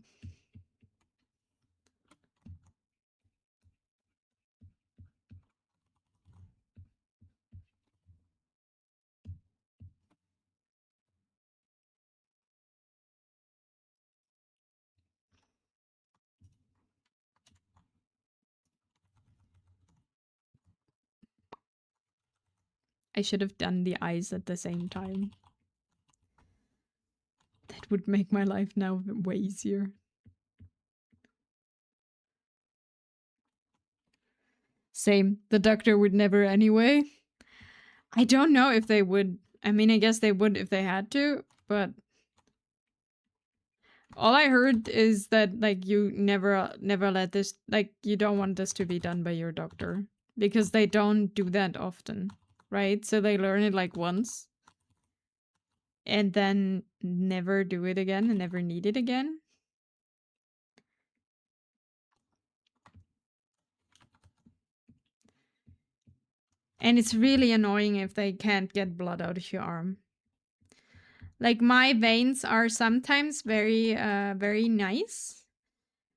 I should have done the eyes at the same time. That would make my life now way easier. Same. The doctor would never anyway. I don't know if they would. I mean, I guess they would if they had to, but all I heard is that like you never let this, like, you don't want this to be done by your doctor because they don't do that often, right? So they learn it like once and then never do it again and never need it again. And it's really annoying if they can't get blood out of your arm. Like, my veins are sometimes very, very nice,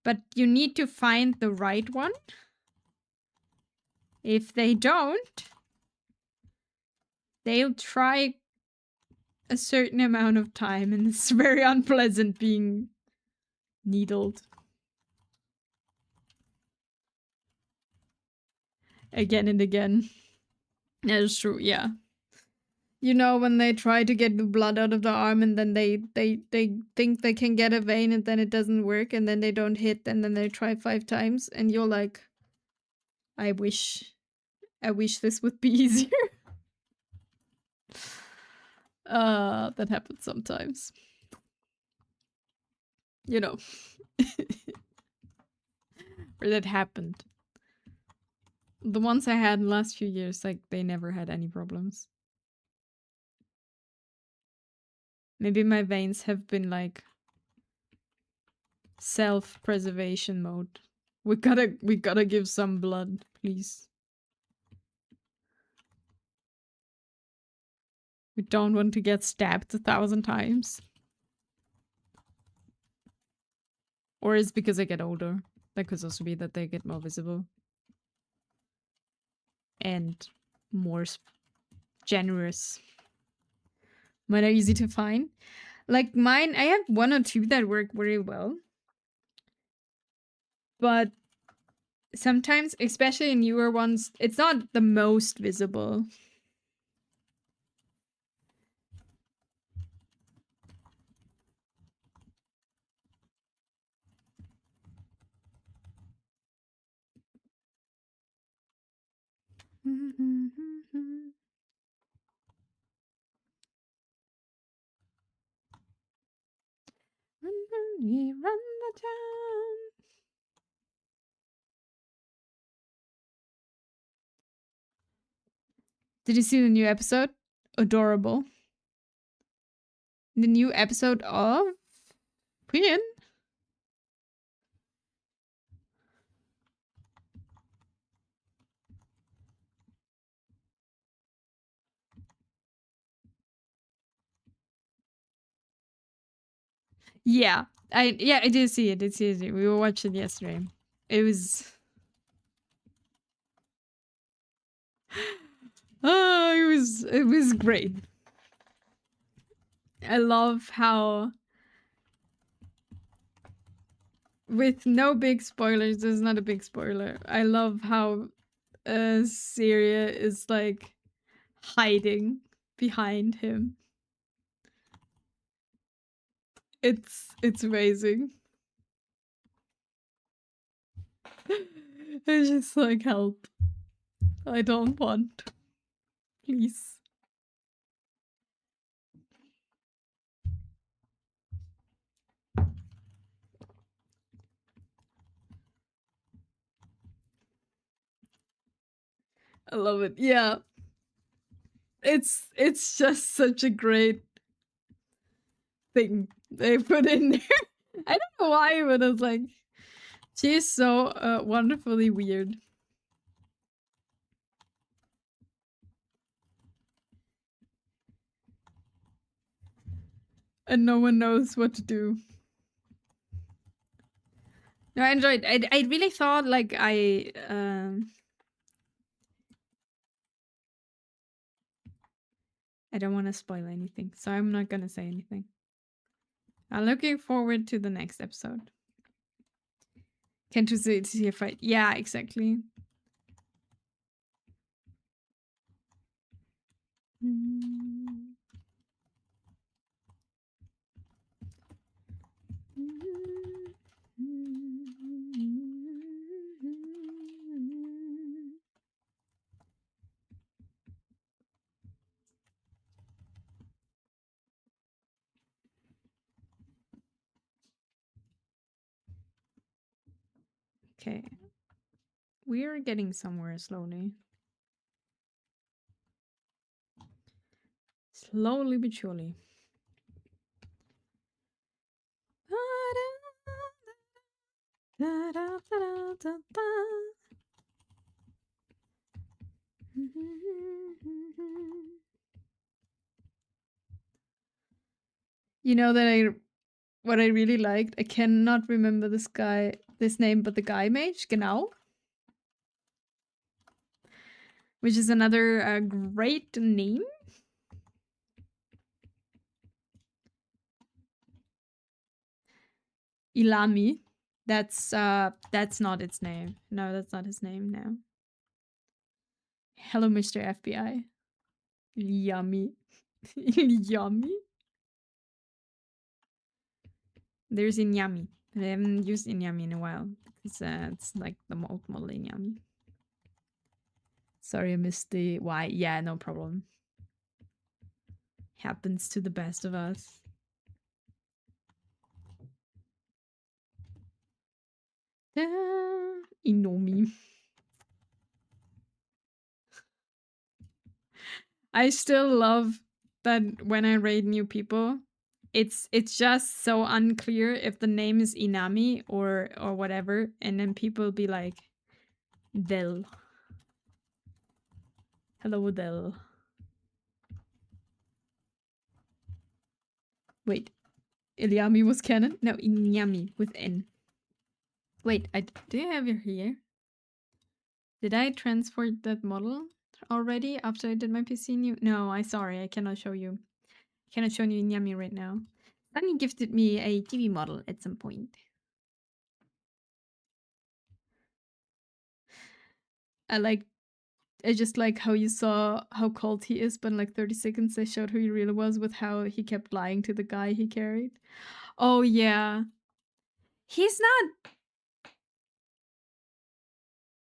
but you need to find the right one. If they don't, they'll try a certain amount of time, and it's very unpleasant being needled. Again and again. That is true, yeah. You know, when they try to get the blood out of the arm and then they think they can get a vein and then it doesn't work and then they don't hit and then they try 5 times and you're like, I wish this would be easier. That happens sometimes. You know. Or that happened. The ones I had in the last few years, like, they never had any problems. Maybe my veins have been, like, self-preservation mode. We gotta give some blood, please. We don't want to get stabbed 1,000 times. Or it's because I get older. That could also be that they get more visible. And more generous. Mine are easy to find. Like mine, I have 1 or 2 that work very well. But sometimes, especially in newer ones, it's not the most visible. Run the town. Did you see the new episode? Adorable. The new episode of Queen. Yeah, I did see it. We were watching it yesterday. It was. Oh, it was great. I love how, with no big spoilers, there's not a big spoiler. I love how Syria is like hiding behind him. It's amazing. It's just like, help. I don't want. Please. I love it. Yeah. It's just such a great thing they put in there. I don't know why, but it's like, she's so wonderfully weird. And no one knows what to do. No, I enjoyed. I really thought like I don't want to spoil anything, so I'm not gonna say anything. I'm looking forward to the next episode. Can't you see a fight? Yeah, exactly. Okay. We're getting somewhere slowly. Slowly but surely. You know that what I really liked, I cannot remember this name, but the Guy Mage, genau. Which is another great name. Ilami. That's not its name. No, that's not his name now. Hello, Mr. FBI. Yummy. Yummy? There's Inyami. I haven't used Inyami in a while. Because it's like the old model Inyami. Sorry, I missed the Y. Yeah, no problem. Happens to the best of us. Inomi. I still love that when I raid new people, it's just so unclear if the name is Inami or whatever, and then people be like, Del. Hello, Del. Wait, Iliami was canon? No, Inyami with N. Wait, do you have your here? Did I transport that model already after I did my PC new? No, sorry, I cannot show you. I cannot show you Inyami right now. Sunny gifted me a TV model at some point. I just like how you saw how cold he is, but in like 30 seconds they showed who he really was with how he kept lying to the guy he carried. Oh yeah. He's not...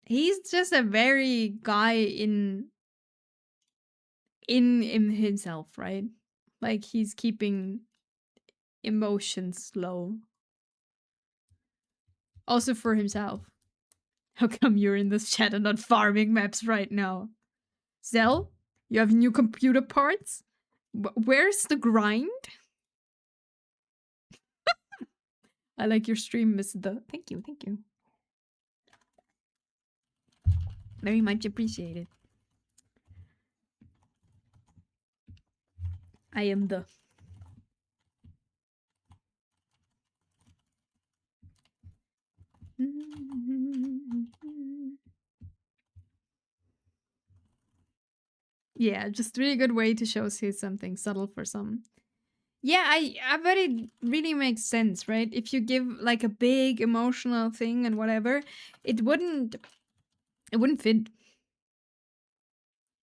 He's just a very guy in himself, right? Like he's keeping emotions low. Also for himself. How come you're in this chat and not farming maps right now? Zell, you have new computer parts? Where's the grind? I like your stream, Miss The. Thank you, thank you. Very much appreciated. I am the... Yeah, just really good way to showcase something subtle for some. Yeah, I bet it really makes sense, right? If you give like a big emotional thing and whatever, it wouldn't fit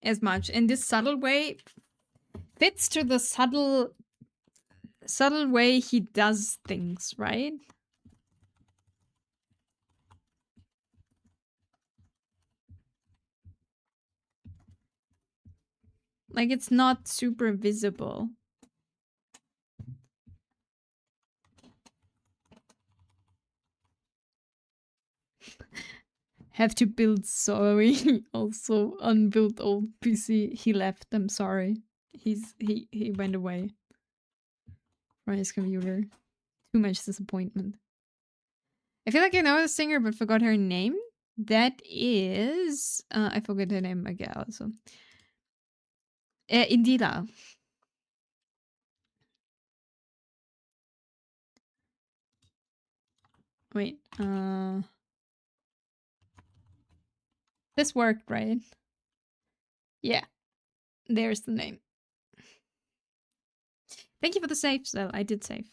as much. And this subtle way fits to the subtle way he does things, right? Like it's not super visible. Have to build, sorry. Also unbuilt old PC. He left, I'm sorry. He went away from his computer. Too much disappointment. I feel like I know the singer but forgot her name. That is I forget her name again also. Indira. Wait, this worked, right? Yeah. There's the name. Thank you for the save, though. I did save.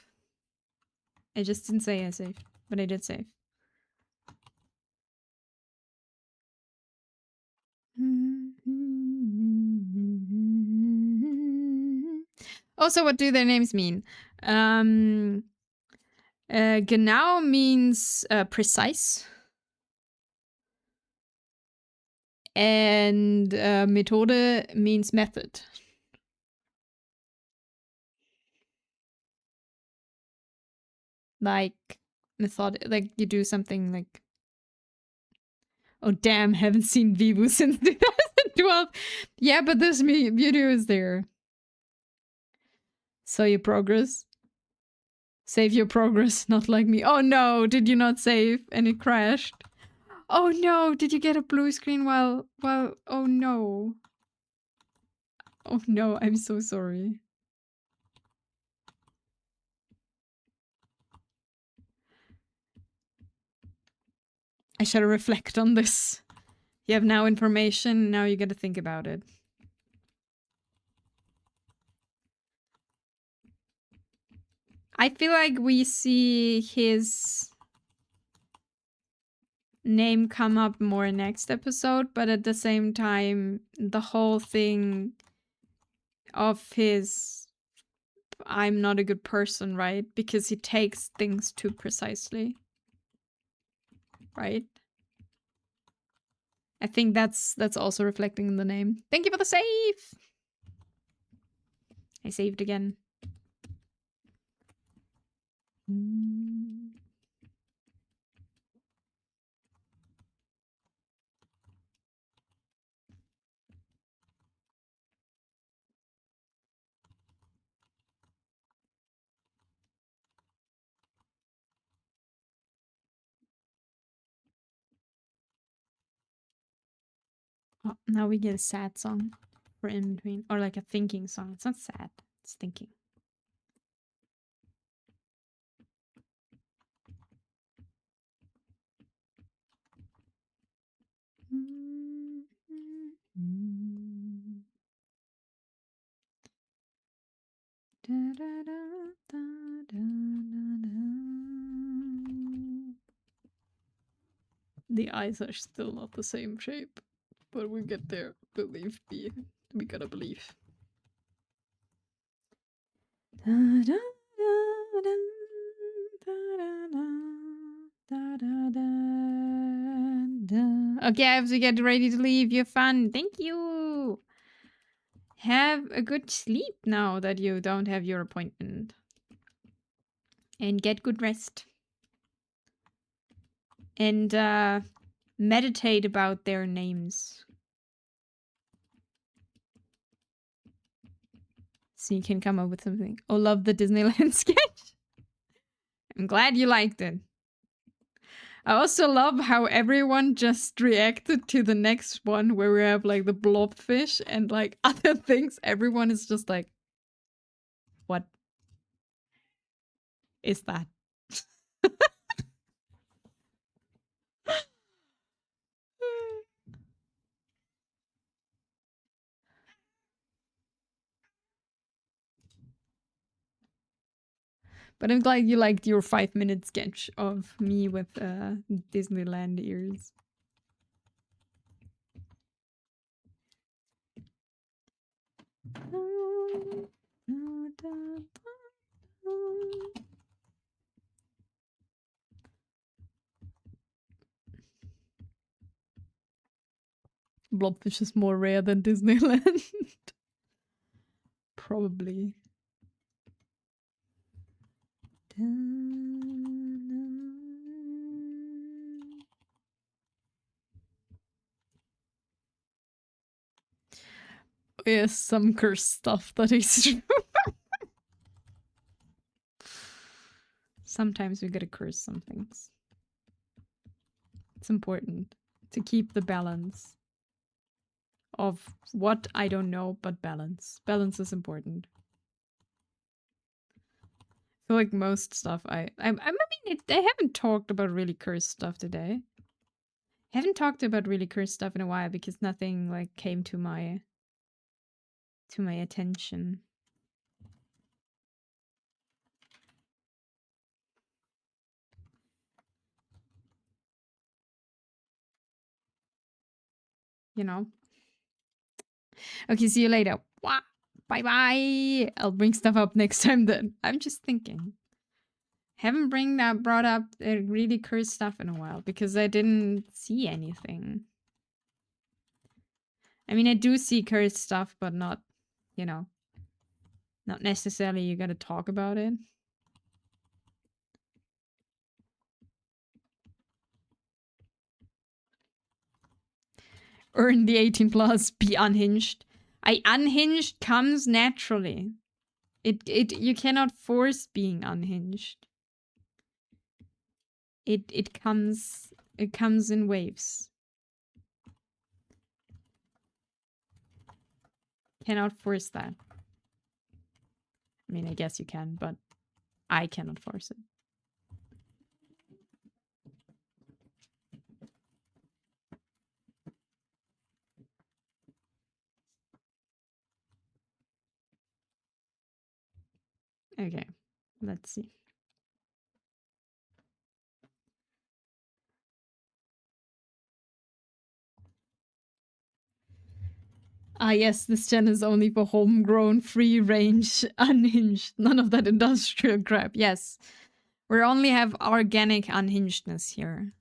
I just didn't say I saved, but I did save. Also, what do their names mean? Genau means precise. And Methode means method. Like method, like you do something like... Oh damn, haven't seen Vivu since 2012. Yeah, but this video is there. So your progress. Save your progress, not like me. Oh no, did you not save and it crashed? Oh no, did you get a blue screen while oh no. Oh no, I'm so sorry. I shall reflect on this. You have now information, now you gotta think about it. I feel like we see his name come up more next episode, but at the same time, the whole thing of his I'm not a good person, right? Because he takes things too precisely. Right? I think that's also reflecting in the name. Thank you for the save! I saved again. Oh, now we get a sad song for in between. Or like a thinking song. It's not sad, it's thinking. The eyes are still not the same shape, but we get there. Believe me. We gotta believe. Okay, I have to get ready to leave. You're fun. Thank you. Have a good sleep now that you don't have your appointment. And get good rest. And meditate about their names. So you can come up with something. Oh, love the Disneyland sketch. I'm glad you liked it. I also love how everyone just reacted to the next one where we have like the blobfish and like other things. Everyone is just like, what is that? But I'm glad you liked your 5-minute sketch of me with Disneyland ears. Blobfish is more rare than Disneyland. Probably. Yes, some cursed stuff that is true. Sometimes we gotta curse some things. It's important to keep the balance of what I don't know, but balance. Balance is important. I feel like most stuff I mean, I haven't talked about really cursed stuff today. I haven't talked about really cursed stuff in a while because nothing like came to my attention. You know? Okay, see you later. Bye bye. I'll bring stuff up next time then. I'm just thinking. Haven't brought up really cursed stuff in a while because I didn't see anything. I mean, I do see cursed stuff, but not, you know, not necessarily you gotta talk about it. Earn the 18 plus, be unhinged. Unhinged comes naturally. You cannot force being unhinged. It comes in waves. Cannot force that. I mean, I guess you can, but I cannot force it. Okay, let's see. Ah, yes, this gen is only for homegrown, free range, unhinged. None of that industrial crap. Yes. We only have organic unhingedness here.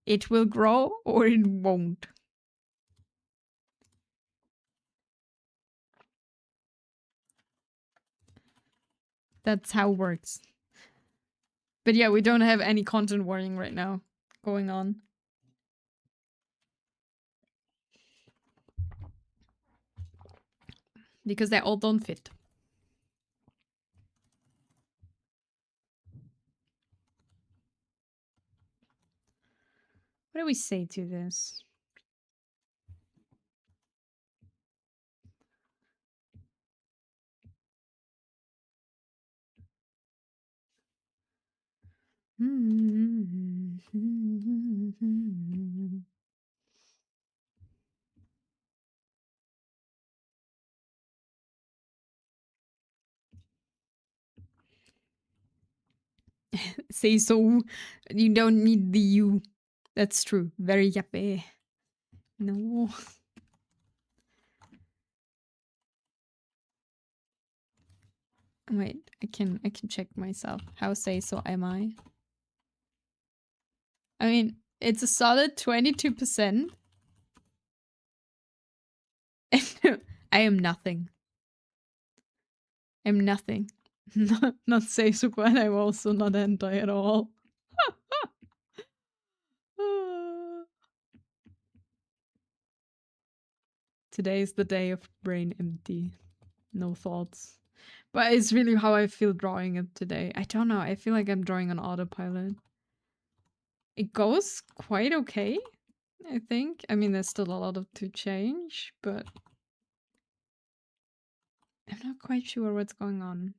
It will grow or it won't. That's how it works. But yeah, we don't have any content warning right now going on. Because they all don't fit. What do we say to this? Say so. You don't need the you. That's true. Very yappy. No. Wait, I can check myself. How say so am I? I mean, it's a solid 22%. I am nothing. I'm nothing. Not say so, but I'm also not anti at all. Today is the day of brain empty. No thoughts. But it's really how I feel drawing it today. I don't know. I feel like I'm drawing on autopilot. It goes quite okay, I think. I mean, there's still a lot to change, but I'm not quite sure what's going on.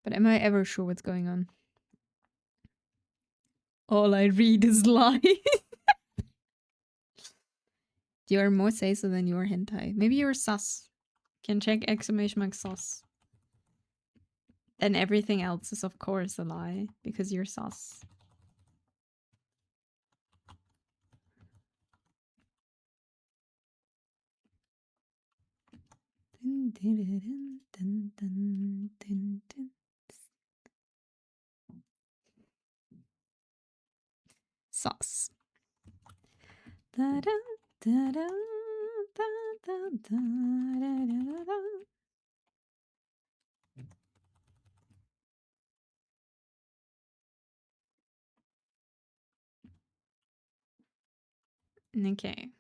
But am I ever sure what's going on? All I read is lies. You're more say-so than you're hentai. Maybe you're sus. Can check exclamation mark sus. Then everything else is of course a lie, because you're sus. Sus. Okay.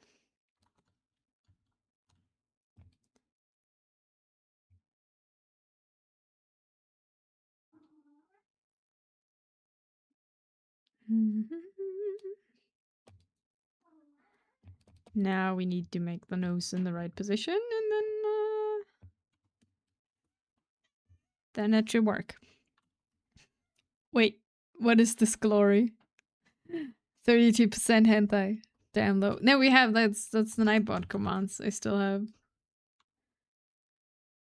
Now we need to make the nose in the right position, and then it should work. Wait, what is this glory? 32% hentai. Damn low. No, we have that's the Nightbot commands. I still have.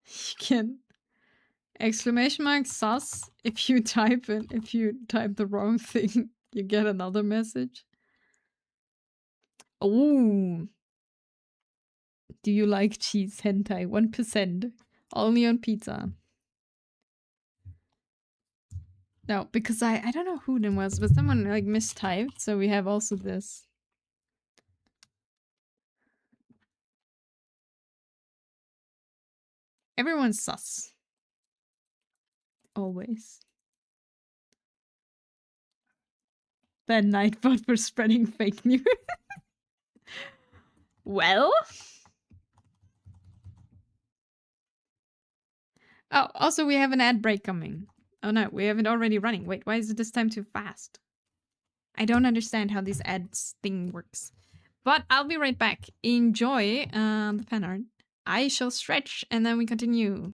You can exclamation mark sus if you type the wrong thing, you get another message. Oh. Do you like cheese hentai? 1%. Only on pizza. No, because I don't know who them was, but someone like mistyped, so we have also this. Everyone's sus. Always. Bad Nightbot for spreading fake news. Well. Oh, also we have an ad break coming. Oh no, we have it already running. Wait, why is it this time too fast? I don't understand how this ads thing works. But I'll be right back. Enjoy the fan art. I shall stretch and then we continue.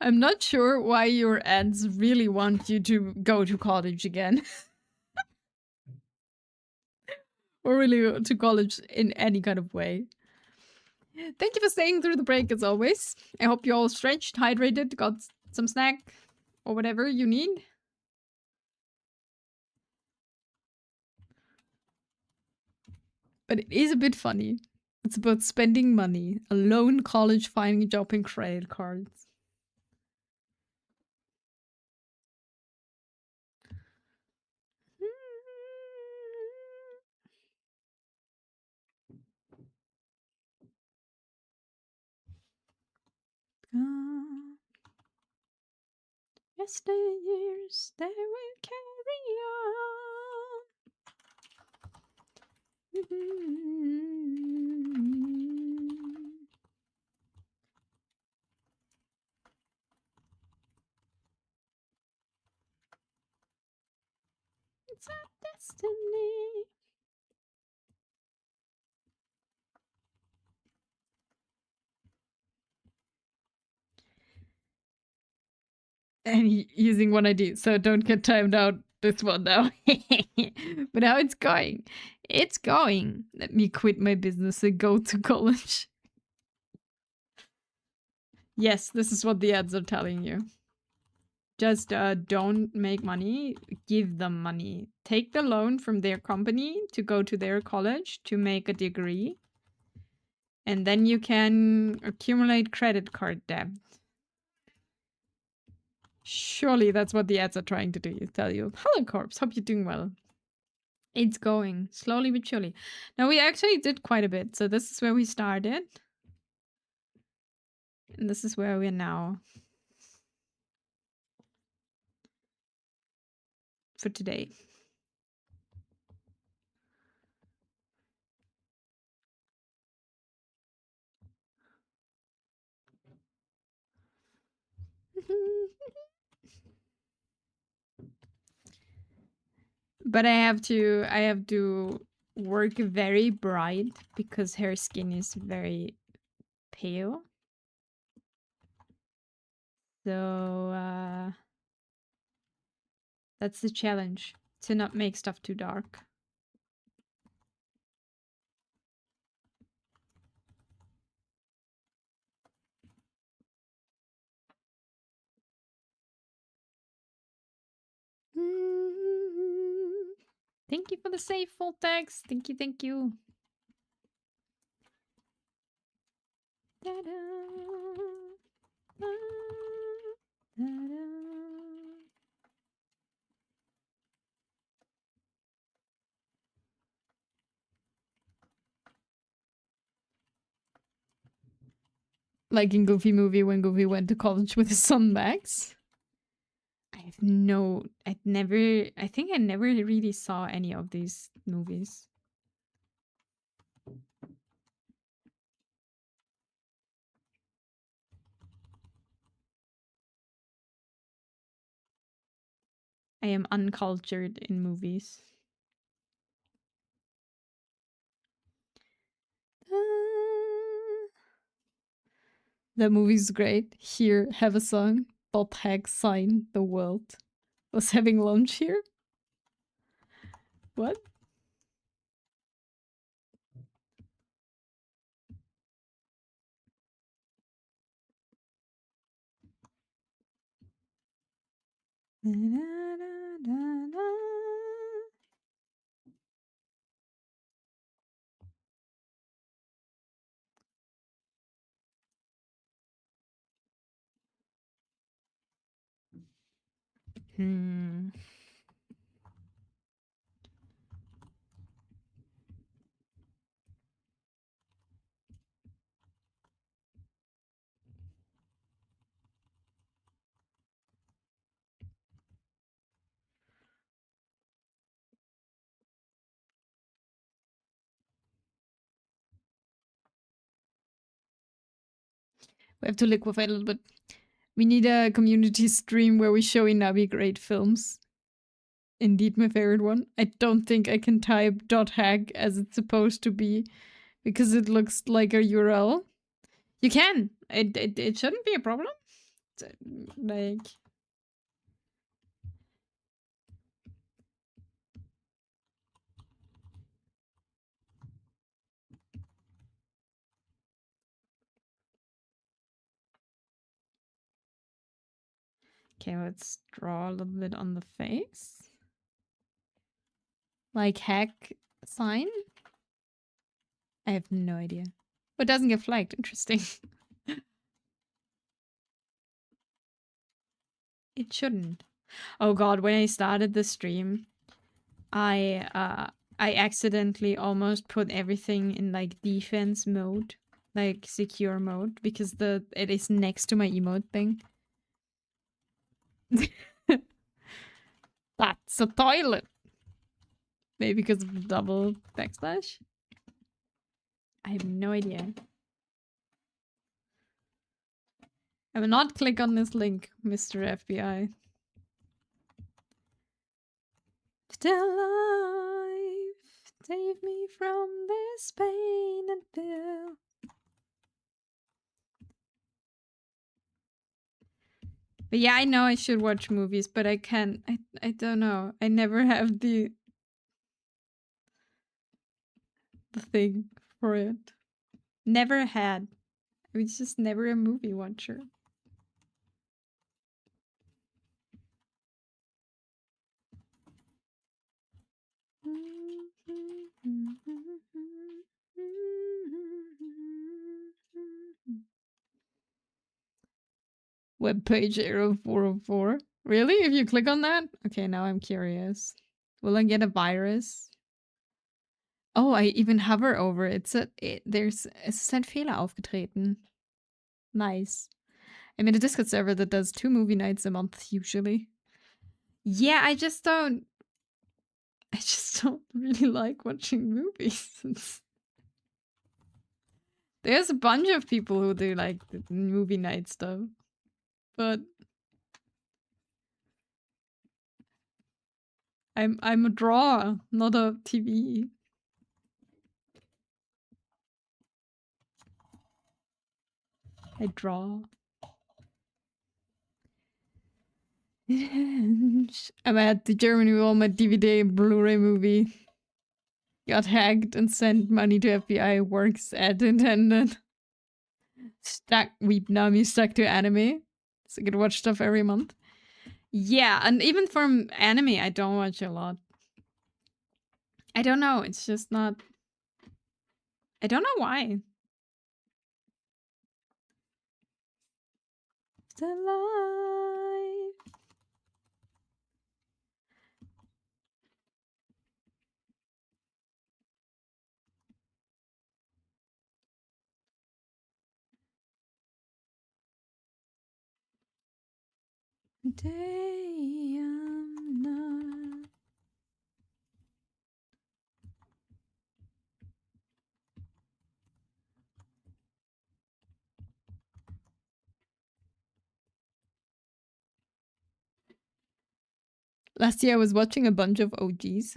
I'm not sure why your ads really want you to go to college again. Or really to college in any kind of way. Thank you for staying through the break as always. I hope you're all stretched, hydrated, got some snack or whatever you need. But it is a bit funny. It's about spending money, a lone college, finding a job, and credit cards. Yesteryears, they will carry on. It's our destiny. And using one ID, so don't get timed out this one now. But how it's going? It's going. Let me quit my business and go to college. Yes, this is what the ads are telling you. Just don't make money, give them money. Take the loan from their company to go to their college to make a degree. And then you can accumulate credit card debt. Surely that's what the ads are trying to do. Tell you, hello corpse, hope you're doing well. It's going slowly but surely. Now we actually did quite a bit. So this is where we started. And this is where we are now. For today. But I have to work very bright because her skin is very pale. So that's the challenge, to not make stuff too dark. Thank you for the safe full text. Thank you, thank you. Like in Goofy movie when Goofy went to college with his son Max. I think I never really saw any of these movies. I am uncultured in movies. The movie's great. Here, have a song. .hack sign the world. Was having lunch here? What? We have to liquefy a little bit. We need a community stream where we show Inabi great films. Indeed, my favorite one. I don't think I can type .hack as it's supposed to be because it looks like a URL. You can. It shouldn't be a problem. Like, okay, let's draw a little bit on the face. Like hack sign? I have no idea. Oh, it doesn't get flagged. Interesting. It shouldn't. Oh god, when I started the stream, I accidentally almost put everything in like defense mode, like secure mode, because it is next to my emote thing. That's a toilet. Maybe because of the double backslash? I have no idea. I will not click on this link, Mr. FBI. Still alive, save me from this pain and fear. But yeah, I know I should watch movies, but I can't. I don't know. I never have the thing for it. Never had. I was just never a movie watcher. Webpage error 404. Really? If you click on that? Okay, now I'm curious. Will I get a virus? Oh, I even hover over it. Es ist ein Fehler aufgetreten. Nice. I'm in a Discord server that does 2 movie nights a month usually. Yeah, I just don't really like watching movies. There's a bunch of people who do like the movie night stuff, but I'm a drawer, not a TV. I draw. I'm at the Germany with all my DVD and Blu-ray movie. Got hacked and sent money to FBI. Works as intended. Stuck to anime. So I could watch stuff every month. Yeah, and even from anime, I don't watch a lot. I don't know. It's just not. I don't know why. Still alive. Day and night. Last year I was watching a bunch of OGs.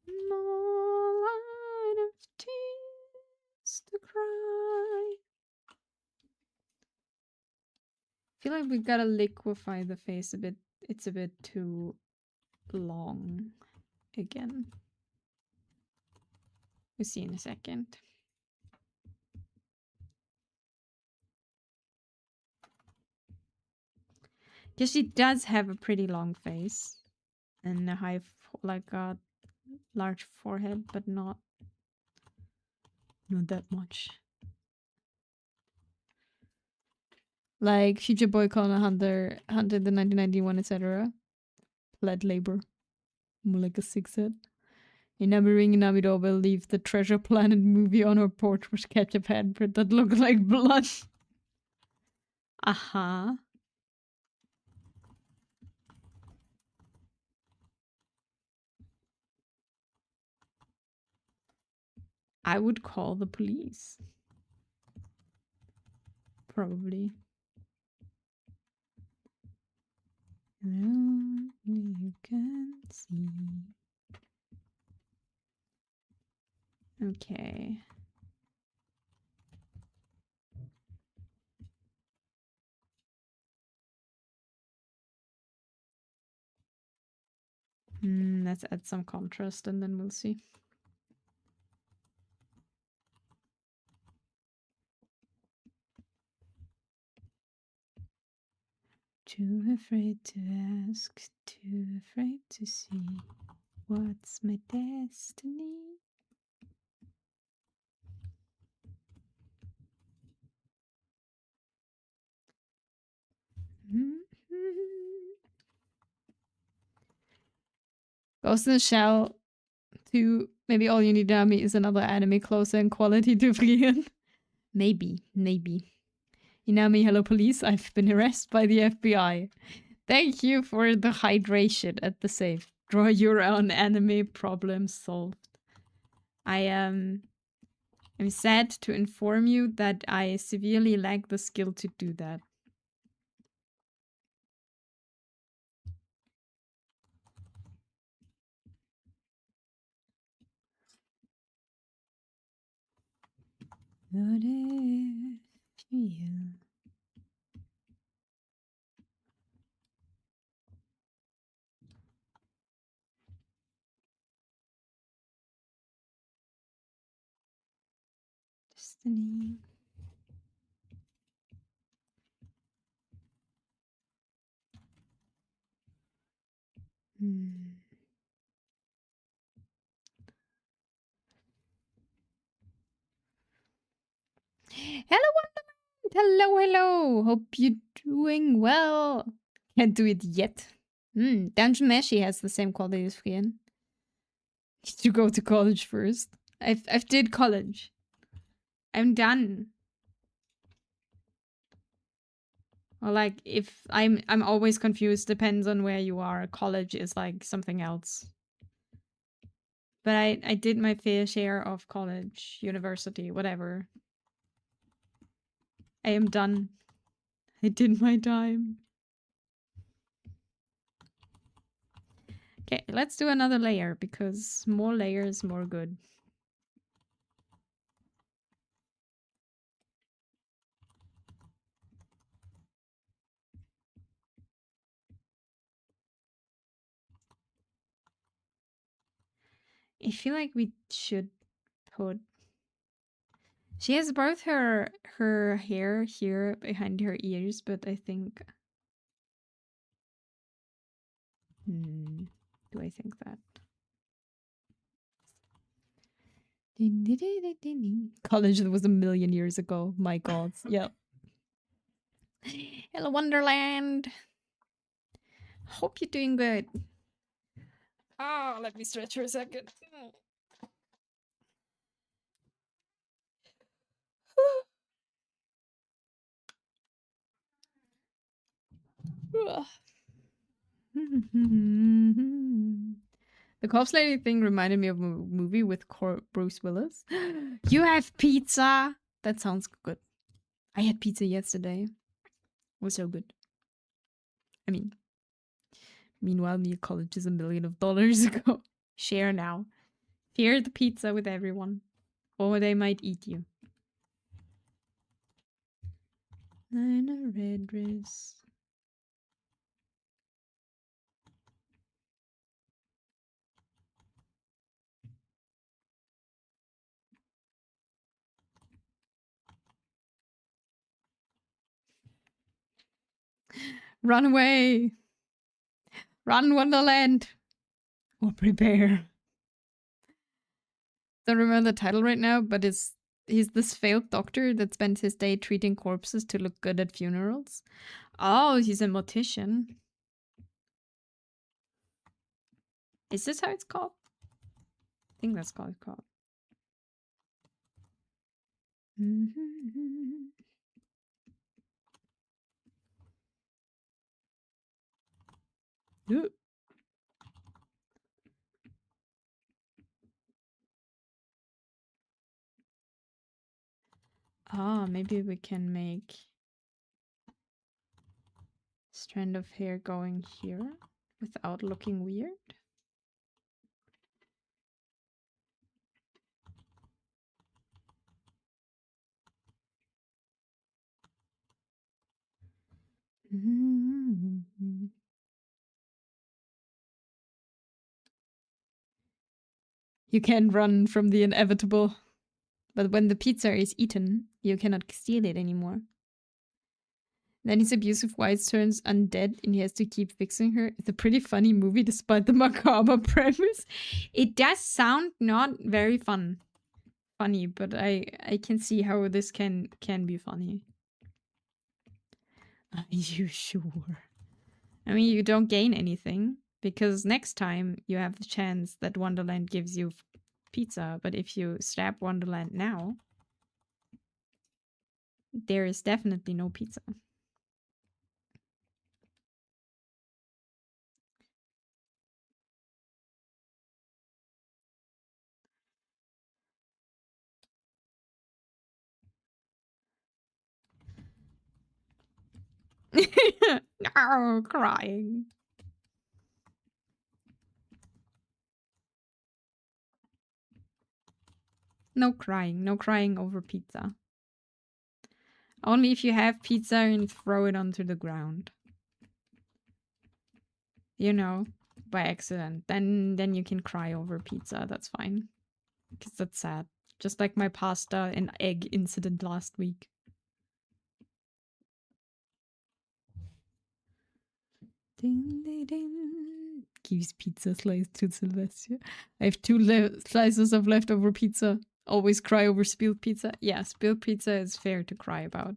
No light of tears to cry. I feel like we gotta liquefy the face a bit. It's a bit too long again. We'll see in a second. Yeah, she does have a pretty long face and a like a large forehead, but not that much. Like Future Boy Connor Hunter the 1991, etc. Lead labor. More like a 6-head. Inami Inamido will leave the Treasure Planet movie on her porch with ketchup handprint that look like blood. Aha. I would call the police. Probably. Only you can see. Okay. Let's add some contrast and then we'll see. Too afraid to ask, too afraid to see. What's my destiny? Ghost in the Shell 2. Maybe All You Need to Me is another anime closer in quality to Frieren. Maybe. Inami, hello police. I've been harassed by the FBI. Thank you for the hydration at the save. Draw your own anime, problem solved. I am sad to inform you that I severely lack the skill to do that. What if you... Destiny. Hello, Wonderland! Hello! Hope you're doing well. Can't do it yet. Dungeon Meshi has the same quality as Frieren. Need to go to college first. I've did college. I'm done. Or like if I'm always confused, depends on where you are. College is like something else. But I did my fair share of college, university, whatever. I am done. I did my time. Okay, let's do another layer because more layers, more good. I feel like we should put... She has both her hair here behind her ears, but I think... do I think that? College was a million years ago. My god. Yep. Hello, Wonderland. Hope you're doing good. Oh, let me stretch for a second. The corpse lady thing reminded me of a movie with Bruce Willis. You have pizza. That sounds good. I had pizza yesterday. It was so good. I mean, meanwhile, me college is $1 million ago. Share now. Share the pizza with everyone, or they might eat you. In a red dress. Run away! Run, Wonderland! Or prepare. Don't remember the title right now, but he's this failed doctor that spent his day treating corpses to look good at funerals. Oh, he's a mortician. Is this how it's called? I think that's how it's called. Ah, maybe we can make strand of hair going here without looking weird. You can't run from the inevitable. But when the pizza is eaten, you cannot steal it anymore. Then his abusive wife turns undead and he has to keep fixing her. It's a pretty funny movie despite the macabre premise. It does sound not very funny, but I can see how this can be funny. Are you sure? I mean, you don't gain anything because next time you have the chance that Wonderland gives you pizza, but if you stab Wonderland now, there is definitely no pizza. No, crying. No crying. No crying over pizza. Only if you have pizza and throw it onto the ground. You know, by accident. Then you can cry over pizza. That's fine. Because that's sad. Just like my pasta and egg incident last week. Ding, ding, ding. Gives pizza slice to Sylvester. I have 2 slices of leftover pizza. Always cry over spilled pizza. Yeah, spilled pizza is fair to cry about.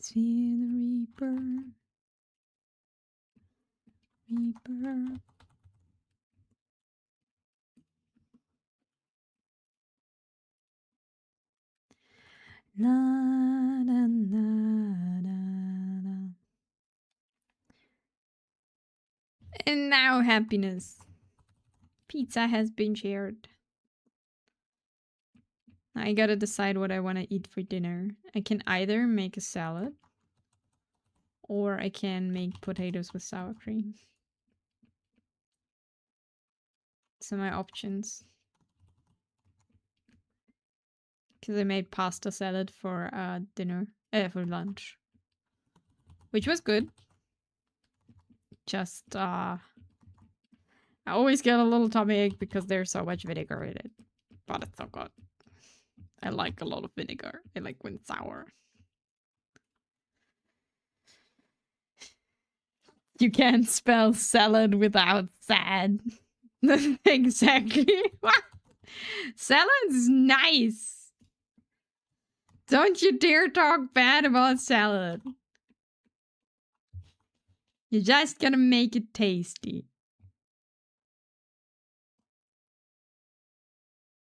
See the Reaper. Reaper. La, da, da, da, da. And now happiness. Pizza has been shared. I gotta decide what I want to eat for dinner. I can either make a salad or I can make potatoes with sour cream. So my options. Because I made pasta salad for dinner, for lunch. Which was good. Just, I always get a little tummy ache because there's so much vinegar in it. But it's so good. I like a lot of vinegar. I like when it's sour. You can't spell salad without sad. Exactly. Salad's nice. Don't you dare talk bad about salad. You're just gonna make it tasty.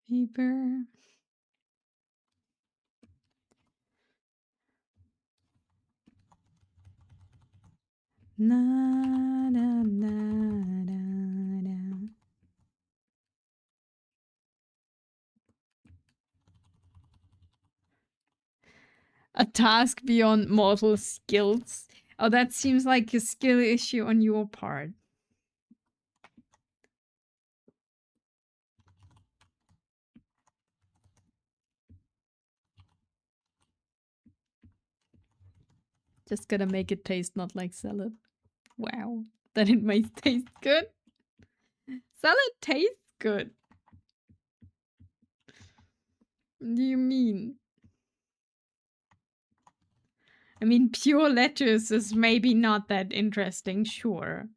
Paper. Na, na, na, na, na. A task beyond mortal skills. Oh, that seems like a skill issue on your part. Just gonna make it taste not like salad. Wow. Then it might taste good. Salad tastes good. What do you mean? I mean, pure lettuce is maybe not that interesting, sure.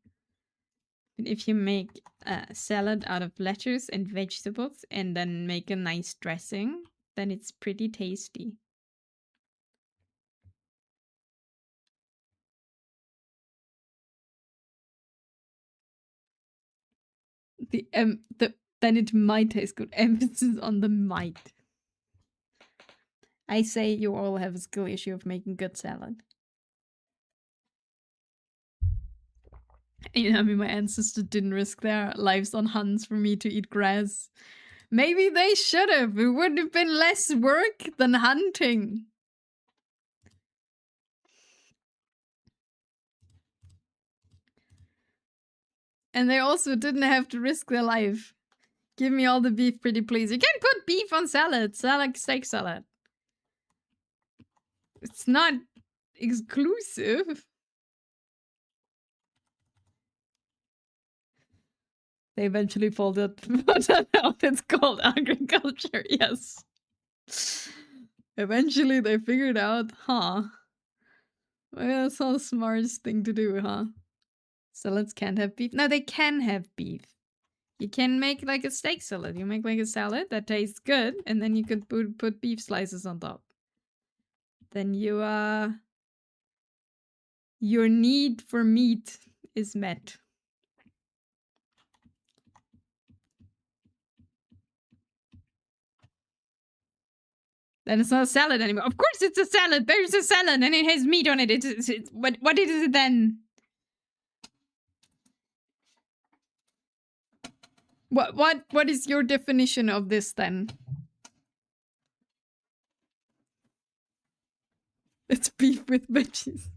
But if you make a salad out of lettuce and vegetables and then make a nice dressing, then it's pretty tasty. Then it might taste good. Emphasis on the might. I say you all have a skill issue of making good salad. You know, I mean, my ancestors didn't risk their lives on hunts for me to eat grass. Maybe they should have. It would have been less work than hunting. And they also didn't have to risk their life. Give me all the beef, pretty please. You can't put beef on salad. Salad, steak salad. It's not exclusive. They eventually folded out. It's called agriculture, yes. Eventually they figured out, huh? Well, that's not the smartest thing to do, huh? Salads can't have beef. No, they can have beef. You can make like a steak salad. You make like a salad that tastes good, and then you could put beef slices on top. Then your need for meat is met. Then it's not a salad anymore. Of course it's a salad. There's a salad and it has meat on it. It's what is it then? What is your definition of this then? It's beef with veggies.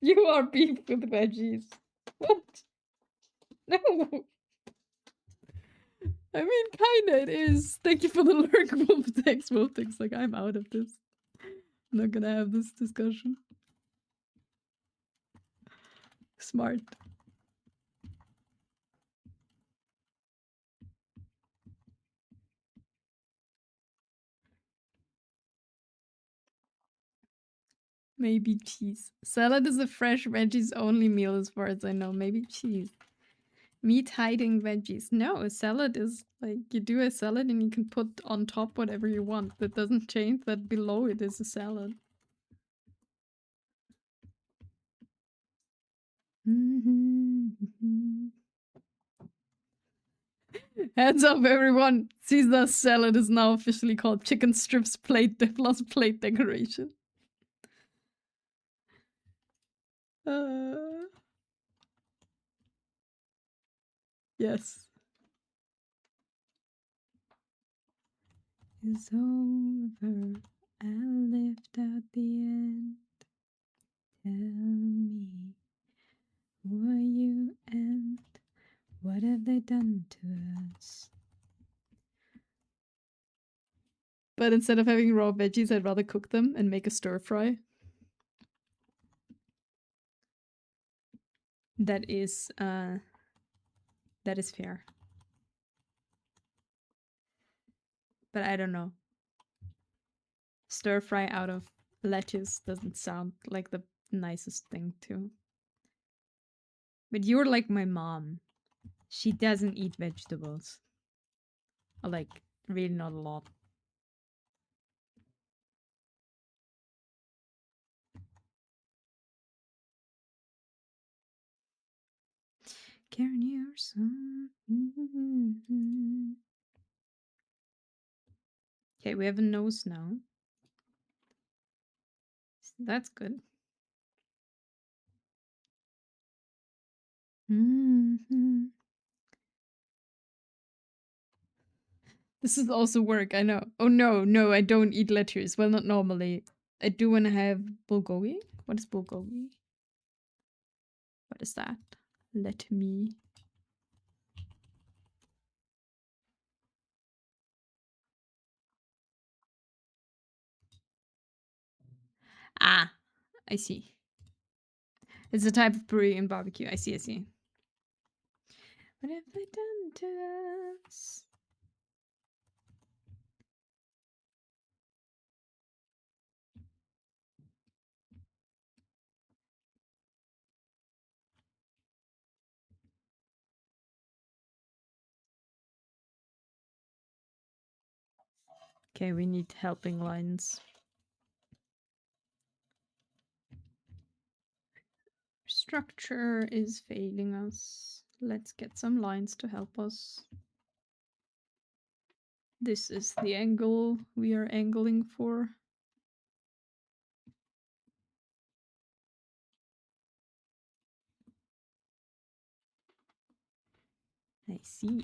You are beef with veggies. What? No. I mean, kinda it is. Thank you for the lurk, Wolf. Thanks, Wolf. Thanks, like, I'm out of this. I'm not gonna have this discussion. Smart. Maybe cheese. Salad is a fresh veggies only meal as far as I know. Maybe cheese. Meat hiding veggies. No, a salad is like you do a salad and you can put on top whatever you want. That doesn't change that below it is a salad. Heads up, everyone! Caesar salad is now officially called chicken strips plate plus plate decoration. Yes. It's over. I left out the end. Tell me, who are you and what have they done to us? But instead of having raw veggies, I'd rather cook them and make a stir fry. That is fair. But I don't know. Stir fry out of lettuce doesn't sound like the nicest thing to. But you're like my mom. She doesn't eat vegetables. Or like, really not a lot. Karen, you're so... Okay, we have a nose now. That's good. This is also work, I know. Oh no, I don't eat lettuce. Well, not normally. I do want to have bulgogi. What is bulgogi? What is that? Let me... Ah, I see. It's a type of Peruvian barbecue. I see. What have they done to us? Okay, we need helping lines. Structure is failing us. Let's get some lines to help us. This is the angle we are angling for. I see.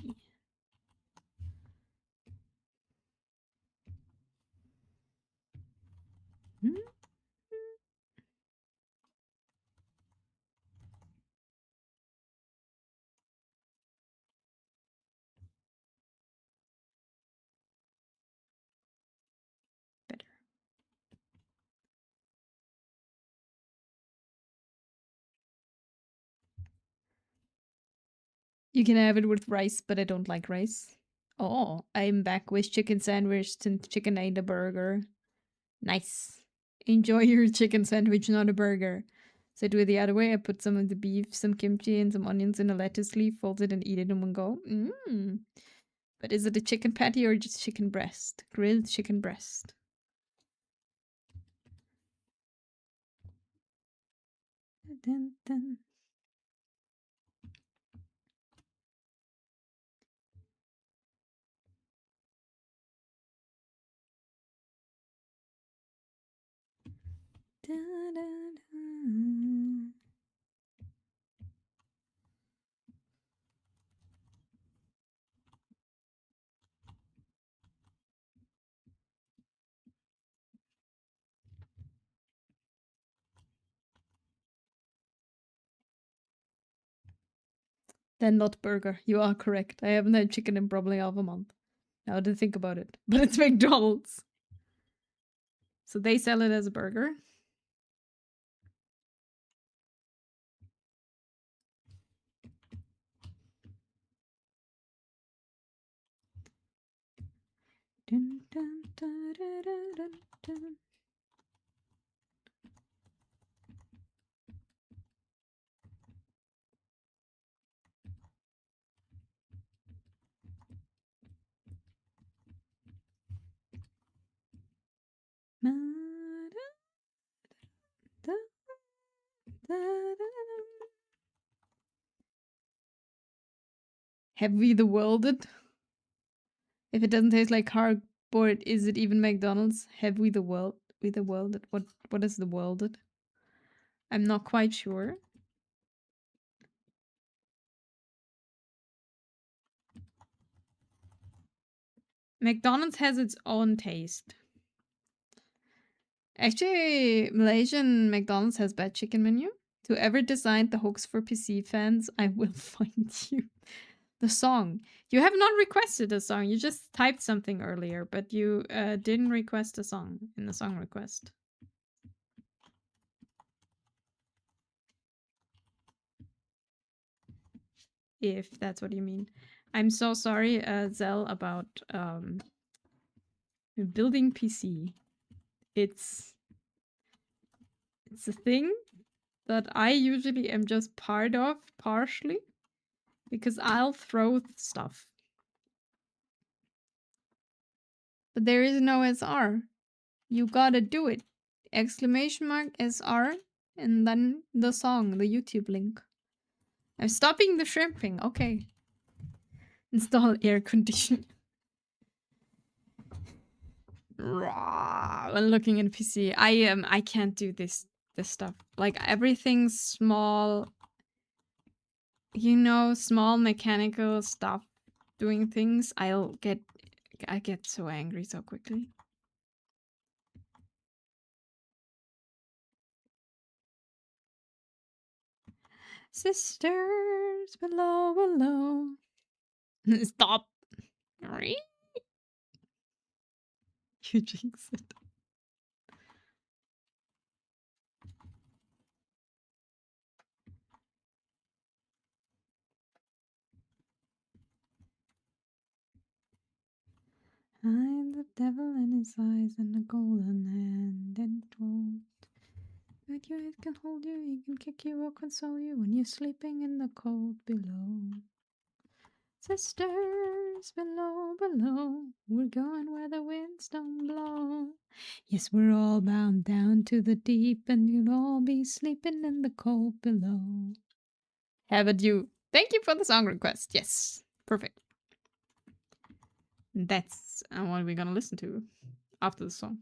You can have it with rice, but I don't like rice. Oh, I'm back with chicken sandwich and chicken ate a burger. Nice. Enjoy your chicken sandwich, not a burger. So I do it the other way. I put some of the beef, some kimchi, and some onions in a lettuce leaf, fold it, and eat it in one go. Mmm. But is it a chicken patty or just chicken breast? Grilled chicken breast. Dun, dun. Da, da, da. Then not burger. You are correct. I haven't had chicken in probably half a month. Now to think about it. But it's McDonald's. So they sell it as a burger. Dun, dun, dun, dun, dun, dun. Have we the worlded? If it doesn't taste like cardboard, is it even McDonald's? Have we the world? We the worlded? What is the worlded? I'm not quite sure. McDonald's has its own taste. Actually, Malaysian McDonald's has bad chicken menu. Whoever designed the hooks for PC fans, I will find you. The song. You have not requested a song. You just typed something earlier, but you didn't request a song in the song request. If that's what you mean. I'm so sorry, Zell, about building PC. It's a thing that I usually am just part of, partially, because I'll throw stuff. But there is no SR. You gotta do it. Exclamation mark SR, and then the song, the YouTube link. I'm stopping the shrimping. Okay. Install air conditioner. When looking at PC, I can't do this stuff. Like everything's small, you know, small mechanical stuff doing things. I get so angry so quickly. Sisters below. Stop. You jinx it. I'm the devil in his eyes and a golden hand and it won't. But your head can hold you, he can kick you or console you when you're sleeping in the cold below. Sisters below, we're going where the winds don't blow. Yes, we're all bound down to the deep and you'll all be sleeping in the cold below. Haven't you? Thank you for the song request. Yes, perfect. That's what we're gonna listen to after the song.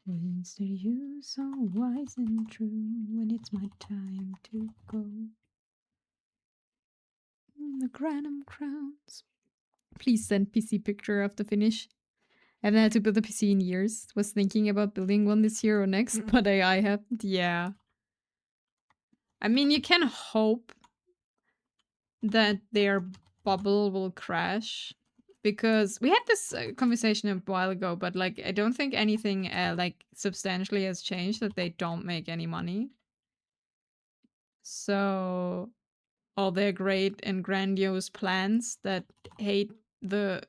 Instead you so wise and true when it's my time to go. The Granum crowns. Please send PC picture of the finish. I haven't had to build a PC in years. Was thinking about building one this year or next, but I haven't. Yeah. I mean, you can hope that their bubble will crash, because we had this conversation a while ago, but like I don't think anything like substantially has changed, that they don't make any money. So all their great and grandiose plans that hate the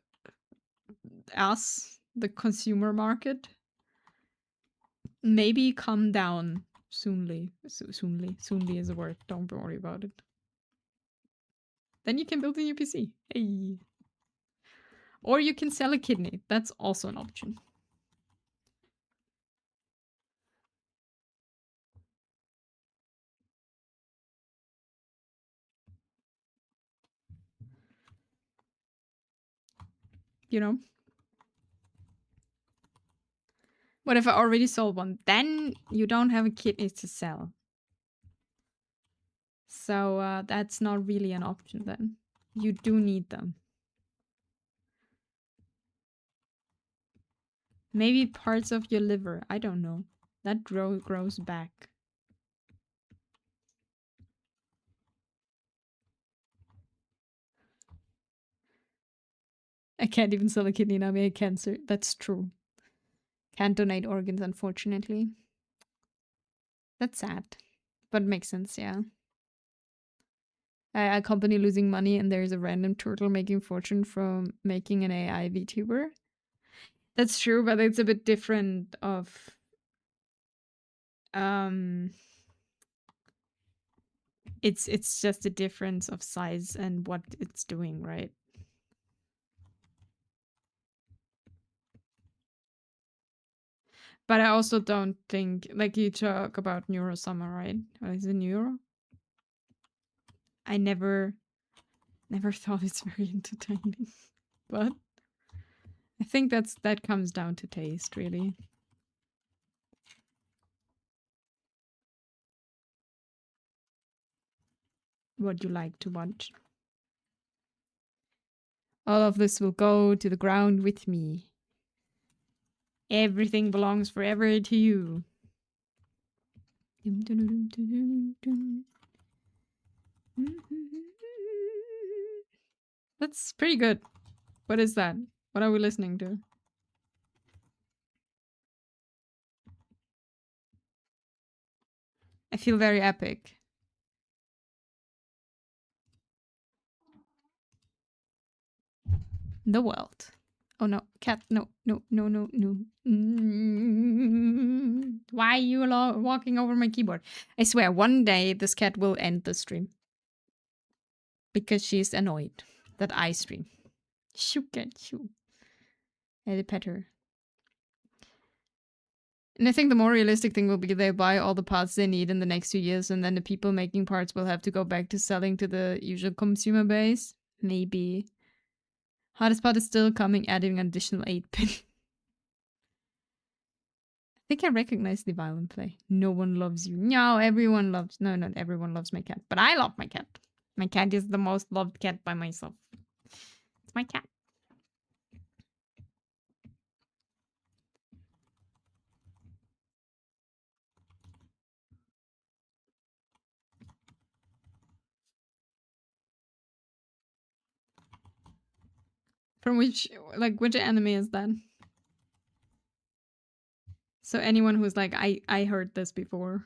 consumer market, maybe come down soonly. Soonly is a word. Don't worry about it. Then you can build a new PC. Hey. Or you can sell a kidney. That's also an option. You know? What if I already sold one? Then you don't have a kidney to sell. So that's not really an option then. You do need them. Maybe parts of your liver. I don't know. That grows back. I can't even sell a kidney now. I have cancer. That's true. Can't donate organs, unfortunately. That's sad. But makes sense, yeah. A company losing money and there's a random turtle making fortune from making an AI VTuber. That's true, but it's a bit different of it's just a difference of size and what it's doing, right? But I also don't think, like, you talk about Neurosummer, right? Or is it Neuro? I never thought it's very entertaining. But I think that comes down to taste, really. What you like to watch. All of this will go to the ground with me. Everything belongs forever to you. That's pretty good. What is that? What are we listening to? I feel very epic. The world. Oh no, cat, no. Why are you walking over my keyboard? I swear, one day this cat will end the stream. Because she's annoyed that I stream. Shoo, cat, shoo. I had to pet her. And I think the more realistic thing will be they buy all the parts they need in the next 2 years, and then the people making parts will have to go back to selling to the usual consumer base. Maybe. Hardest part is still coming, adding an additional 8-pin. I think I recognize the violent play. No one loves you. No, everyone loves... No, not everyone loves my cat. But I love my cat. My cat is the most loved cat by myself. It's my cat. From which anime is that? So anyone who's like, I heard this before.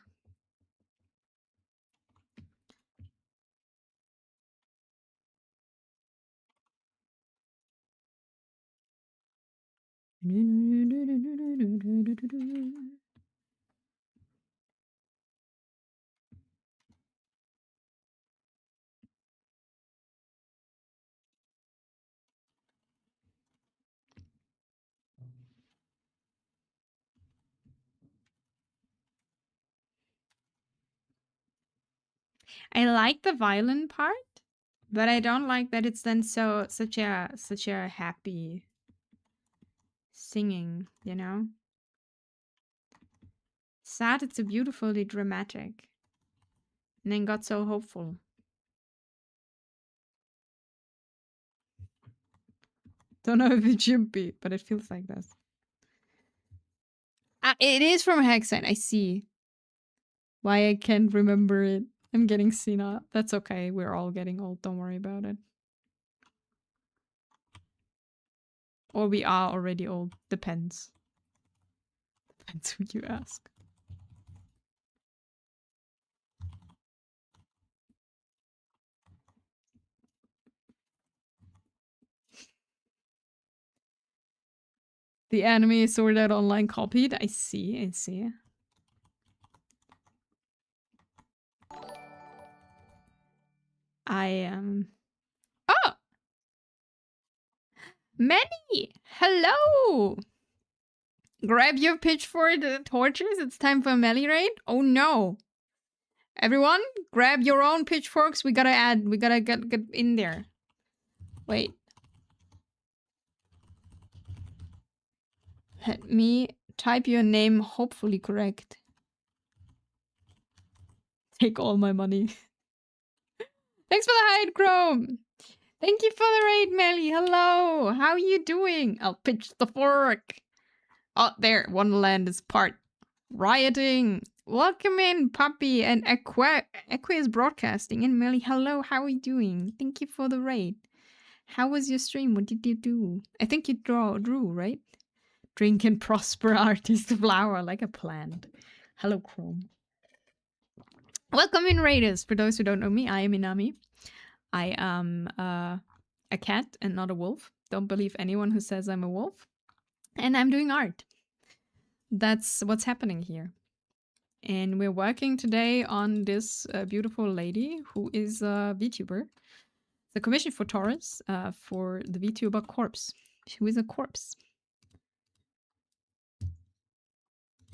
I like the violin part, but I don't like that it's then such a happy singing, you know? Sad, it's a beautifully dramatic. And then got so hopeful. Don't know if it should be, but it feels like this. It is from Hexen, I see. Why I can't remember it. I'm getting senile. That's okay. We're all getting old. Don't worry about it. Or we are already old. Depends. Depends who you ask. The anime is Sword Art Online copied. I see. I see. I am. Oh! Manny! Hello! Grab your pitchfork torches. It's time for a melee raid. Oh no. Everyone, grab your own pitchforks. We gotta get in there. Wait. Let me type your name, hopefully correct. Take all my money. Thanks for the hide, Chrome. Thank you for the raid, Melly. Hello. How are you doing? I'll pitch the fork. Oh, there. Wonderland is part. Rioting. Welcome in, Puppy and Aqua is broadcasting. And Melly, hello. How are you doing? Thank you for the raid. How was your stream? What did you do? I think you drew, right? Drink and prosper, artist flower like a plant. Hello, Chrome. Welcome in, Raiders. For those who don't know me, I am Inami. I am a cat and not a wolf. Don't believe anyone who says I'm a wolf. And I'm doing art. That's what's happening here. And we're working today on this beautiful lady who is a VTuber. The commission for Taurus for the VTuber Corpse. Who is a corpse.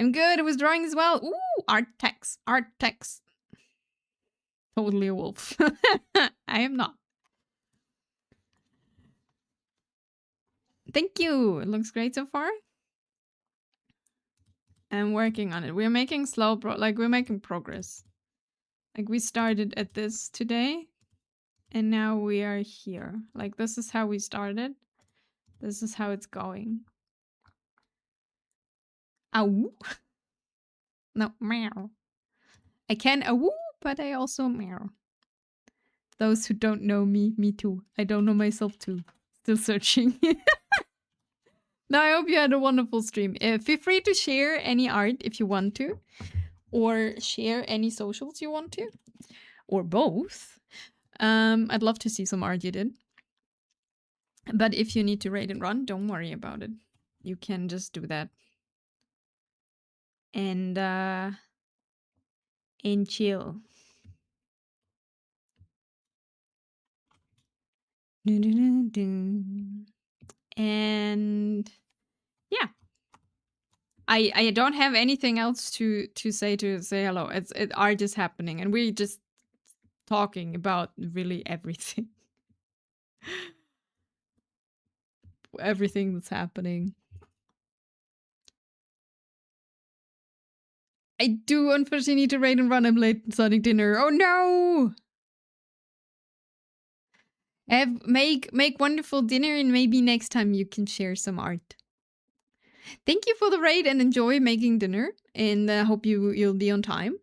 I'm good. I was drawing as well. Ooh, art text. Art text. Totally a wolf. I am not. Thank you. It looks great so far. I'm working on it. We're making we're making progress. Like we started at this today and now we are here. Like this is how we started. This is how it's going. Ow. No, meow. I can awoo, but I also meow. Those who don't know me, me too. I don't know myself too. Still searching. No, I hope you had a wonderful stream. Feel free to share any art if you want to. Or share any socials you want to. Or both. I'd love to see some art you did. But if you need to raid and run, don't worry about it. You can just do that. And chill. And yeah. I don't have anything else to say hello. Art is happening and we're just talking about really everything. Everything that's happening. I do unfortunately need to raid and run. I'm late starting dinner. Oh no! Make wonderful dinner and maybe next time you can share some art. Thank you for the raid and enjoy making dinner. And I hope you'll be on time.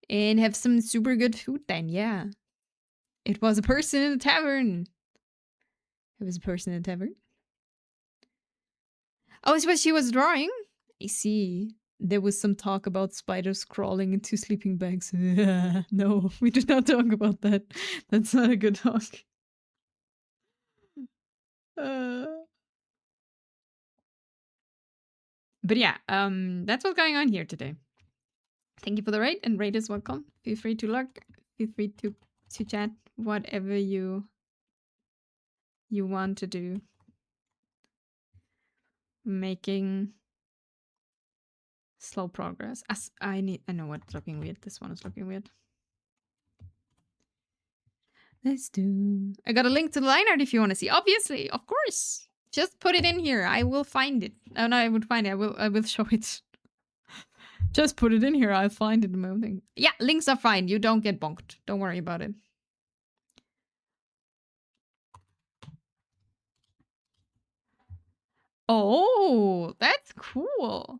And have some super good food then, yeah. It was a person in a tavern. It was a person in a tavern. Oh, it's what she was drawing? I see. There was some talk about spiders crawling into sleeping bags. No, we did not talk about that. That's not a good talk. But yeah, that's what's going on here today. Thank you for the raid, and raid is welcome. Feel free to lurk. Feel free to chat. Whatever you want to do. Making slow progress. I know what's looking weird. This one is looking weird. Let's do. I got a link to the line art if you want to see. Obviously, of course. Just put it in here. I will find it. Oh no, I would find it. I will show it. Just put it in here. I'll find it in my own thing. Yeah, links are fine. You don't get bonked. Don't worry about it. Oh, that's cool.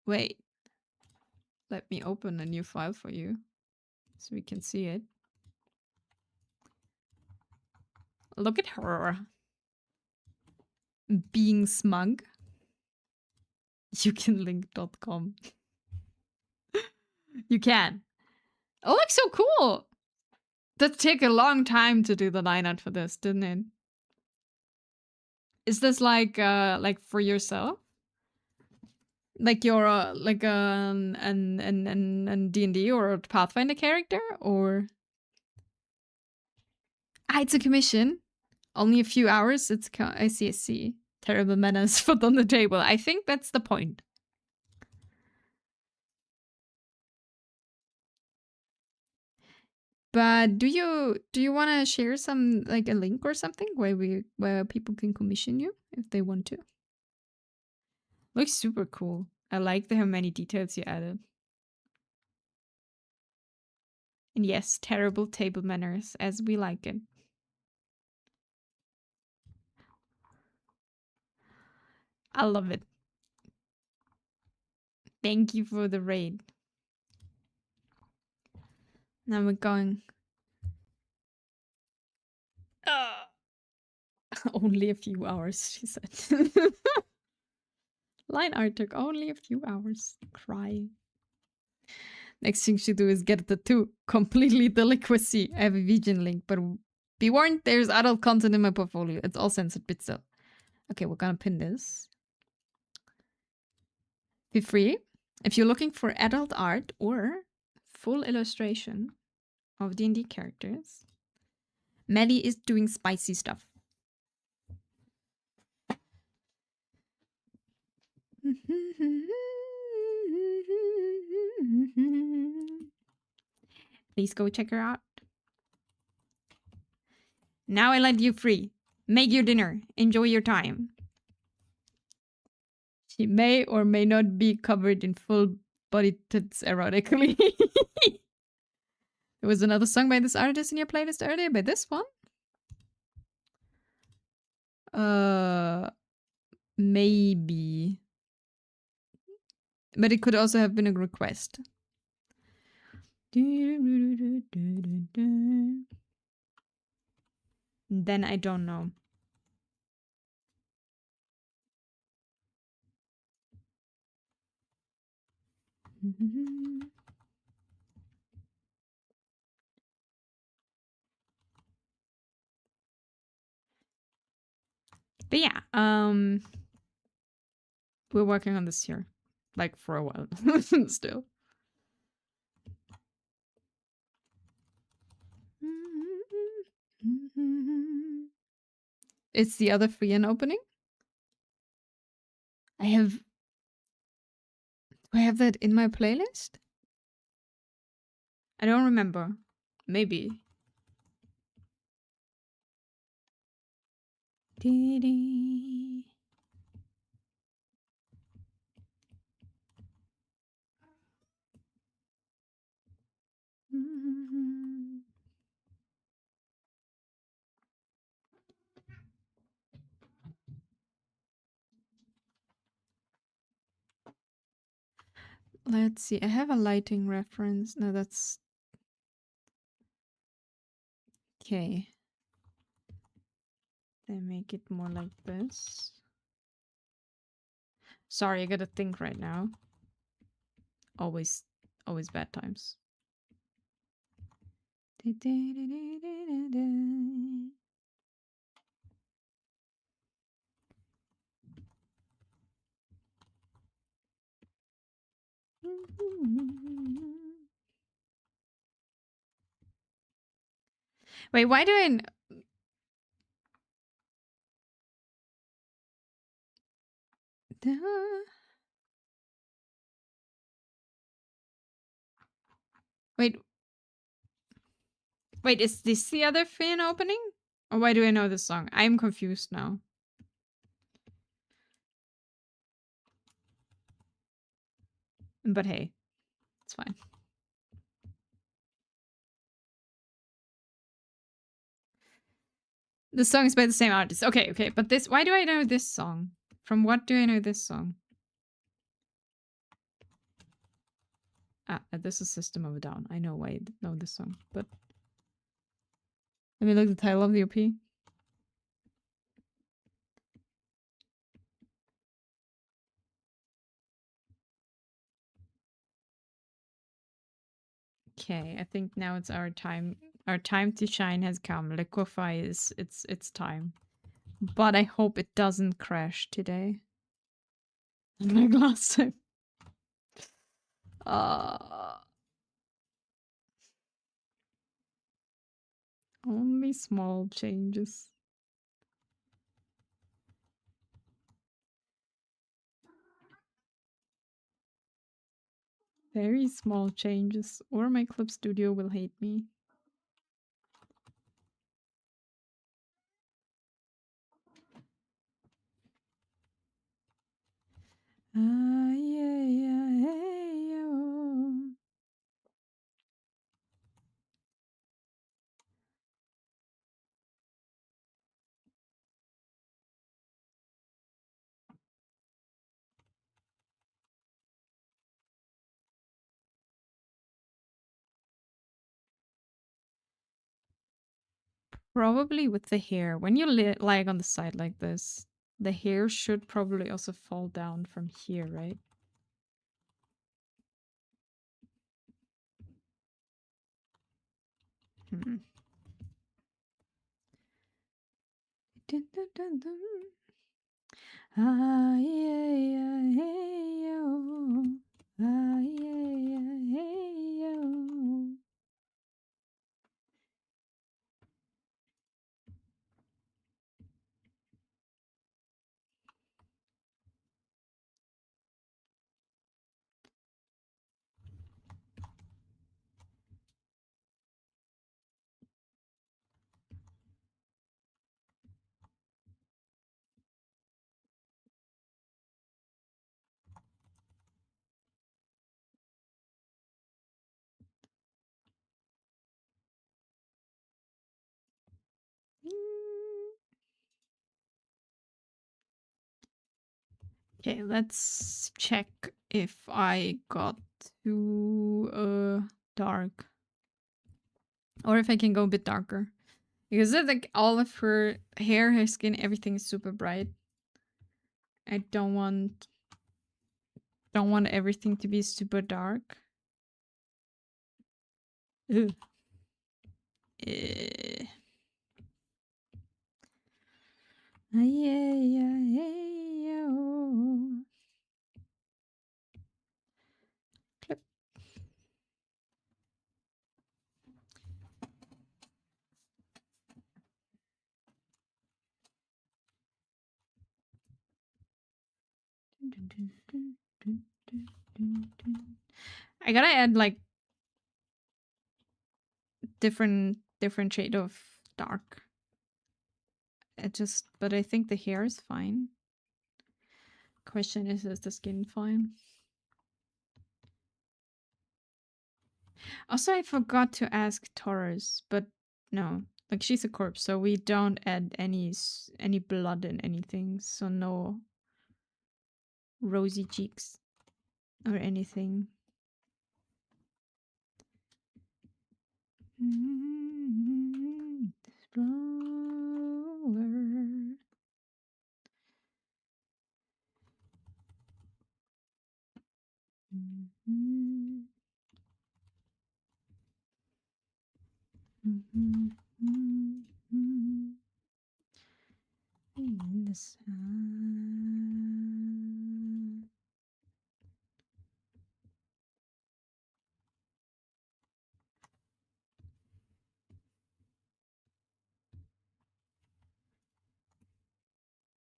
Wait. Let me open a new file for you so we can see it. Look at her. Being smug. YouCanLink.com. You can. Oh, looks so cool. That took a long time to do the line art for this, didn't it? Is this like for yourself? Like you're like an D&D or a Pathfinder character, or it's a commission. Only a few hours. It's I see. Terrible manners put on the table. I think that's the point. But do you want to share some, like, a link or something where people can commission you if they want to? Looks super cool. I like how many details you added. And yes, terrible table manners as we like it. I love it. Thank you for the raid. Now we're going. Only a few hours, she said. Line art took only a few hours. Cry. Next thing she do is get a tattoo. Completely delicacy. I have a vegan link, but be warned, there's adult content in my portfolio. It's all censored, but still. Okay, we're gonna pin this. Be free. If you're looking for adult art or full illustration of D&D characters, Maddie is doing spicy stuff. Please go check her out. Now I let you free. Make your dinner. Enjoy your time. She may or may not be covered in full body tits erotically. There was another song by this artist in your playlist earlier, by this one? Maybe. But it could also have been a request. Then I don't know. But yeah, we're working on this here, like, for a while still. It's the other Freyan opening. Do I have that in my playlist? I don't remember. Maybe. Let's see. I have a lighting reference. No, that's... Okay. They make it more like this. Sorry, I gotta think right now. Always bad times. Wait, why do I... Wait, is this the other fan opening? Or why do I know this song? I'm confused now. But hey, it's fine. The song is by the same artist. Okay, but this... Why do I know this song? From what do I know this song? This is System of a Down. I know why I know this song, but let me look at the title of the OP. Okay, I think now it's our time. Our time to shine has come. Liquefy is it's time. But I hope it doesn't crash today. Like last time. Only small changes. Very small changes, or my Clip Studio will hate me. Probably with the hair. When you lie on the side like this, the hair should probably also fall down from here, right? Hmm. Dun, dun, dun, dun. Ah, yeah, yeah, hey, yo. Ah, yeah, yeah, hey, yo. Okay, let's check if I got too dark. Or if I can go a bit darker. Because I think all of her hair, her skin, everything is super bright. I don't want everything to be super dark. Ew. Eh. Yeah, yeah, yeah, oh. Clip. I gotta add like different shade of dark. But I think the hair is fine. Question is the skin fine? Also, I forgot to ask Taurus, but no, like she's a corpse, so we don't add any blood in anything, so no rosy cheeks or anything. Explorer. In the sun.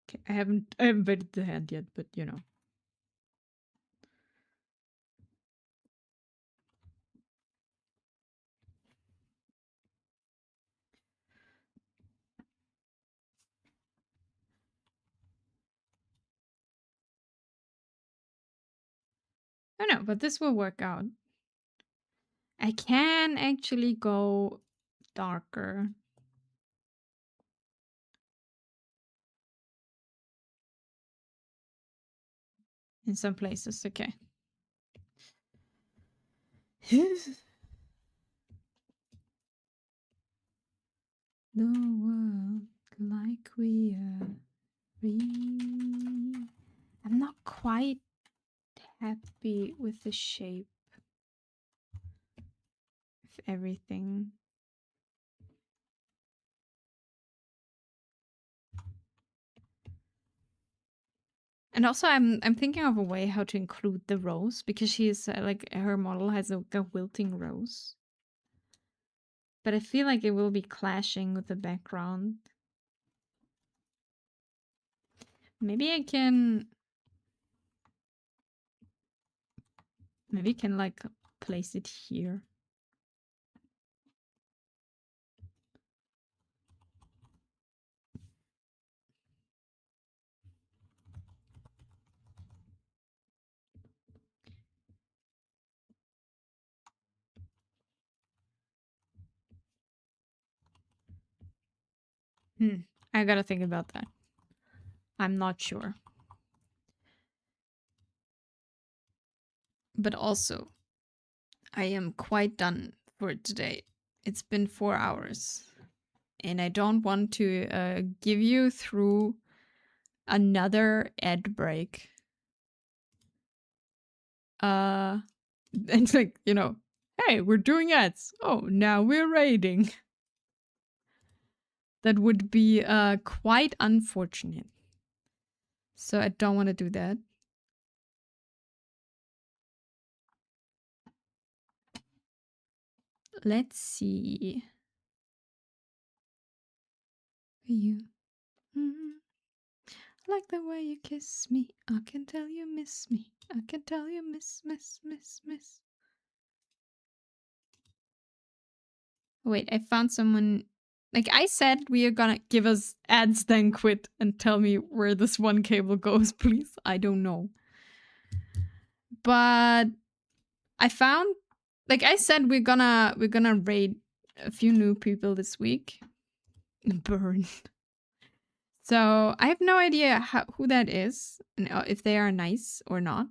Okay, I haven't vetted the hand yet, but you know. I know, but this will work out. I can actually go darker. In some places, okay. The world like we are free. I'm not quite happy with the shape of everything. And also, I'm thinking of a way how to include the rose, because she's like, her model has a wilting rose. But I feel like it will be clashing with the background. Maybe I can like place it here. I gotta think about that. I'm not sure. But also, I am quite done for today. It's been 4 hours. And I don't want to give you through another ad break. And like, you know, hey, we're doing ads. Oh, now we're raiding. That would be quite unfortunate. So I don't want to do that. Let's see. You. Like the way you kiss me. I can tell you miss me. I can tell you miss. Wait, I found someone. Like I said, we are gonna give us ads, then quit and tell me where this one cable goes, please. I don't know. But I found, like I said, we're gonna raid a few new people this week. Burn. So I have no idea who that is, and if they are nice or not.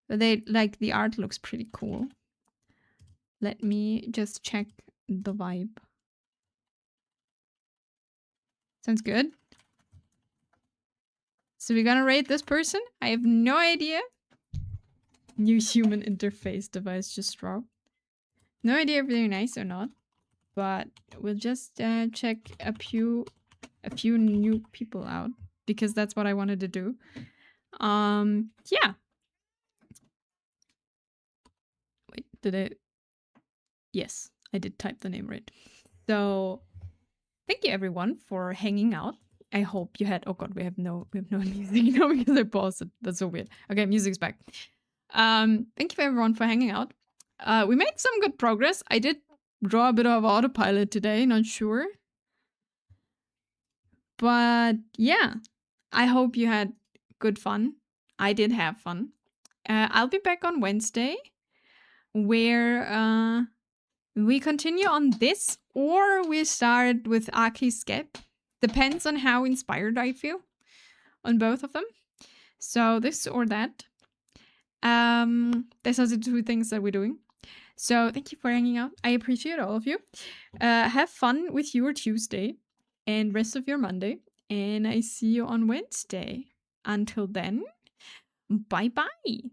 But they like the art looks pretty cool. Let me just check the vibe. Sounds good. So we're gonna rate this person. I have no idea. New human interface device just dropped. No idea if they're nice or not. But we'll just check a few new people out, because that's what I wanted to do. Yeah. Wait, did I? Yes, I did type the name right. So thank you everyone for hanging out. I hope you had, oh god, we have no music now because I paused it. That's so weird. Okay, music's back. Thank you everyone for hanging out. We made some good progress. I did draw a bit of autopilot today, not sure. But yeah, I hope you had good fun. I did have fun. I'll be back on Wednesday, where we continue on this, or we start with Archiscape. Depends on how inspired I feel on both of them. So this or that. These are the two things that we're doing. So thank you for hanging out. I appreciate all of you. Have fun with your Tuesday and rest of your Monday. And I see you on Wednesday. Until then, bye-bye.